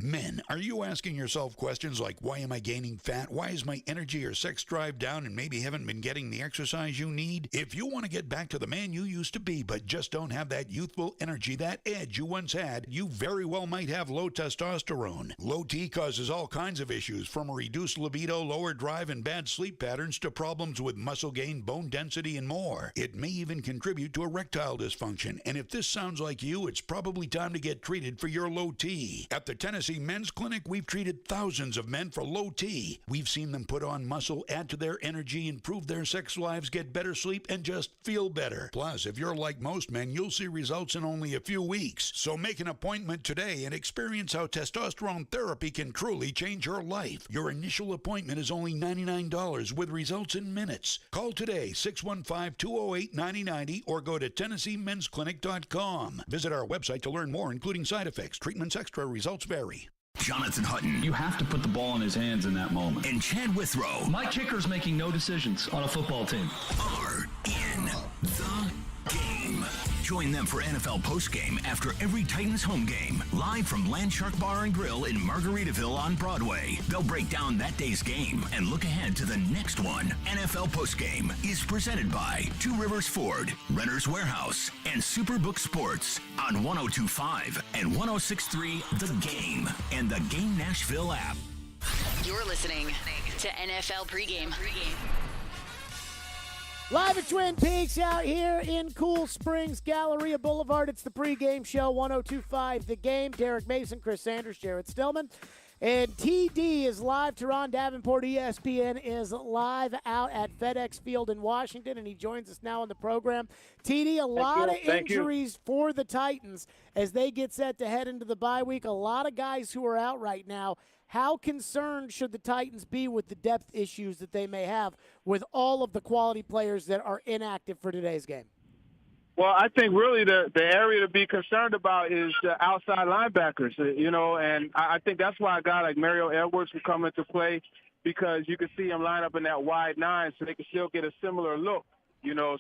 Men, are you asking yourself questions like, why am I gaining fat? Why is my energy or sex drive down and maybe haven't been getting the exercise you need? If you want to get back to the man you used to be but just don't have that youthful energy, that edge you once had, you very well might have low testosterone. Low T causes all kinds of issues, from a reduced libido, lower drive, and bad sleep patterns to problems with muscle gain, bone density, and more. It may even contribute to erectile dysfunction, and if this sounds like you, it's probably time to get treated for your low T. At the Tennessee Men's Clinic, we've treated thousands of men for low T. We've seen them put on muscle, add to their energy, improve their sex lives, get better sleep, and just feel better. Plus, if you're like most men, you'll see results in only a few weeks. So make an appointment today and experience how testosterone therapy can truly change your life. Your initial appointment is only $99 with results in minutes. Call today, 615-208-9090, or go to TennesseeMen'sClinic.com. Visit our website to learn more, including side effects, treatments extra, results vary. Jonathan Hutton. You have to put the ball in his hands in that moment. And Chad Withrow My kicker's making no decisions on a football team. are in the game. Join them for NFL postgame after every Titans home game, live from Landshark Bar and Grill in Margaritaville on Broadway. They'll break down that day's game and look ahead to the next one. NFL postgame is presented by Two Rivers Ford, Renter's Warehouse, and Superbook Sports on 102.5 and 106.3 The Game and the Game Nashville app. You're listening to NFL Pregame. Live at Twin Peaks out here in Cool Springs, Galleria Boulevard. It's the pregame show, 102.5 The Game. Derek Mason, Chris Sanders, Jared Stillman. And TD is live. Teron Davenport, ESPN, is live out at FedEx Field in Washington, and he joins us now on the program. TD, a lot of injuries for the Titans as they get set to head into the bye week. A lot of guys who are out right now. How concerned should the Titans be with the depth issues that they may have with all of the quality players that are inactive for today's game? Well, I think really the area to be concerned about is the outside linebackers, and I think that's why a guy like Mario Edwards will come into play, because you can see him line up in that wide 9 so they can still get a similar look,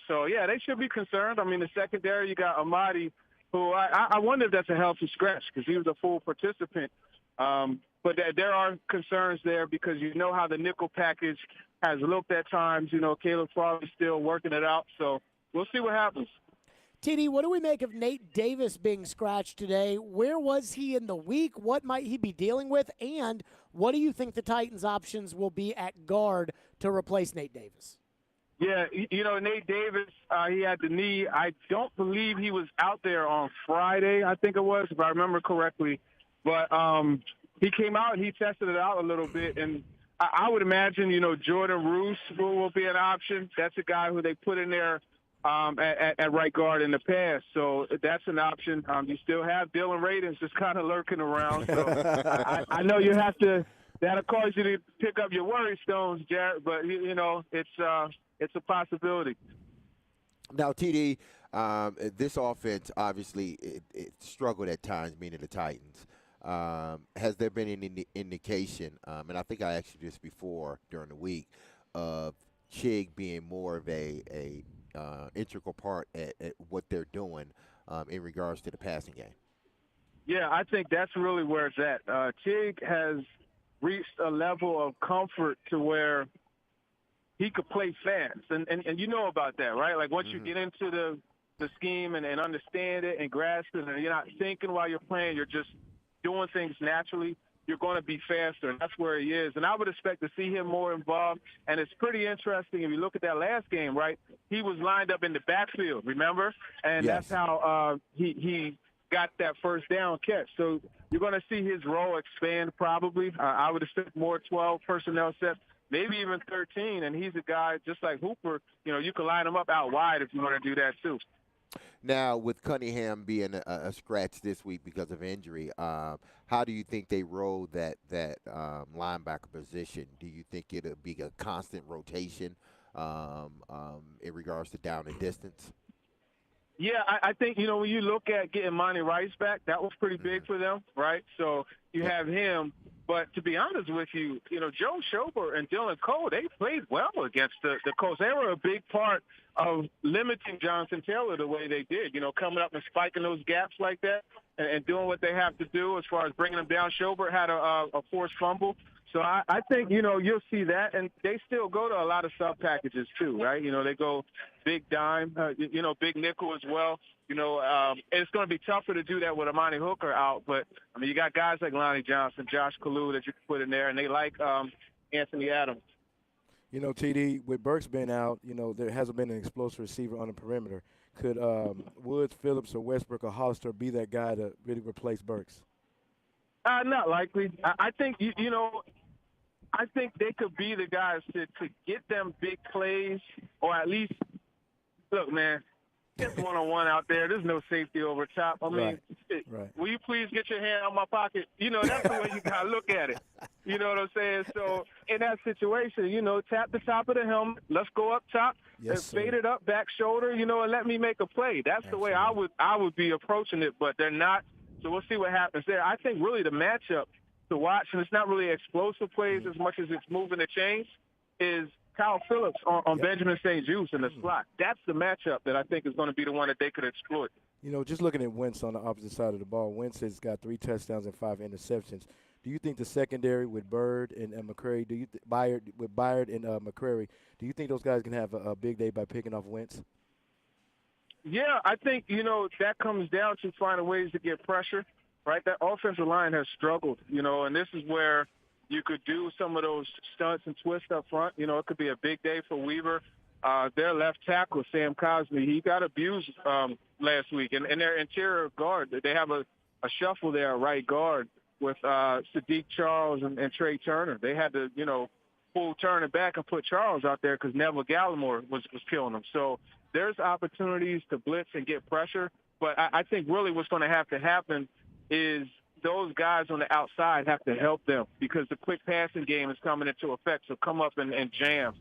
So, yeah, they should be concerned. I mean, the secondary, you got Amadi, who I wonder if that's a healthy scratch because he was a full participant. But there are concerns there because you know how the nickel package has looked at times. Caleb Farley's still working it out. So we'll see what happens. TD, what do we make of Nate Davis being scratched today? Where was he in the week? What might he be dealing with? And what do you think the Titans' options will be at guard to replace Nate Davis? Yeah, Nate Davis, he had the knee. I don't believe he was out there on Friday, I think it was, if I remember correctly. But he came out and he tested it out a little bit. And I would imagine, Jordan Roos will be an option. That's a guy who they put in there at right guard in the past. So that's an option. You still have Dylan Radins just kind of lurking around. So I know you have to – that'll cause you to pick up your worry stones, Jared. But, it's a possibility. Now, TD, this offense, obviously, it struggled at times, meaning the Titans. Has there been any indication, and I think I asked you this before during the week, of Chig being more of a integral part at what they're doing in regards to the passing game? Yeah, I think that's really where it's at. Chig has reached a level of comfort to where he could play fast. And you know about that, right? Like once you get into the scheme and understand it and grasp it, and you're not thinking while you're playing, you're just doing things naturally, you're going to be faster, and that's where he is. And I would expect to see him more involved. And it's pretty interesting if you look at that last game, right? He was lined up in the backfield, remember? And yes. That's how he got that first down catch. So you're going to see his role expand probably. I would expect more 12 personnel sets, maybe even 13. And he's a guy just like Hooper. You can line him up out wide if you want to do that too. Now, with Cunningham being a scratch this week because of injury, how do you think they roll that linebacker position? Do you think it'll be a constant rotation in regards to down and distance? Yeah, I think, when you look at getting Monty Rice back, that was pretty big for them, right? So you have him. But to be honest with you, Joe Schobert and Dylan Cole, they played well against the Colts. They were a big part of limiting Jonathan Taylor the way they did, coming up and spiking those gaps like that and doing what they have to do as far as bringing them down. Schobert had a forced fumble. So I think, you'll see that. And they still go to a lot of sub packages too, right? They go big dime, big nickel as well. It's going to be tougher to do that with Amani Hooker out. But, you got guys like Lonnie Johnson, Josh Kalu that you can put in there, and they like Anthony Adams. TD, with Burks being out, there hasn't been an explosive receiver on the perimeter. Could Woods, Phillips, or Westbrook or Hollister be that guy to really replace Burks? Not likely. I think, I think they could be the guys to get them big plays, or at least, look, man, get one-on-one out there. There's no safety over top. I mean, right. Will you please get your hand out my pocket? That's the way you got to look at it. You know what I'm saying? So in that situation, tap the top of the helmet. Let's go up top and fade it up, back shoulder, and let me make a play. That's the way I would be approaching it, but they're not. So we'll see what happens there. I think really the matchup to watch, and it's not really explosive plays as much as it's moving the chains, is Kyle Phillips on Benjamin St. Juste in the slot. That's the matchup that I think is going to be the one that they could exploit. Just looking at Wentz on the opposite side of the ball, Wentz has got 3 touchdowns and 5 interceptions. Do you think the secondary with Bird and McCrary, Byard and McCrary, do you think those guys can have a big day by picking off Wentz? Yeah, I think, that comes down to finding ways to get pressure, right? That offensive line has struggled, and this is where you could do some of those stunts and twists up front. It could be a big day for Weaver. Their left tackle, Sam Cosmi, he got abused last week. And their interior guard, they have a shuffle there at right guard with Sadiq Charles and Trey Turner. They had to, pull Turner back and put Charles out there because Neville Gallimore was killing them. So there's opportunities to blitz and get pressure. But I think really what's going to have to happen is those guys on the outside have to help them because the quick passing game is coming into effect. So come up and jam.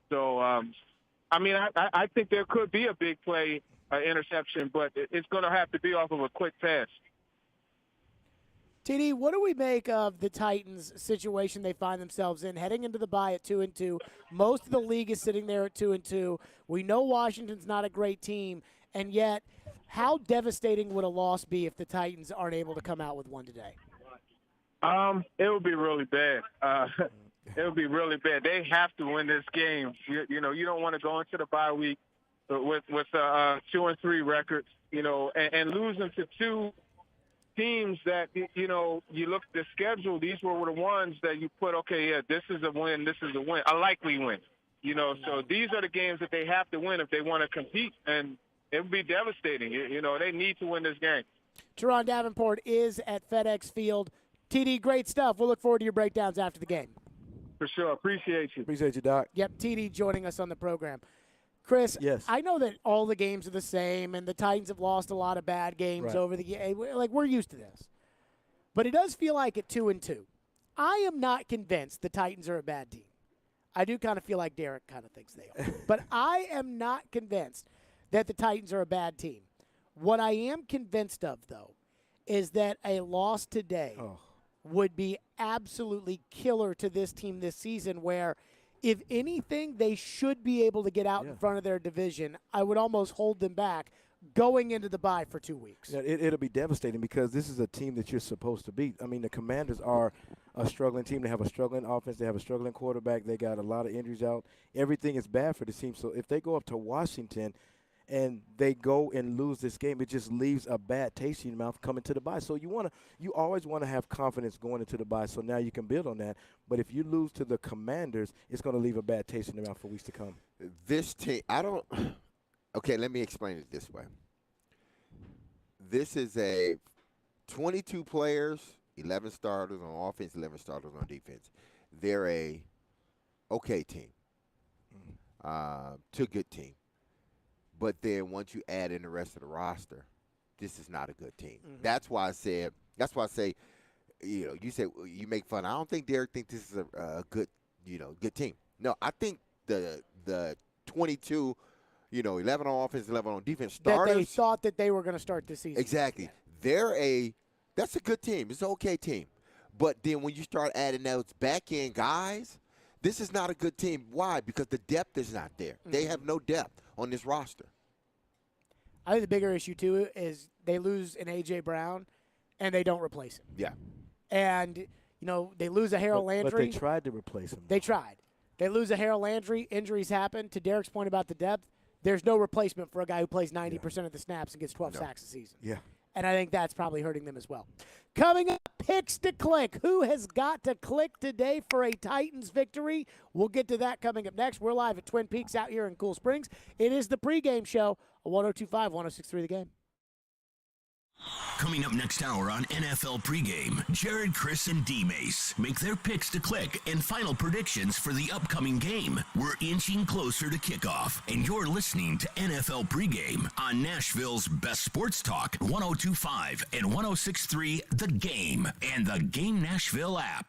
So, I think there could be a big play interception, but it's going to have to be off of a quick pass. TD, what do we make of the Titans' situation they find themselves in heading into the bye at 2-2? Most of the league is sitting there at 2-2. We know Washington's not a great team, and yet how devastating would a loss be if the Titans aren't able to come out with one today? It would be really bad. It would be really bad. They have to win this game. You don't want to go into the bye week with 2-3 records. and losing to two teams that, you look at the schedule, these were the ones that you put, okay, yeah, this is a win, this is a win, a likely win. So these are the games that they have to win if they want to compete, and it would be devastating. They need to win this game. Teron Davenport is at FedEx Field. TD, great stuff. We'll look forward to your breakdowns after the game. For sure. Appreciate you. Appreciate you, Doc. Yep, TD joining us on the program. Chris, yes. I know that all the games are the same, and the Titans have lost a lot of bad games over the year. Like, we're used to this. But it does feel like at 2-2. I am not convinced the Titans are a bad team. I do kind of feel like Derek kind of thinks they are. But I am not convinced that the Titans are a bad team. What I am convinced of, though, is that a loss today would be absolutely killer to this team this season, where if anything, they should be able to get out in front of their division. I would almost hold them back going into the bye for 2 weeks. Yeah, it'll be devastating because this is a team that you're supposed to beat. I mean, the Commanders are a struggling team. They have a struggling offense. They have a struggling quarterback. They got a lot of injuries out. Everything is bad for the team. So if they go up to Washington and they go and lose this game, it just leaves a bad taste in your mouth coming to the bye. So you always want to have confidence going into the bye, so now you can build on that. But if you lose to the Commanders, it's going to leave a bad taste in your mouth for weeks to come. This team, okay, let me explain it this way. This is a 22 players, 11 starters on offense, 11 starters on defense. They're a okay team, to good team. But then once you add in the rest of the roster, this is not a good team. Mm-hmm. That's why I say, you say you make fun. I don't think Derek thinks this is a good, good team. No, I think the 22, 11 on offense, 11 on defense starters. That they thought that they were going to start this season. Exactly. That's a good team. It's an okay team. But then when you start adding those back end guys, this is not a good team. Why? Because the depth is not there. Mm-hmm. They have no depth on this roster. I think the bigger issue, too, is they lose an A.J. Brown, and they don't replace him. Yeah. And, they lose a Harold Landry. But they tried to replace him. They tried. They lose a Harold Landry. Injuries happen. To Derek's point about the depth, there's no replacement for a guy who plays 90% of the snaps and gets 12 sacks a season. Yeah. And I think that's probably hurting them as well. Coming up, picks to click. Who has got to click today for a Titans victory? We'll get to that coming up next. We're live at Twin Peaks out here in Cool Springs. It is the pregame show, 102.5, 106.3 The Game. Coming up next hour on NFL Pregame, Jared, Chris, and D-Mace make their picks to click and final predictions for the upcoming game. We're inching closer to kickoff, and you're listening to NFL Pregame on Nashville's best sports talk, 102.5 and 106.3 The Game, and the Game Nashville app.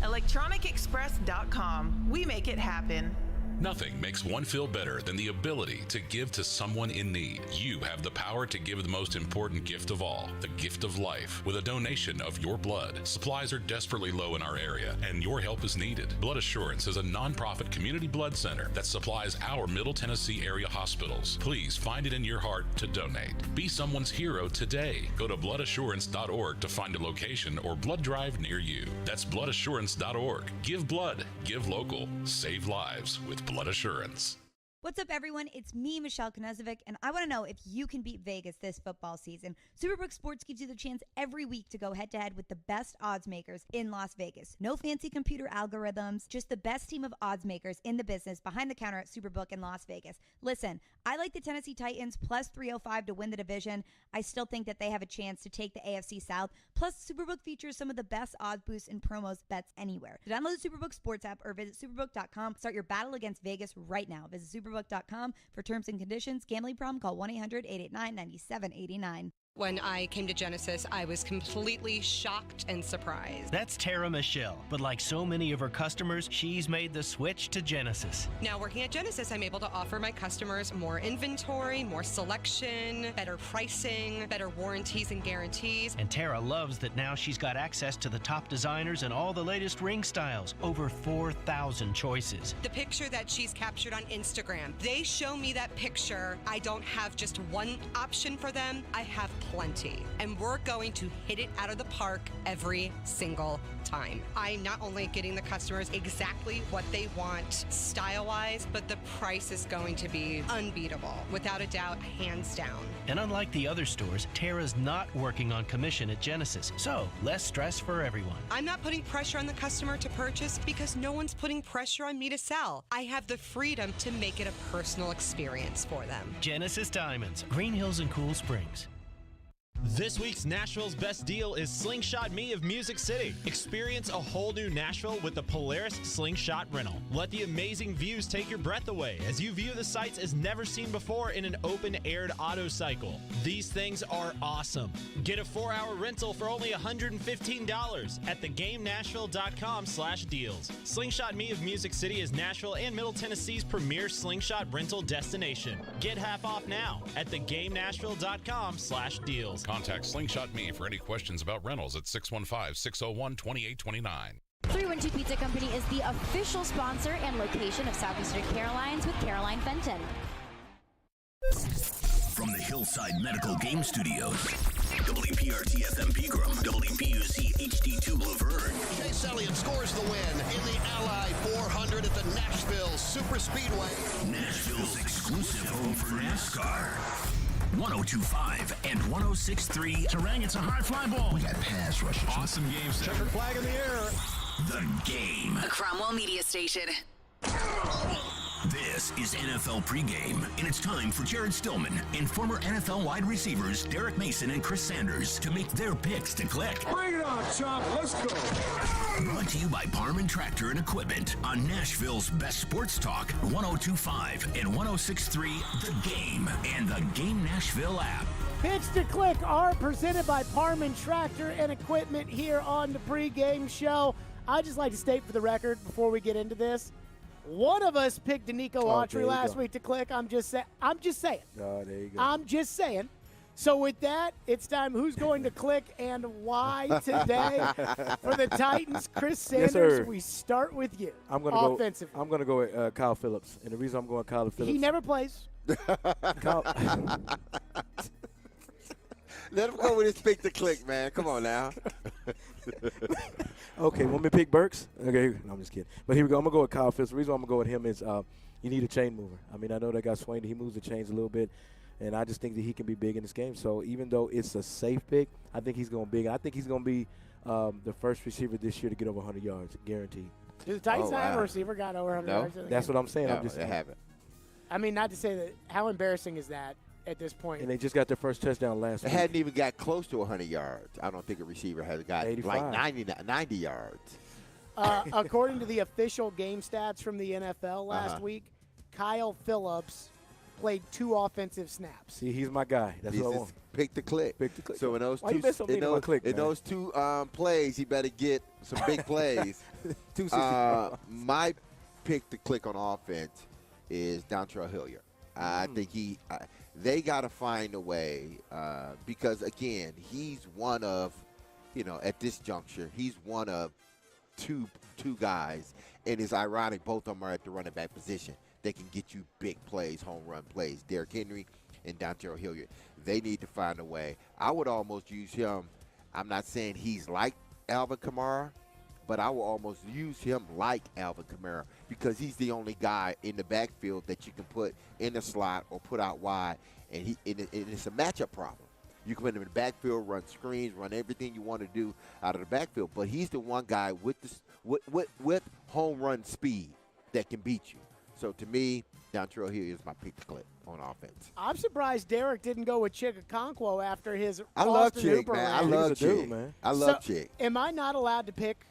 ElectronicExpress.com. We make it happen. Nothing makes one feel better than the ability to give to someone in need. You have the power to give the most important gift of all, the gift of life, with a donation of your blood. Supplies are desperately low in our area, and your help is needed. Blood Assurance is a nonprofit community blood center that supplies our Middle Tennessee area hospitals. Please find it in your heart to donate. Be someone's hero today. Go to bloodassurance.org to find a location or blood drive near you. That's bloodassurance.org. Give blood, give local, save lives with Blood Assurance. What's up, everyone? It's me, Michelle Knezovic, and I want to know if you can beat Vegas this football season. Superbook Sports gives you the chance every week to go head-to-head with the best odds makers in Las Vegas. No fancy computer algorithms, just the best team of odds makers in the business behind the counter at Superbook in Las Vegas. Listen, I like the Tennessee Titans plus 305 to win the division. I still think that they have a chance to take the AFC South. Plus, Superbook features some of the best odds boosts and promos bets anywhere. So download the Superbook Sports app or visit superbook.com. Start your battle against Vegas right now. Visit superbook.com for terms and conditions. Gambling problem? Call 1-800-889-9789. When I came to Genesis, I was completely shocked and surprised. That's Tara Michelle, but like so many of her customers, she's made the switch to Genesis. Now working at Genesis, I'm able to offer my customers more inventory, more selection, better pricing, better warranties and guarantees. And Tara loves that now she's got access to the top designers and all the latest ring styles, over 4,000 choices. The picture that she's captured on Instagram, they show me that picture. I don't have just one option for them. I have plenty, and we're going to hit it out of the park every single time. I'm not only getting the customers exactly what they want style-wise, but the price is going to be unbeatable, without a doubt, hands down. And unlike the other stores, Tara's not working on commission at Genesis, so less stress for everyone. I'm not putting pressure on the customer to purchase because no one's putting pressure on me to sell. I have the freedom to make it a personal experience for them. Genesis Diamonds, Green Hills and Cool Springs. This week's Nashville's best deal is Slingshot Me of Music City. Experience a whole new Nashville with the Polaris Slingshot rental. Let the amazing views take your breath away as you view the sights as never seen before in an open-aired auto cycle. These things are awesome. Get a 4-hour rental for only $115 at thegamenashville.com/deals. Slingshot Me of Music City is Nashville and Middle Tennessee's premier slingshot rental destination. Get half off now at thegamenashville.com/deals. Contact Slingshot Me for any questions about rentals at 615-601-2829. 312 Pizza Company is the official sponsor and location of Southeastern Carolines with Caroline Fenton. From the Hillside Medical Game Studios, WPRT-FM Pegram, WPUC HD2 Laverne. Chase Elliott scores the win in the Ally 400 at the Nashville Super Speedway. Nashville's exclusive home for NASCAR. 102.5 and 106.3. Terang, it's a high fly ball. We got pass rushers. Awesome games. Checkered flag in the air. The Game. A Cromwell Media Station. This is NFL Pregame, and it's time for Jared Stillman and former NFL wide receivers Derek Mason and Chris Sanders to make their picks to click. Bring it on, chump. Let's go. Brought to you by Parman Tractor and Equipment on Nashville's best sports talk, 102.5 and 106.3 The Game and the Game Nashville app. Picks to click are presented by Parman Tractor and Equipment here on the pregame show. I'd just like to state for the record before we get into this, one of us picked Danico Autry last week to click. I'm just saying. Oh, there you go. I'm just saying. So with that, it's time. Who's going to click and why today for the Titans? Chris Sanders, we start with you. I'm going to go with Kyle Phillips. And the reason I'm going Kyle Phillips. He never plays. Let him go with his pick to click, man. Come on now. Okay, want me to pick Burks? Okay, no, I'm just kidding. But here we go. I'm going to go with Kyle Phillips. The reason I'm going to go with him is you need a chain mover. I mean, I know that guy Swain, he moves the chains a little bit, and I just think that he can be big in this game. So even though it's a safe pick, I think he's going big. I think he's going to be the first receiver this year to get over 100 yards, guaranteed. Do the Titans have a receiver got over 100 yards? That's what I'm saying. No, I'm just they haven't. I mean, not to say that. How embarrassing is that at this point? And they just got their first touchdown last week. They hadn't even got close to 100 yards. I don't think a receiver has got 85. like 90 yards. According to the official game stats from the NFL last week, Kyle Phillips played 2 offensive snaps. See, he's my guy. That's what I want. Pick the click. Pick the click. So in those Why you been so mean to my click, man? those two plays, he better get some big plays. 265. My pick to click on offense is Dontrell Hilliard. I think they got to find a way because, again, he's one of, at this juncture, he's one of two guys, and it's ironic both of them are at the running back position. They can get you big plays, home run plays. Derrick Henry and Dontrell Hilliard. They need to find a way. I would almost use him. I'm not saying he's like Alvin Kamara, but I will almost use him like Alvin Kamara because he's the only guy in the backfield that you can put in the slot or put out wide, and it's a matchup problem. You can put him in the backfield, run screens, run everything you want to do out of the backfield, but he's the one guy with home run speed that can beat you. So to me, Dontrell Hilliard is my pick to click on offense. I'm surprised Derek didn't go with Chick Okonkwo after his I love Austin Chick, Hooper man. run. I love Chick, man. I love Chick. Am I not allowed to pick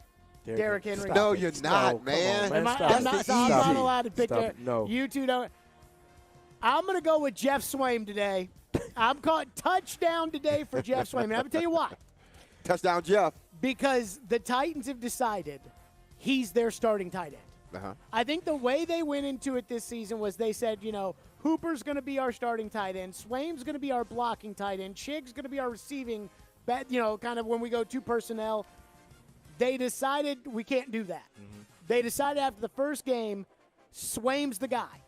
Derrick Henry? No, you're not, man. I'm not allowed to pick Derrick. No. You two don't. I'm going to go with Jeff Swaim today. I'm calling touchdown today for Jeff Swaim. And I'm going to tell you why. Touchdown, Jeff. Because the Titans have decided he's their starting tight end. I think the way they went into it this season was they said, Hooper's going to be our starting tight end. Swaim's going to be our blocking tight end. Chig's going to be our receiving, kind of when we go 2 personnel. They decided we can't do that. They decided after the first game, Swaim's the guy.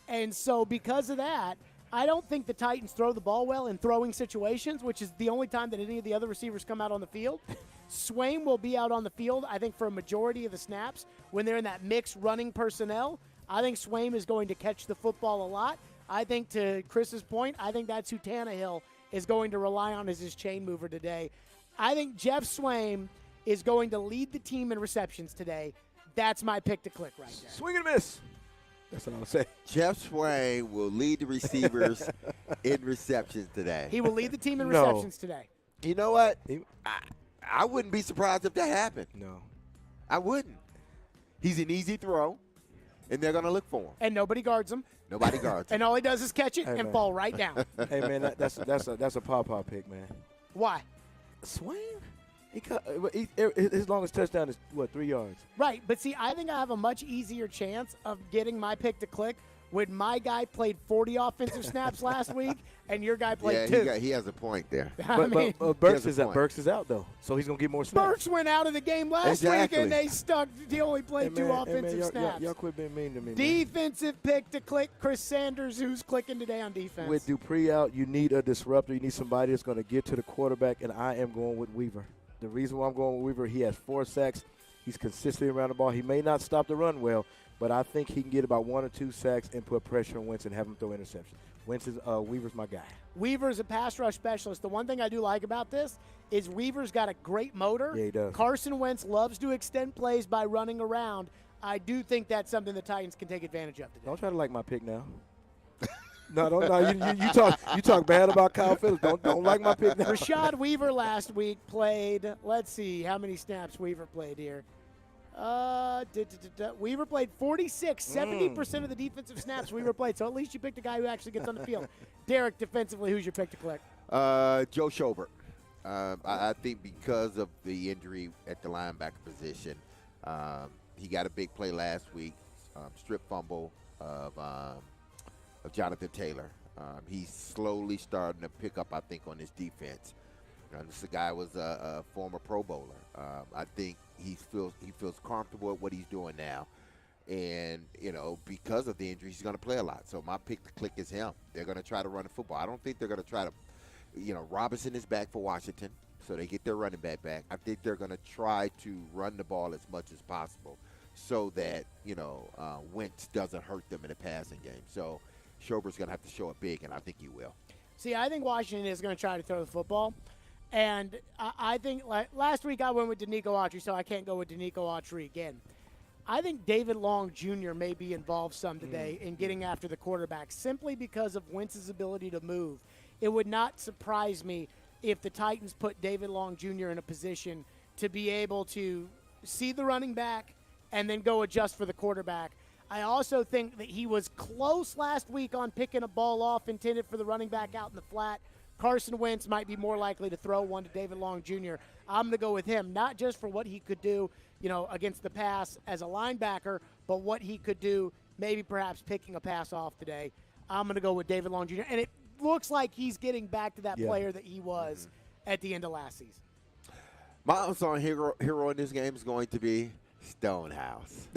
And so because of that, I don't think the Titans throw the ball well in throwing situations, which is the only time that any of the other receivers come out on the field. Swaim will be out on the field, I think, for a majority of the snaps when they're in that mixed running personnel. I think Swaim is going to catch the football a lot. I think, to Chris's point, I think that's who Tannehill is going to rely on as his chain mover today. I think Jeff Swaim is going to lead the team in receptions today. That's my pick to click right there. Swing and miss. That's what I would say. Jeff Swaim will lead the receivers in receptions today. He will lead the team in receptions today. You know what? I wouldn't be surprised if that happened. No. I wouldn't. He's an easy throw, and they're going to look for him. And nobody guards him. Nobody guards him. And all he does is catch it and man. fall right down. Hey, man, that's a pawpaw pick, man. Why? Swaim? His longest touchdown is, 3 yards? Right, but see, I think I have a much easier chance of getting my pick to click when my guy played 40 offensive snaps last week and your guy played 2. He has a point there. But Burks is out. Burks is out, though, so he's going to get more snaps. Burks went out of the game last week, and they stuck. He only played 2 offensive snaps. Y'all quit being mean to me, man. Defensive pick to click, Chris Sanders, who's clicking today on defense. With Dupree out, you need a disruptor. You need somebody that's going to get to the quarterback, and I am going with Weaver. The reason why I'm going with Weaver, he has 4 sacks. He's consistently around the ball. He may not stop the run well, but I think he can get about 1 or 2 sacks and put pressure on Wentz and have him throw interceptions. Weaver's my guy. Weaver's a pass rush specialist. The one thing I do like about this is Weaver's got a great motor. Yeah, he does. Carson Wentz loves to extend plays by running around. I do think that's something the Titans can take advantage of today. Don't try to like my pick now. No. You talk bad about Kyle Phillips. Don't like my pick now. Rashad Weaver last week played. Let's see how many snaps Weaver played here. Weaver played 46, 70% of the defensive snaps Weaver played. So at least you picked a guy who actually gets on the field. Derek, defensively, who's your pick to click? Joe Schobert. I think because of the injury at the linebacker position, he got a big play last week, strip fumble of Jonathan Taylor. He's slowly starting to pick up, I think, on his defense. This guy was a former Pro Bowler. I think he feels comfortable at what he's doing now. And, because of the injury, he's going to play a lot. So my pick to click is him. They're going to try to run the football. I don't think they're going to try to, Robinson is back for Washington, so they get their running back back. I think they're going to try to run the ball as much as possible so that, Wentz doesn't hurt them in the passing game. So Schobert's going to have to show it big, and I think he will. See, I think Washington is going to try to throw the football. And I think last week I went with Danico Autry, so I can't go with Danico Autry again. I think David Long Jr. may be involved some today in getting after the quarterback simply because of Wentz's ability to move. It would not surprise me if the Titans put David Long Jr. in a position to be able to see the running back and then go adjust for the quarterback. I also think that he was close last week on picking a ball off intended for the running back out in the flat. Carson Wentz might be more likely to throw one to David Long Jr. I'm going to go with him, not just for what he could do, against the pass as a linebacker, but what he could do maybe perhaps picking a pass off today. I'm going to go with David Long Jr. And it looks like he's getting back to that player that he was at the end of last season. My unsung hero in this game is going to be Stonehouse.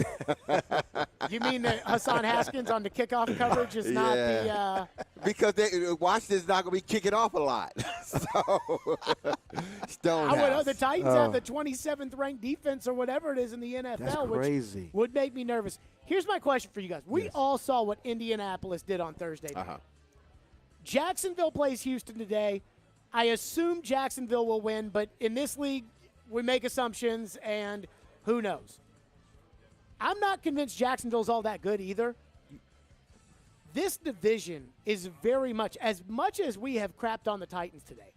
You mean that Hassan Haskins on the kickoff coverage is not the because Washington's not going to be kicking off a lot. So Stonehouse. The Titans have the 27th ranked defense or whatever it is in the NFL, That's crazy. Which would make me nervous. Here's my question for you guys. We all saw what Indianapolis did on Thursday night. Jacksonville plays Houston today. I assume Jacksonville will win, but in this league, we make assumptions, and who knows? I'm not convinced Jacksonville's all that good either. This division is very much as we have crapped on the Titans today,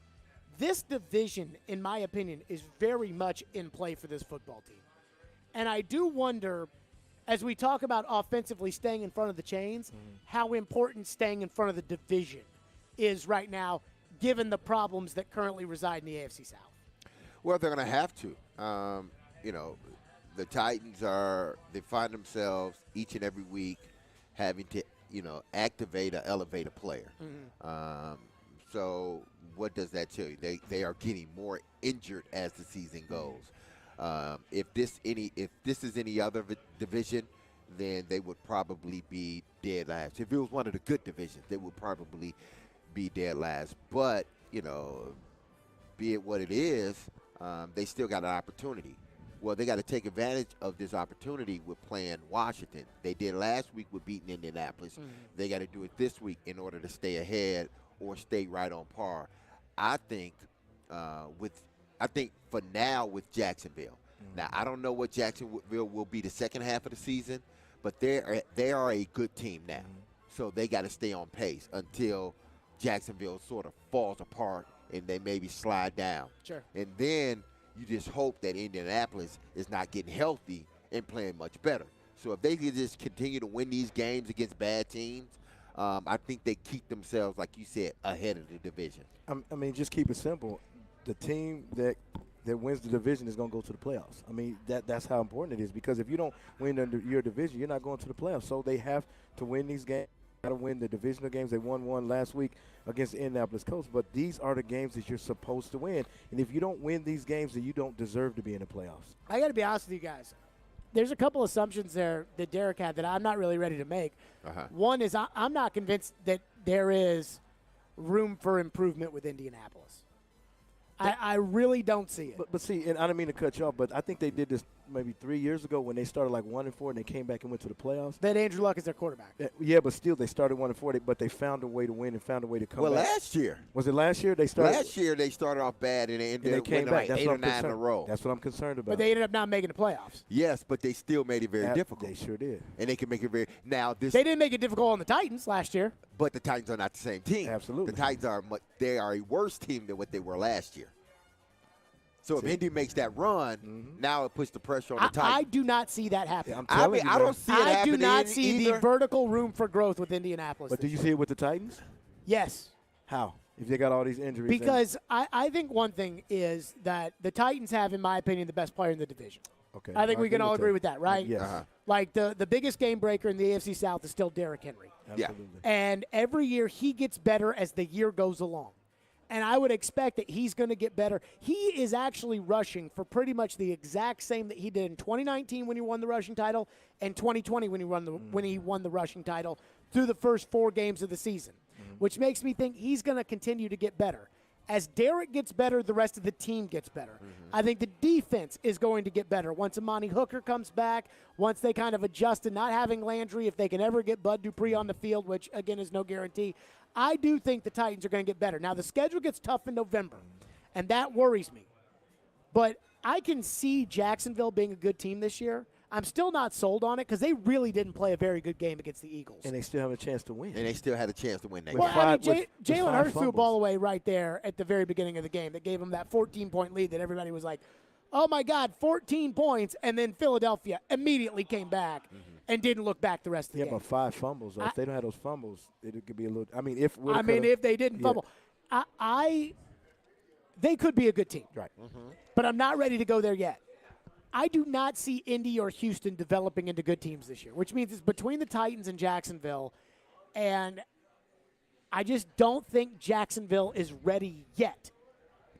this division, in my opinion, is very much in play for this football team. And I do wonder, as we talk about offensively staying in front of the chains, how important staying in front of the division is right now, given the problems that currently reside in the AFC South. Well, they're going to have to. The Titans they find themselves each and every week having to, activate or elevate a player. So what does that tell you? They are getting more injured as the season goes. If this is any other division, then they would probably be dead last. If it was one of the good divisions, they would probably be dead last. But, you know, be it what it is, they still got an opportunity. Well, they got to take advantage of this opportunity with playing Washington. They did last week with beating Indianapolis. They got to do it this week in order to stay ahead or stay right on par. I think for now with Jacksonville. Now, I don't know what Jacksonville will be the second half of the season, but they are a good team now. So they got to stay on pace until Jacksonville sort of falls apart and they maybe slide down. Sure. And then you just hope that Indianapolis is not getting healthy and playing much better. So if they can just continue to win these games against bad teams, I think they keep themselves, like you said, ahead of the division. I mean, just keep it simple. The team that wins the division is going to go to the playoffs. I mean, that's how important it is, because if you don't win your division, you're not going to the playoffs. So they have to win these games. Got to win the divisional games. They won one last week against the Indianapolis Colts, but these are the games that you're supposed to win. And if you don't win these games, then you don't deserve to be in the playoffs. I got to be honest with you guys. There's a couple assumptions there that Derek had that I'm not really ready to make. One is I'm not convinced that there is room for improvement with Indianapolis. I really don't see it. But see, and I don't mean to cut you off, but I think they did this maybe 3 years ago when they started like 1-4 and they came back and went to the playoffs. That Andrew Luck is their quarterback. Yeah, but still they started 1-4, but they found a way to win and found a way to come back. Well, last year. Was it last year? They started. Last year they started off bad and they ended up came winning back. like 8 or 9 in a row. That's what I'm concerned about. But they ended up not making the playoffs. Yes, but they still made it very difficult. They sure did. And they can make it very – now this – They didn't make it difficult on the Titans last year. But the Titans are not the same team. Absolutely. The Titans are they are a worse team than what they were last year. So if Indy makes that run, now it puts the pressure on the Titans. I do not see that happening. I don't see it happening. I do not see either. the vertical room for growth with Indianapolis. But do you see it with the Titans? Yes. How? If they got all these injuries? Because I think one thing is that the Titans have, in my opinion, the best player in the division. Okay. I think we can all agree with that, right? Yes. Like the biggest game breaker in the AFC South is still Derrick Henry. Absolutely. And every year he gets better as the year goes along. And I would expect that he's going to get better. He is actually rushing for pretty much the exact same that he did in 2019 when he won the rushing title and 2020 when he won the rushing title through the first 4 games of the season, which makes me think he's going to continue to get better. As Derek gets better, the rest of the team gets better. I think the defense is going to get better once Amani Hooker comes back, once they kind of adjust to not having Landry, if they can ever get Bud Dupree on the field, which, again, is no guarantee. I do think the Titans are going to get better. Now, the schedule gets tough in November, and that worries me. But I can see Jacksonville being a good team this year. I'm still not sold on it because they really didn't play a very good game against the Eagles. And they still have a chance to win. And they still had a chance to win that Well, game. Jalen Hurts threw a ball away right there at the very beginning of the game that gave them that 14-point lead that everybody was like, oh, my God, 14 points. And then Philadelphia immediately came back and didn't look back the rest of the game. Yeah, but 5 fumbles. If they don't have those fumbles, it could be a little – if they didn't fumble. They could be a good team. Right. But I'm not ready to go there yet. I do not see Indy or Houston developing into good teams this year, which means it's between the Titans and Jacksonville. And I just don't think Jacksonville is ready yet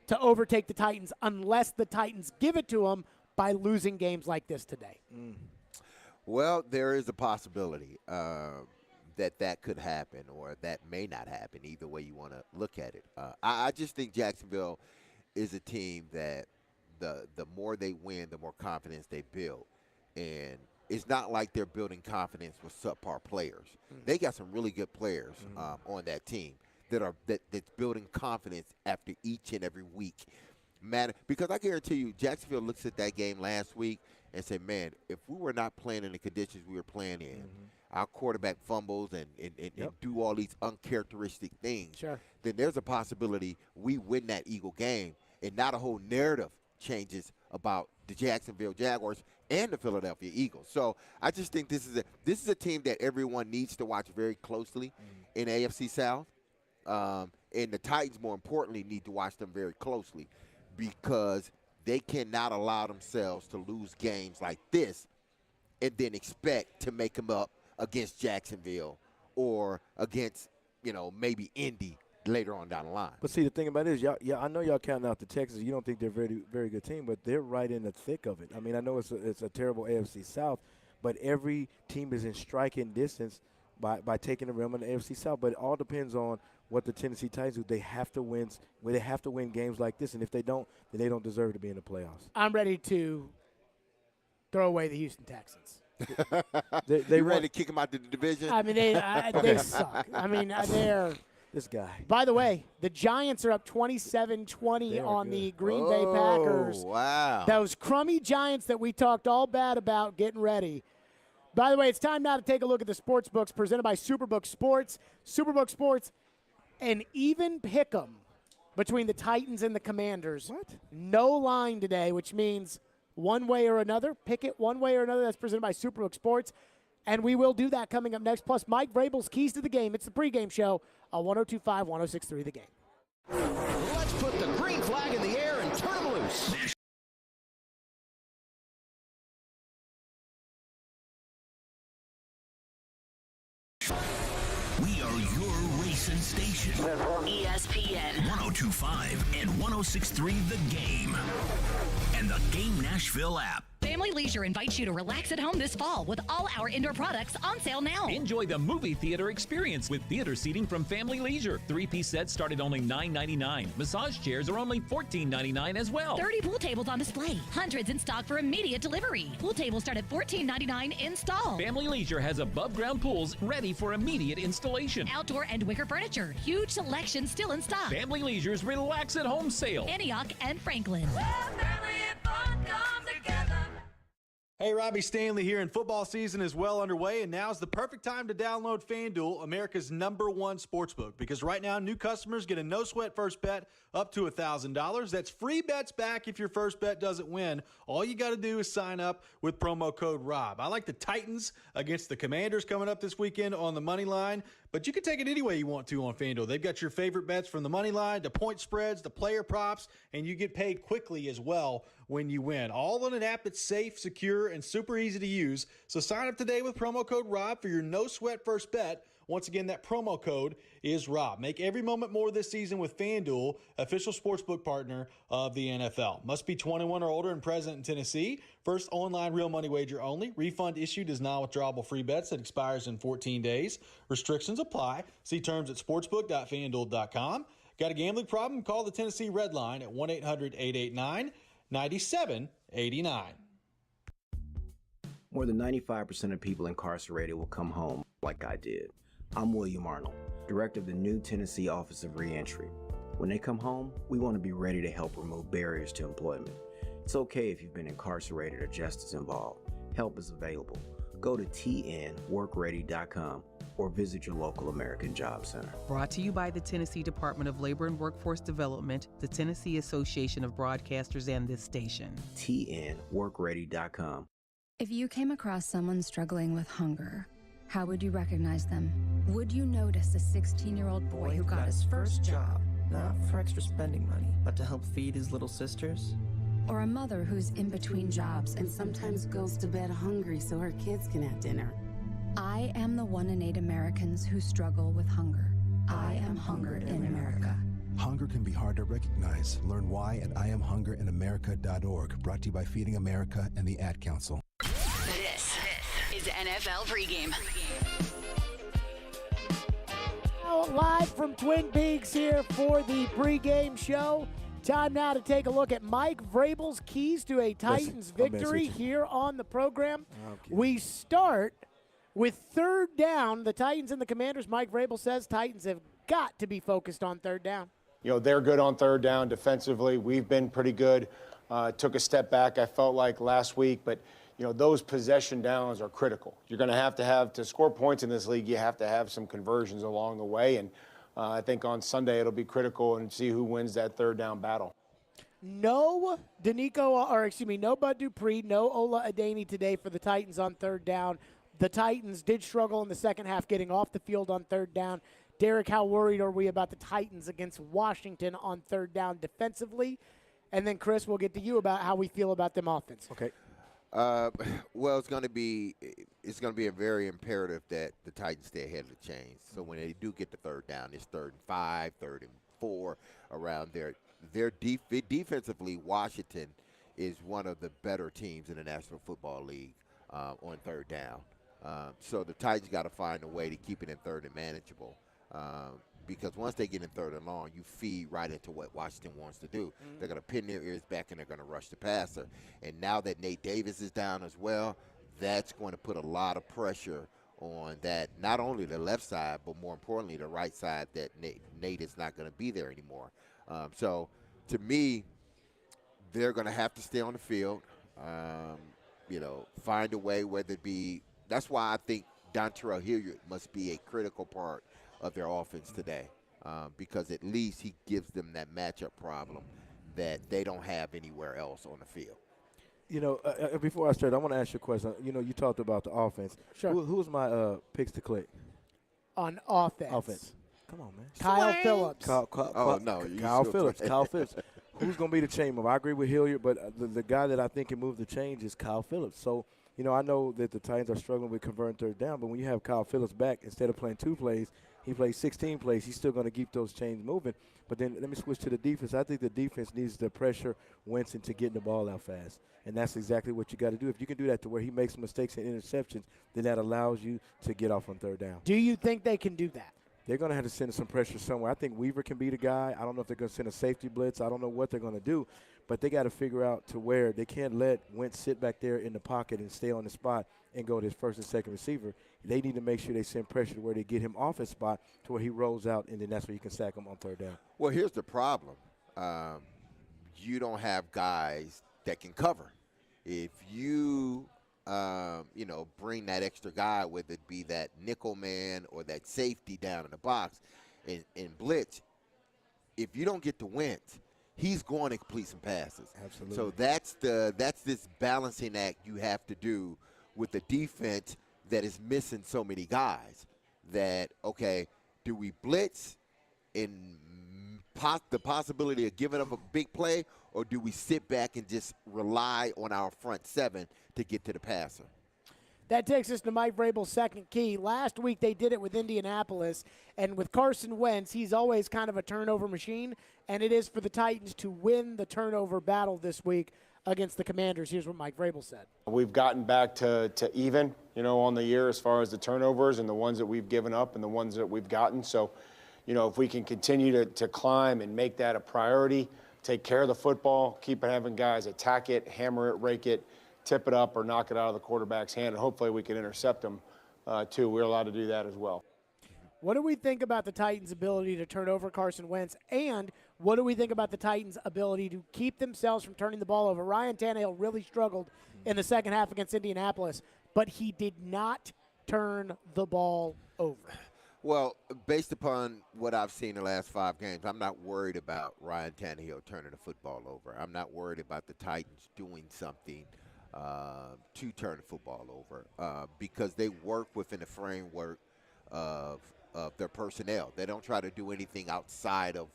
to overtake the Titans unless the Titans give it to them by losing games like this today. Well, there is a possibility that could happen or that may not happen, either way you want to look at it. I just think Jacksonville is a team that the more they win, the more confidence they build. And it's not like they're building confidence with subpar players. They got some really good players on that team that's building confidence after each and every week. Because I guarantee you, Jacksonville looks at that game last week and say, man, if we were not playing in the conditions we were playing in, our quarterback fumbles and do all these uncharacteristic things, then there's a possibility we win that Eagle game and not a whole narrative changes about the Jacksonville Jaguars and the Philadelphia Eagles. So I just think this is a team that everyone needs to watch very closely in AFC South. And the Titans, more importantly, need to watch them very closely because they cannot allow themselves to lose games like this and then expect to make them up against Jacksonville or against, maybe Indy later on down the line. But see, the thing about it is, I know y'all counting out the Texans. You don't think they're a very, very good team, but they're right in the thick of it. I mean, I know it's a terrible AFC South, but every team is in striking distance by taking the rim in the AFC South. But it all depends on what the Tennessee Titans do. They have to win. They have to win games like this, and if they don't, then they don't deserve to be in the playoffs. I'm ready to throw away the Houston Texans. They ready to kick them out the division? I mean, they suck. I mean, they're this guy. By the way, the Giants are up 27-20 on the Green Bay Packers. Wow. Those crummy Giants that we talked all bad about getting ready. By the way, it's time now to take a look at the sports books presented by Superbook Sports. Superbook Sports, an even pick'em between the Titans and the Commanders. What? No line today, which means one way or another. Pick it one way or another. That's presented by Superbook Sports. And we will do that coming up next. Plus, Mike Vrabel's Keys to the Game. It's the pregame show on 102.5, 106.3 The Game. Let's put the green flag in the air and turn them loose. We are your racing station. ESPN 102.5 and 106.3 The Game. And the Game Nashville app. Family Leisure invites you to relax at home this fall with all our indoor products on sale now. Enjoy the movie theater experience with theater seating from Family Leisure. 3-piece sets start at only $9.99. Massage chairs are only $14.99 as well. 30 pool tables on display. Hundreds in stock for immediate delivery. Pool tables start at $14.99 install. Family Leisure has above-ground pools ready for immediate installation. Outdoor and wicker furniture. Huge selection still in stock. Family Leisure's Relax at Home sale. Antioch and Franklin. Hey, Robbie Stanley here, and football season is well underway, and now's the perfect time to download FanDuel, America's #1 sportsbook, because right now new customers get a no-sweat first bet up to $1,000. That's free bets back if your first bet doesn't win. All you got to do is sign up with promo code ROB. I like the Titans against the Commanders coming up this weekend on the money line, but you can take it any way you want to on FanDuel. They've got your favorite bets from the money line, to point spreads, to player props, and you get paid quickly as well when you win. All on an app that's safe, secure, and super easy to use. So sign up today with promo code ROB for your no-sweat first bet. Once again, that promo code is ROB. Make every moment more this season with FanDuel, official sportsbook partner of the NFL. Must be 21 or older and present in Tennessee. First online real money wager only. Refund issued as non-withdrawable free bets that expires in 14 days. Restrictions apply. See terms at sportsbook.fanduel.com. Got a gambling problem? Call the Tennessee Red Line at 1-800-889-9789. More than 95% of people incarcerated will come home like I did. I'm William Arnold, director of the new Tennessee Office of Reentry. When they come home, we want to be ready to help remove barriers to employment. It's okay if you've been incarcerated or justice involved. Help is available. Go to tnworkready.com or visit your local American Job Center. Brought to you by the Tennessee Department of Labor and Workforce Development, the Tennessee Association of Broadcasters, and this station. tnworkready.com. If you came across someone struggling with hunger, how would you recognize them? Would you notice a 16-year-old boy who got his first job? Not for extra spending money, but to help feed his little sisters? Or a mother who's in between jobs and sometimes goes to bed hungry so her kids can have dinner? I am the 1 in 8 Americans who struggle with hunger. I am hungered in America. Hunger can be hard to recognize. Learn why at IamHungeredInAmerica.org. Brought to you by Feeding America and the Ad Council. This is NFL Pregame. Live from Twin Peaks here for the pregame show. Time now to take a look at Mike Vrabel's keys to a Titans victory here on the program. We start with third down. The Titans and the Commanders. Mike Vrabel says Titans have got to be focused on third down. You know, they're good on third down defensively. We've been pretty good. Took a step back, I felt like, last week. But, you know, those possession downs are critical. You're going to have to score points in this league, you have to have some conversions along the way. And I think on Sunday it'll be critical and see who wins that third down battle. No Bud Dupree, no Ola Adeni today for the Titans on third down. The Titans did struggle in the second half getting off the field on third down. Derek, how worried are we about the Titans against Washington on third down defensively? And then, Chris, we'll get to you about how we feel about them offense. Okay. Well, it's going to be a very imperative that the Titans stay ahead of the chains. So when they do get the third down, it's 3rd and 5, 3rd and 4 around there. Defensively, Washington is one of the better teams in the National Football League. on third down. So the Titans got to find a way to keep it in third and manageable. Because once they get in third and long, you feed right into what Washington wants to do. Mm-hmm. They're going to pin their ears back and they're going to rush the passer. And now that Nate Davis is down as well, that's going to put a lot of pressure on that, not only the left side, but more importantly, the right side that Nate is not going to be there anymore. So to me, they're going to have to stay on the field, find a way, whether it be – that's why I think Dontrell Hilliard must be a critical part of their offense today, because at least he gives them that matchup problem that they don't have anywhere else on the field. Before I start, I want to ask you a question. You talked about the offense. Sure. Who's my picks to click? On offense. Offense. Come on, man. Kyle Phillips. Kyle Phillips. Kyle Phillips. Who's going to be the chain mover? I agree with Hilliard, but the guy that I think can move the chains is Kyle Phillips. So, I know that the Titans are struggling with converting third down, but when you have Kyle Phillips back, instead of playing 2 plays, he plays 16 plays. He's still going to keep those chains moving. But then let me switch to the defense. I think the defense needs to pressure Wentz into getting the ball out fast. And that's exactly what you got to do. If you can do that to where he makes mistakes and interceptions, then that allows you to get off on third down. Do you think they can do that? They're going to have to send some pressure somewhere. I think Weaver can be the guy. I don't know if they're going to send a safety blitz. I don't know what they're going to do. But they got to figure out to where they can't let Wentz sit back there in the pocket and stay on the spot and go to his first and second receiver. They need to make sure they send pressure to where they get him off his spot to where he rolls out, and then that's where you can sack him on third down. Well, here's the problem. You don't have guys that can cover. If you bring that extra guy, whether it be that nickel man or that safety down in the box in blitz, if you don't get to Wentz, he's going to complete some passes. Absolutely. So that's this balancing act you have to do with the defense that is missing so many guys. That, okay, do we blitz in the possibility of giving up a big play, or do we sit back and just rely on our front seven to get to the passer? That takes us to Mike Vrabel's second key. Last week they did it with Indianapolis, and with Carson Wentz, he's always kind of a turnover machine, and it is for the Titans to win the turnover battle this week against the Commanders. Here's what Mike Vrabel said. We've gotten back to even, on the year as far as the turnovers and the ones that we've given up and the ones that we've gotten. So, if we can continue to climb and make that a priority, take care of the football, keep having guys attack it, hammer it, rake it, tip it up, or knock it out of the quarterback's hand, and hopefully we can intercept them too. We're allowed to do that as well. What do we think about the Titans' ability to turn over Carson Wentz, and what do we think about the Titans' ability to keep themselves from turning the ball over? Ryan Tannehill really struggled in the second half against Indianapolis, but he did not turn the ball over. Well, based upon what I've seen the last 5 games, I'm not worried about Ryan Tannehill turning the football over. I'm not worried about the Titans doing something to turn the football over because they work within the framework of their personnel. They don't try to do anything outside of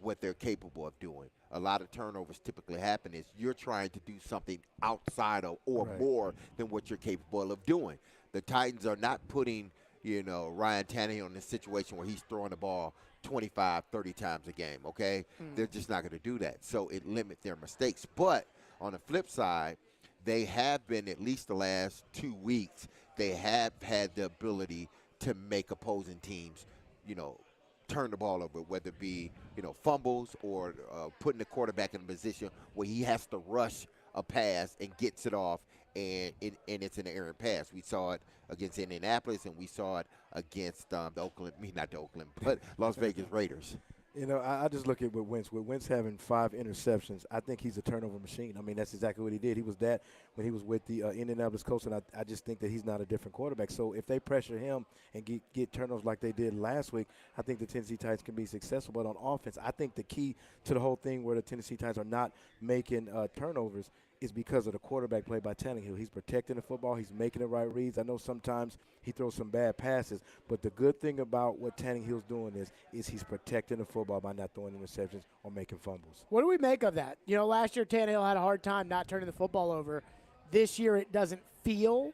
what they're capable of doing. A lot of turnovers typically happen is you're trying to do something outside of or more than what you're capable of doing. The Titans are not putting Ryan Tannehill in a situation where he's throwing the ball 25, 30 times a game, okay? They're just not going to do that. So it limits their mistakes. But on the flip side, they have been, at least the last 2 weeks, they have had the ability to make opposing teams, turn the ball over, whether it be, fumbles or putting the quarterback in a position where he has to rush a pass and gets it off, and it's an errant pass. We saw it against Indianapolis, and we saw it against Las Vegas Raiders. I just look at with Wentz having 5 interceptions. I think he's a turnover machine. I mean, that's exactly what he did. He was that when he was with the Indianapolis Colts, and I just think that he's not a different quarterback. So if they pressure him and get turnovers like they did last week, I think the Tennessee Titans can be successful. But on offense, I think the key to the whole thing where the Tennessee Titans are not making turnovers is because of the quarterback play by Tannehill. He's protecting the football. He's making the right reads. I know sometimes he throws some bad passes, but the good thing about what Tannehill's doing is he's protecting the football by not throwing interceptions or making fumbles. What do we make of that? Last year Tannehill had a hard time not turning the football over. This year it doesn't feel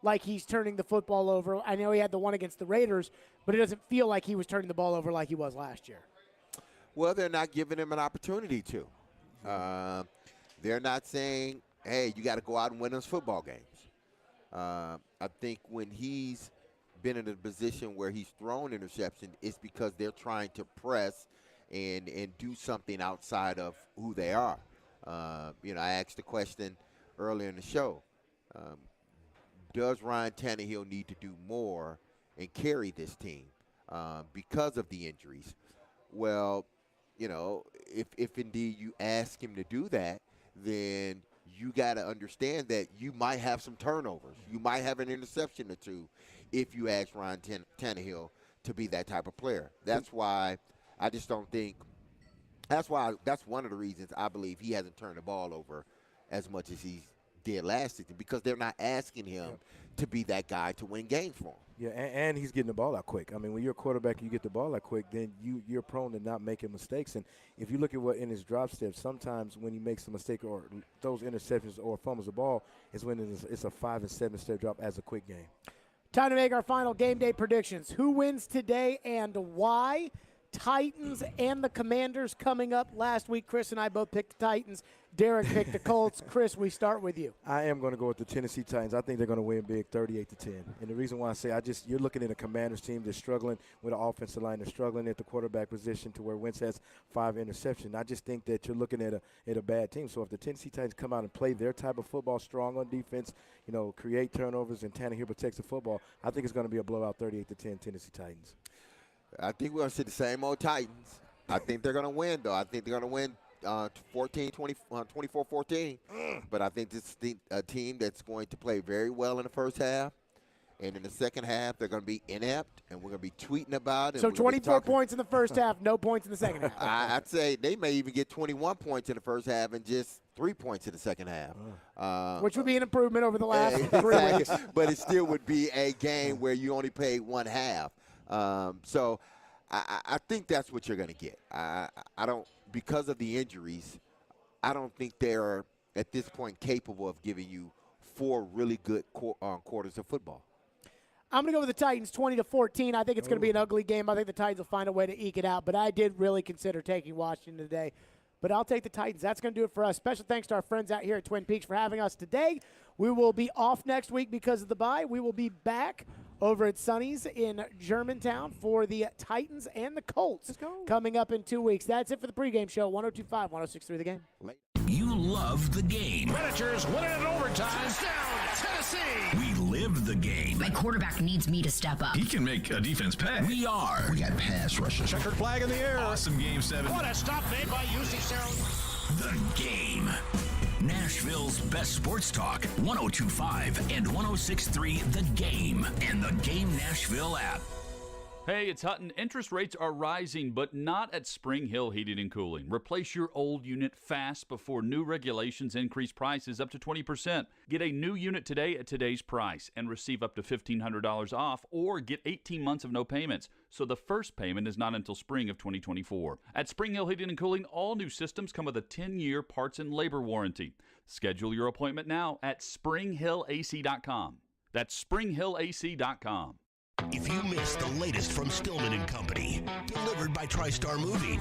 like he's turning the football over. I know he had the one against the Raiders, but it doesn't feel like he was turning the ball over like he was last year. Well, they're not giving him an opportunity to. They're not saying, hey, you got to go out and win those football games. I think when he's been in a position where he's thrown interception, it's because they're trying to press and do something outside of who they are. I asked the question earlier in the show, does Ryan Tannehill need to do more and carry this team because of the injuries? Well, if indeed you ask him to do that, then you got to understand that you might have some turnovers. You might have an interception or two if you ask Ryan Tannehill to be that type of player. That's why I just don't think – that's one of the reasons I believe he hasn't turned the ball over as much as he did last season, because they're not asking him to be that guy to win games for him. Yeah, and he's getting the ball out quick. I mean, when you're a quarterback and you get the ball out quick, then you're prone to not making mistakes. And if you look at what in his drop steps, sometimes when he makes a mistake or those interceptions or fumbles the ball is when it's a 5 and 7 step drop as a quick game. Time to make our final game day predictions. Who wins today and why? Titans and the Commanders coming up. Last week, Chris and I both picked the Titans. Derek picked the Colts. Chris, we start with you. I am going to go with the Tennessee Titans. I think they're going to win big, 38-10. And the reason why I say you're looking at a Commanders team that's struggling with the offensive line. They're struggling at the quarterback position to where Wentz has 5 interceptions. I just think that you're looking at a bad team. So if the Tennessee Titans come out and play their type of football, strong on defense, create turnovers, and Tannehill protects the football, I think it's going to be a blowout, 38-10 Tennessee Titans. I think we're going to see the same old Titans. I think they're going to win, though. I think they're going to win 24-14. But I think this is a team that's going to play very well in the first half. And in the second half, they're going to be inept, and we're going to be tweeting about it. So 24 points in the first half, no points in the second half. I'd say they may even get 21 points in the first half and just 3 points in the second half. Which would be an improvement over the last 3 weeks. But it still would be a game where you only played one half. So I think that's what you're going to get. I don't, because of the injuries, I don't think they're at this point capable of giving you 4 really good quarters of football. I'm going to go with the Titans 20-14. I think it's going to be an ugly game. I think the Titans will find a way to eke it out. But I did really consider taking Washington today. But I'll take the Titans. That's going to do it for us. Special thanks to our friends out here at Twin Peaks for having us today. We will be off next week because of the bye. We will be back over at Sonny's in Germantown for the Titans and the Colts coming up in 2 weeks. That's it for the pregame show, 102.5, 106.3 The Game. You love the game. Predators win it in overtime. Touchdown, Tennessee. We live the game. My quarterback needs me to step up. He can make a defense pay. We got pass rushers. Checkered flag in the air. Awesome game 7. What a stop made by UC Sarah. The game. Nashville's best sports talk, 102.5 and 106.3 The Game and the Game Nashville app. Hey, it's Hutton. Interest rates are rising, but not at Spring Hill Heating and Cooling. Replace your old unit fast before new regulations increase prices up to 20%. Get a new unit today at today's price and receive up to $1,500 off, or get 18 months of no payments, so the first payment is not until spring of 2024. At Spring Hill Heating and Cooling, all new systems come with a 10-year parts and labor warranty. Schedule your appointment now at springhillac.com. That's springhillac.com. If you missed the latest from Stillman and Company, delivered by TriStar Moving.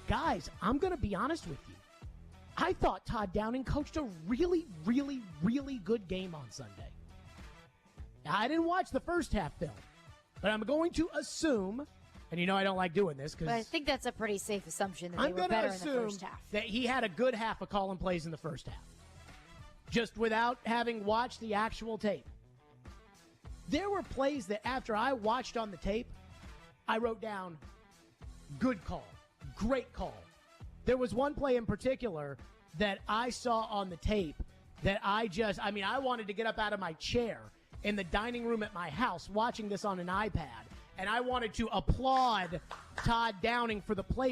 Guys, I'm going to be honest with you. I thought Todd Downing coached a really, really, really good game on Sunday. Now, I didn't watch the first half film, but I'm going to assume, and I don't like doing this because But I think that's a pretty safe assumption that I'm they were better in the assume first half. that he had a good half of calling plays in the first half, just without having watched the actual tape. There were plays that after I watched on the tape, I wrote down, good call, great call. There was one play in particular that I saw on the tape that I wanted to get up out of my chair in the dining room at my house watching this on an iPad, and I wanted to applaud Todd Downing for the play